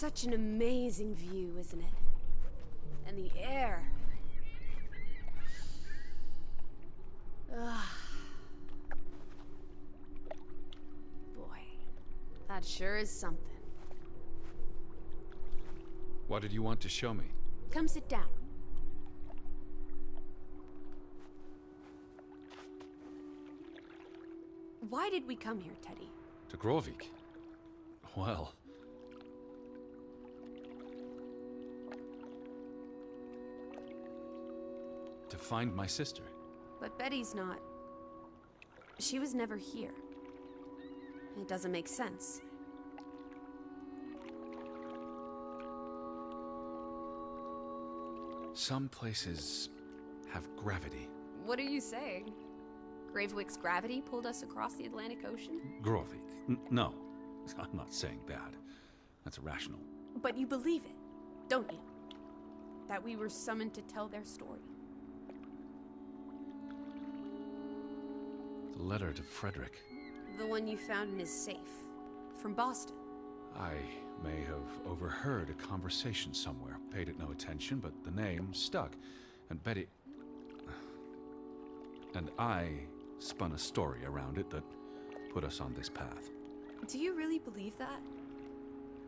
such an amazing view, isn't it? And the air. Ugh. Boy, that sure is something. What did you want to show me? Come sit down. Why did we come here, Teddy? To Grovik? Well... to find my sister. But Betty's not. She was never here. It doesn't make sense. Some places have gravity. What are you saying? Gravewick's gravity pulled us across the Atlantic Ocean? Grovik? No. I'm not saying that. That's irrational. But you believe it, don't you? That we were summoned to tell their story. The letter to Frederick. The one you found in his safe. From Boston. I may have overheard a conversation somewhere, paid it no attention, but the name stuck. And Betty... and I spun a story around it that put us on this path. Do you really believe that?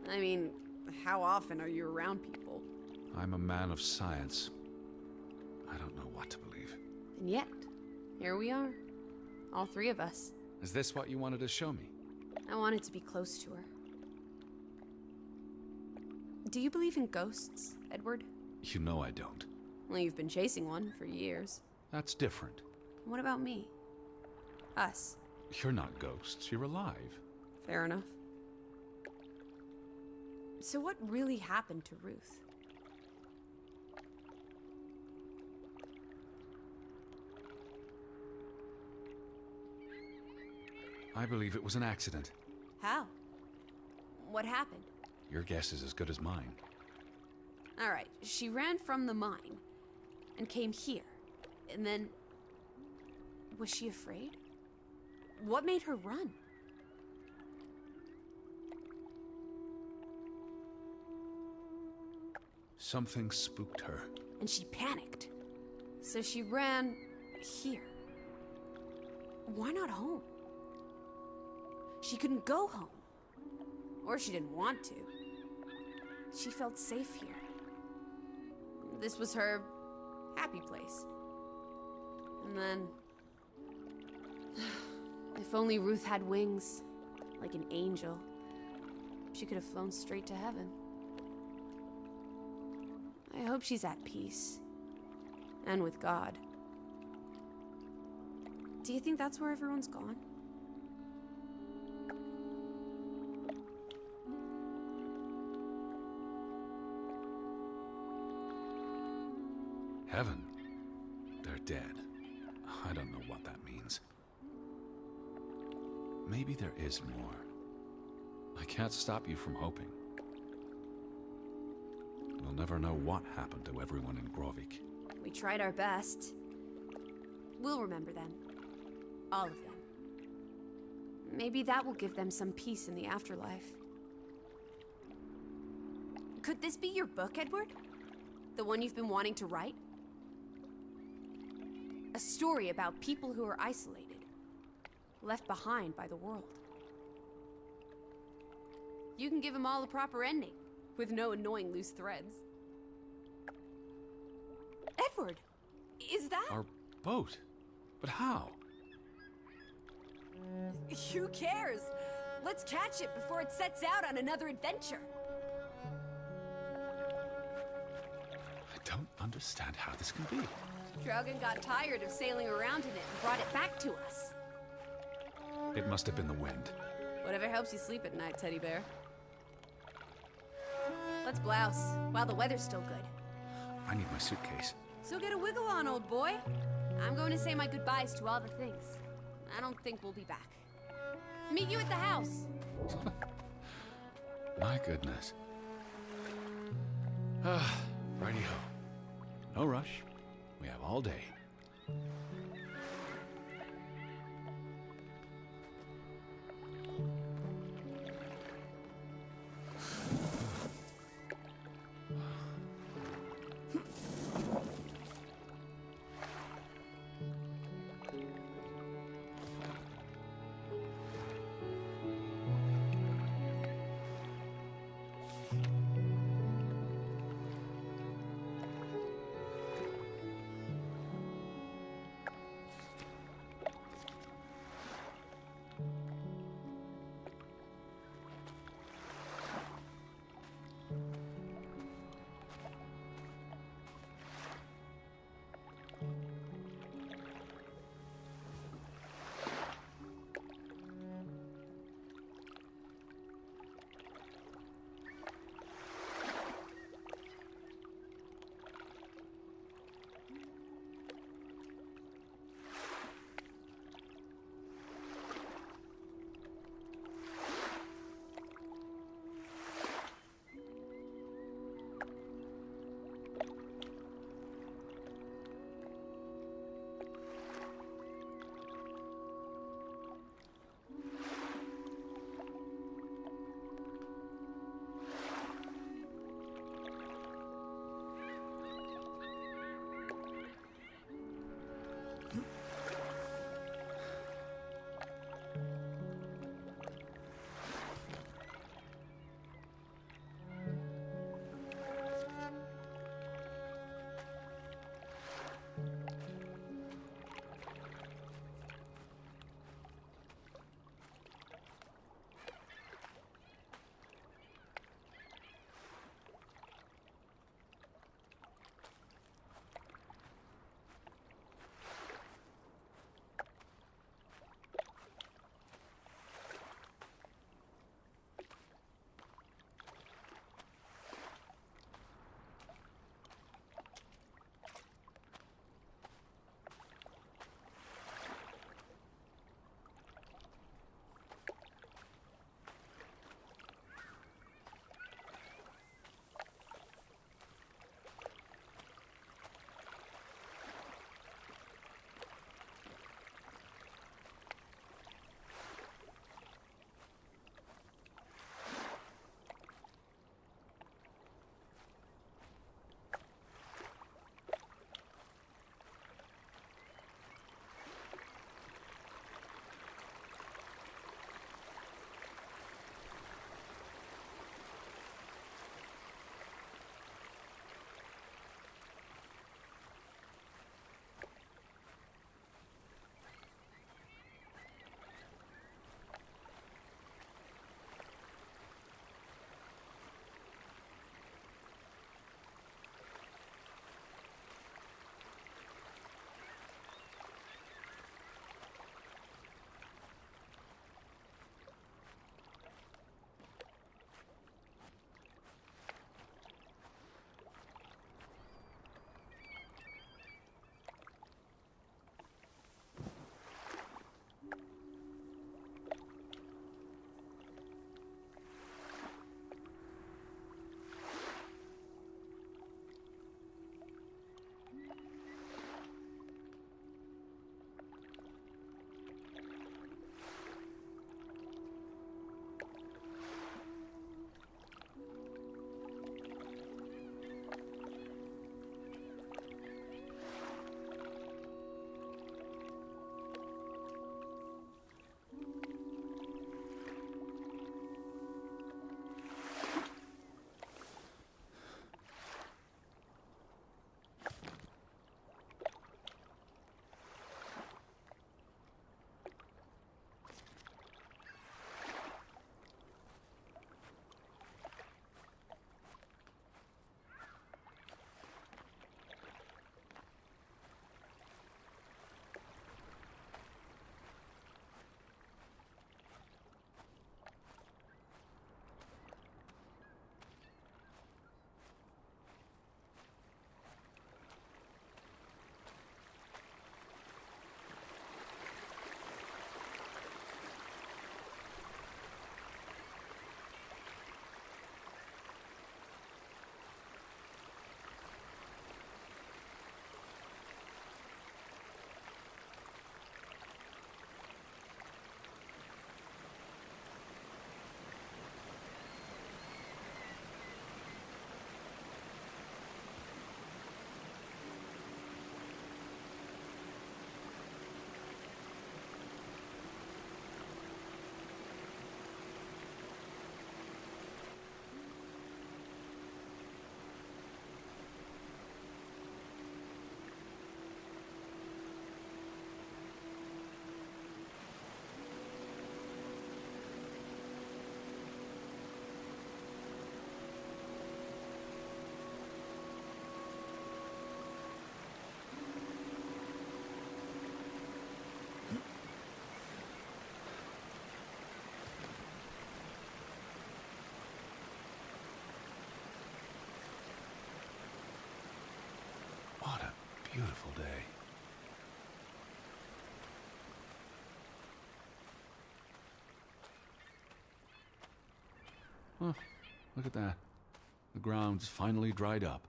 I mean, how often are you around people? I'm a man of science. I don't know what to believe. And yet, here we are. All three of us. Is this what you wanted to show me? I wanted to be close to her. Do you believe in ghosts, Edward? You know I don't. Well, you've been chasing one for years. That's different. What about me? Us. You're not ghosts, you're alive. Fair enough. So what really happened to Ruth? I believe it was an accident. How? What happened? Your guess is as good as mine. All right, she ran from the mine and came here. And then... was she afraid? What made her run? Something spooked her. And she panicked. So she ran here. Why not home? She couldn't go home. Or she didn't want to. She felt safe here. This was her happy place. And then... if only Ruth had wings, like an angel, she could have flown straight to heaven. I hope she's at peace. And with God. Do you think that's where everyone's gone? Heaven? They're dead. I don't know what that means. Maybe there is more. I can't stop you from hoping. We'll never know what happened to everyone in Grovik. We tried our best. We'll remember them. All of them. Maybe that will give them some peace in the afterlife. Could this be your book, Edward? The one you've been wanting to write? A story about people who are isolated, left behind by the world. You can give them all a proper ending, with no annoying loose threads. Edward! Is that... Our boat? But how? Who cares? Let's catch it before it sets out on another adventure. I don't understand how this can be. DRAUGEN got tired of sailing around in it and brought it back to us. It must have been the wind. Whatever helps you sleep at night, teddy bear. Let's blouse, while the weather's still good. I need my suitcase. So get a wiggle on, old boy. I'm going to say my goodbyes to all the things. I don't think we'll be back. Meet you at the house. My goodness. Righty-ho. No rush. We have all day. Oh, look at that. The ground's finally dried up.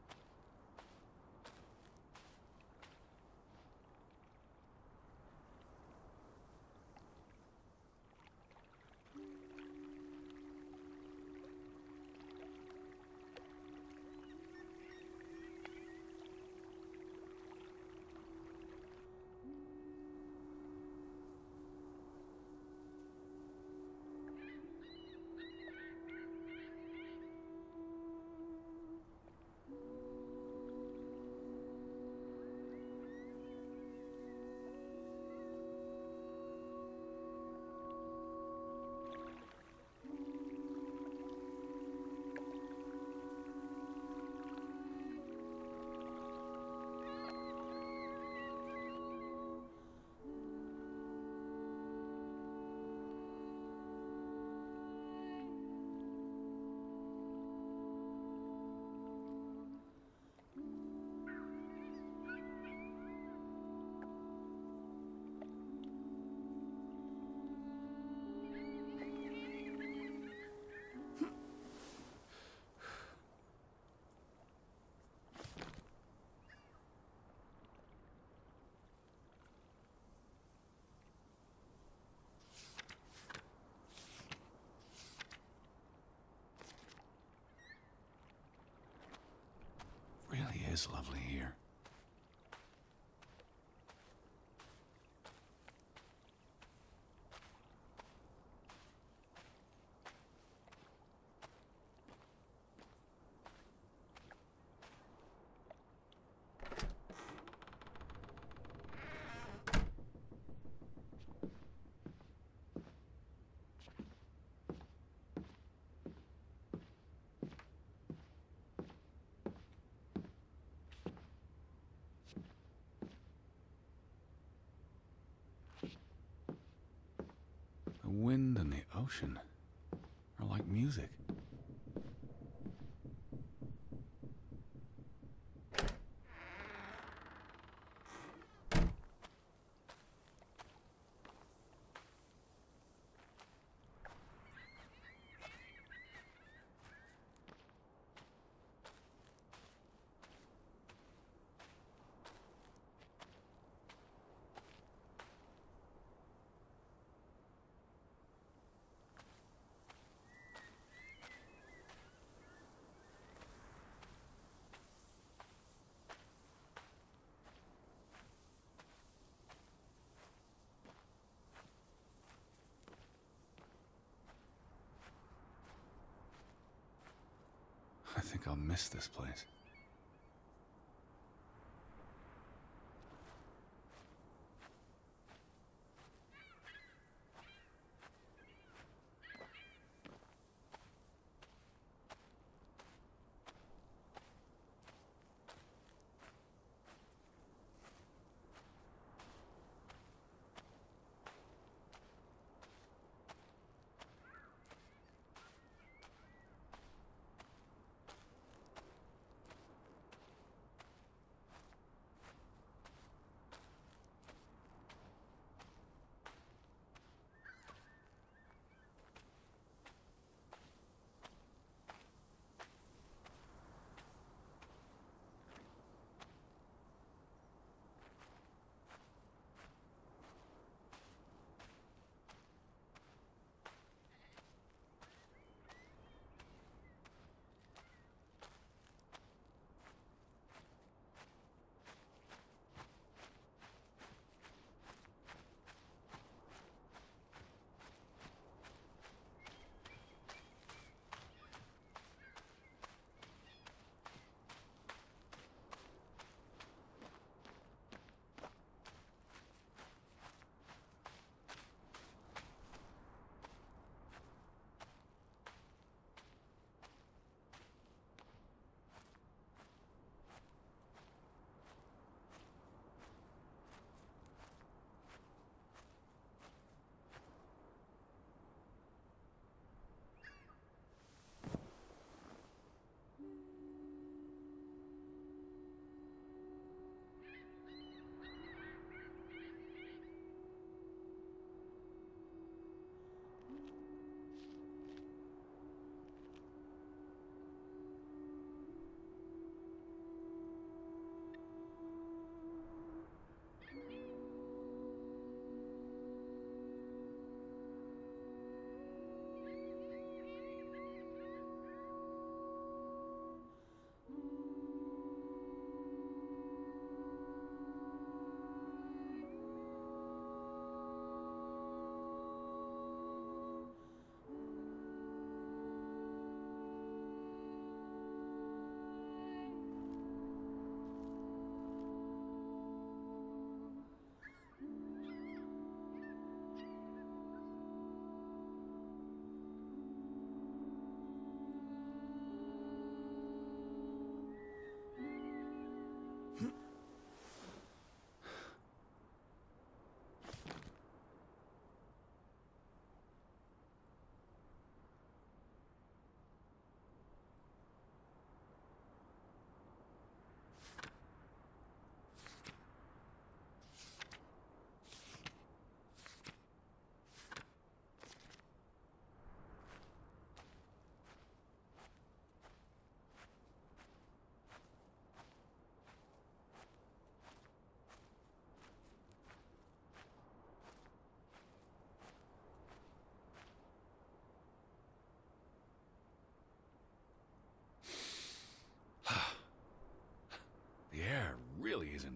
Really is lovely here. The wind and the ocean are like music. I think I'll miss this place.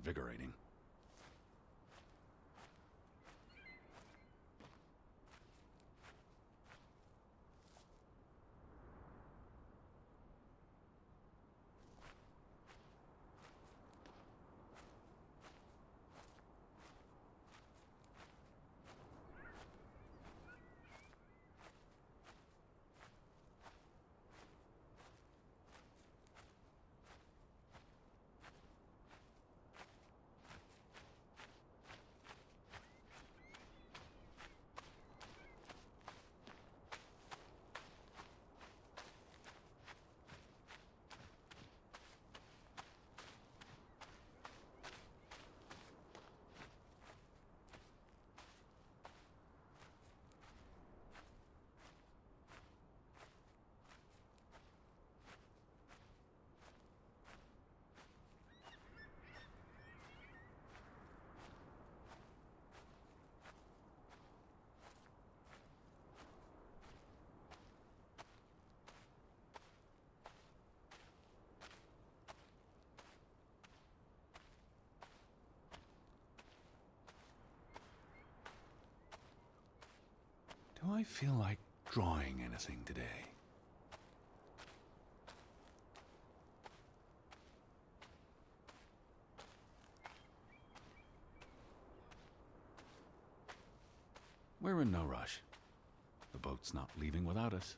invigorating. Do I feel like drawing anything today? We're in no rush. The boat's not leaving without us.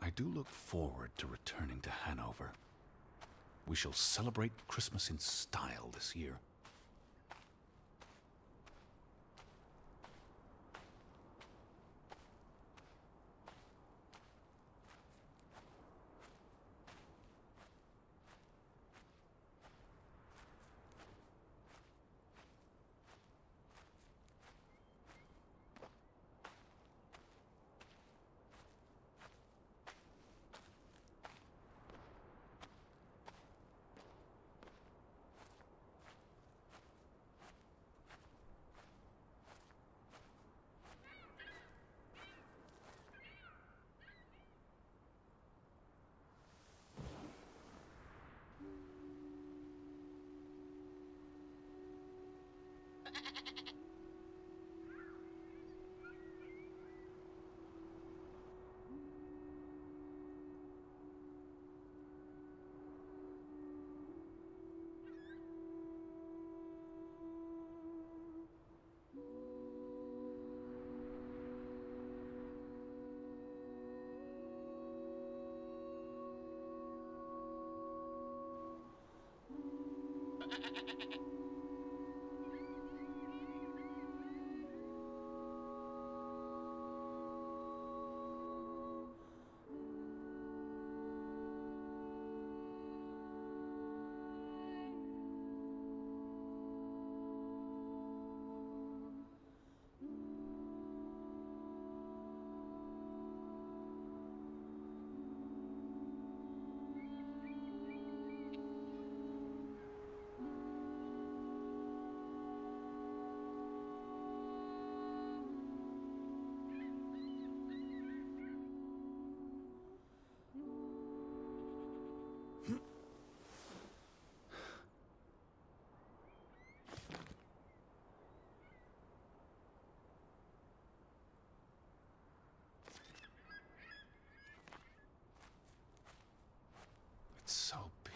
I do look forward to returning to Hanover. We shall celebrate Christmas in style this year.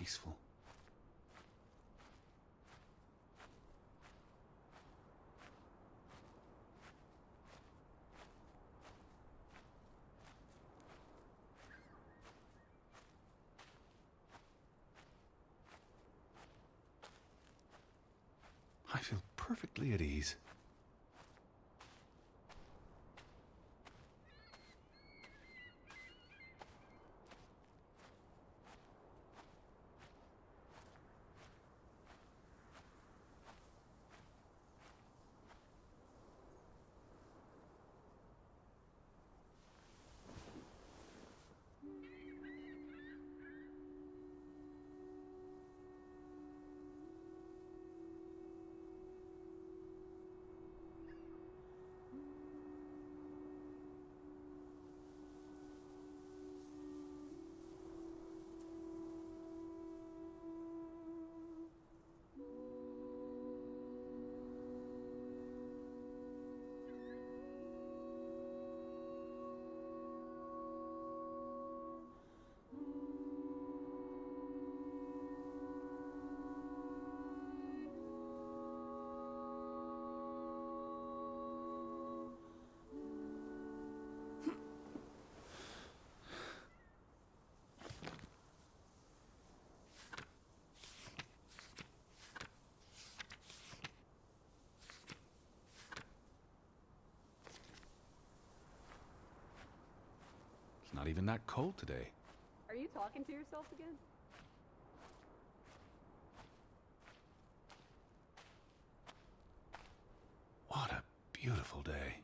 peaceful. I feel perfectly at ease. It's not even that cold today. Are you talking to yourself again? What a beautiful day.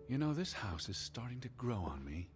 You know, this house is starting to grow on me.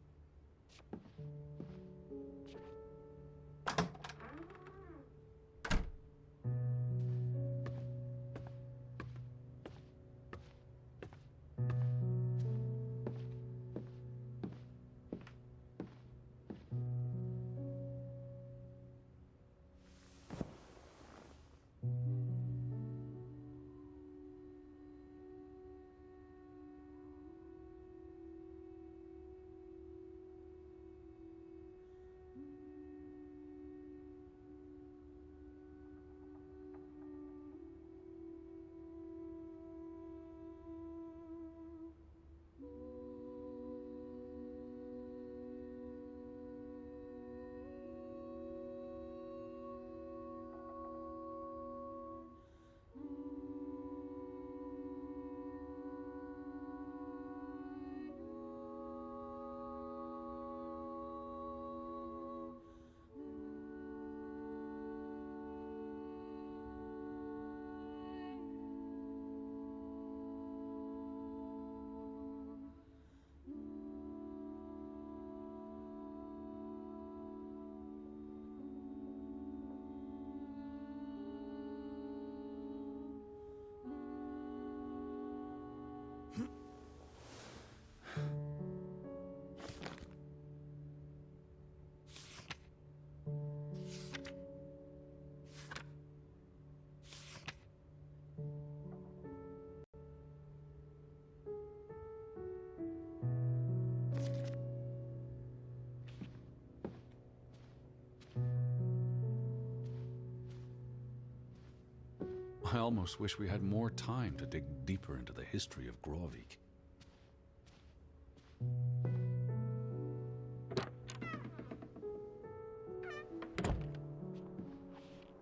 I almost wish we had more time to dig deeper into the history of Grauvik.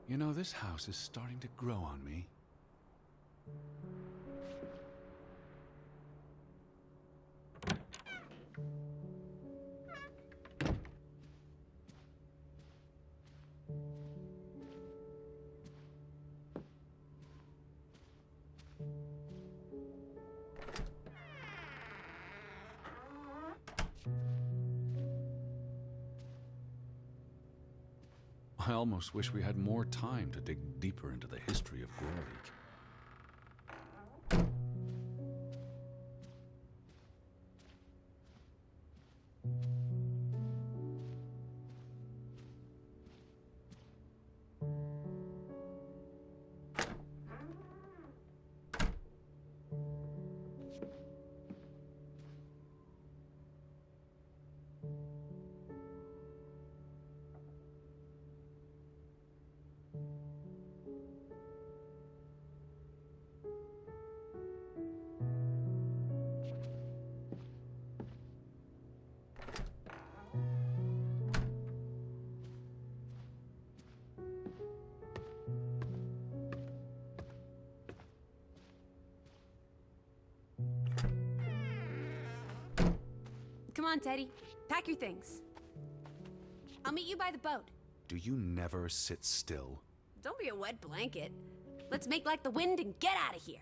You know, this house is starting to grow on me. I almost wish we had more time to dig deeper into the history of Grauvik. Come on, Teddy. Pack your things. I'll meet you by the boat. Do you never sit still? Don't be a wet blanket. Let's make like the wind and get out of here.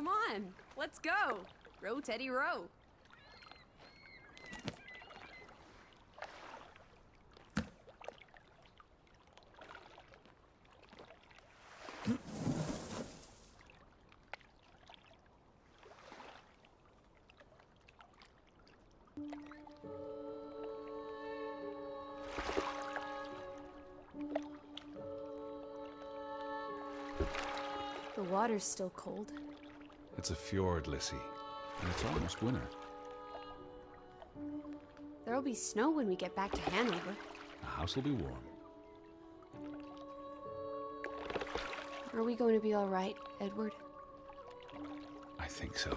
Come on, let's go. Row, Teddy, row. The water's still cold. It's a fjord, Lissy, and it's almost winter. There'll be snow when we get back to Hanover. The house will be warm. Are we going to be all right, Edward? I think so.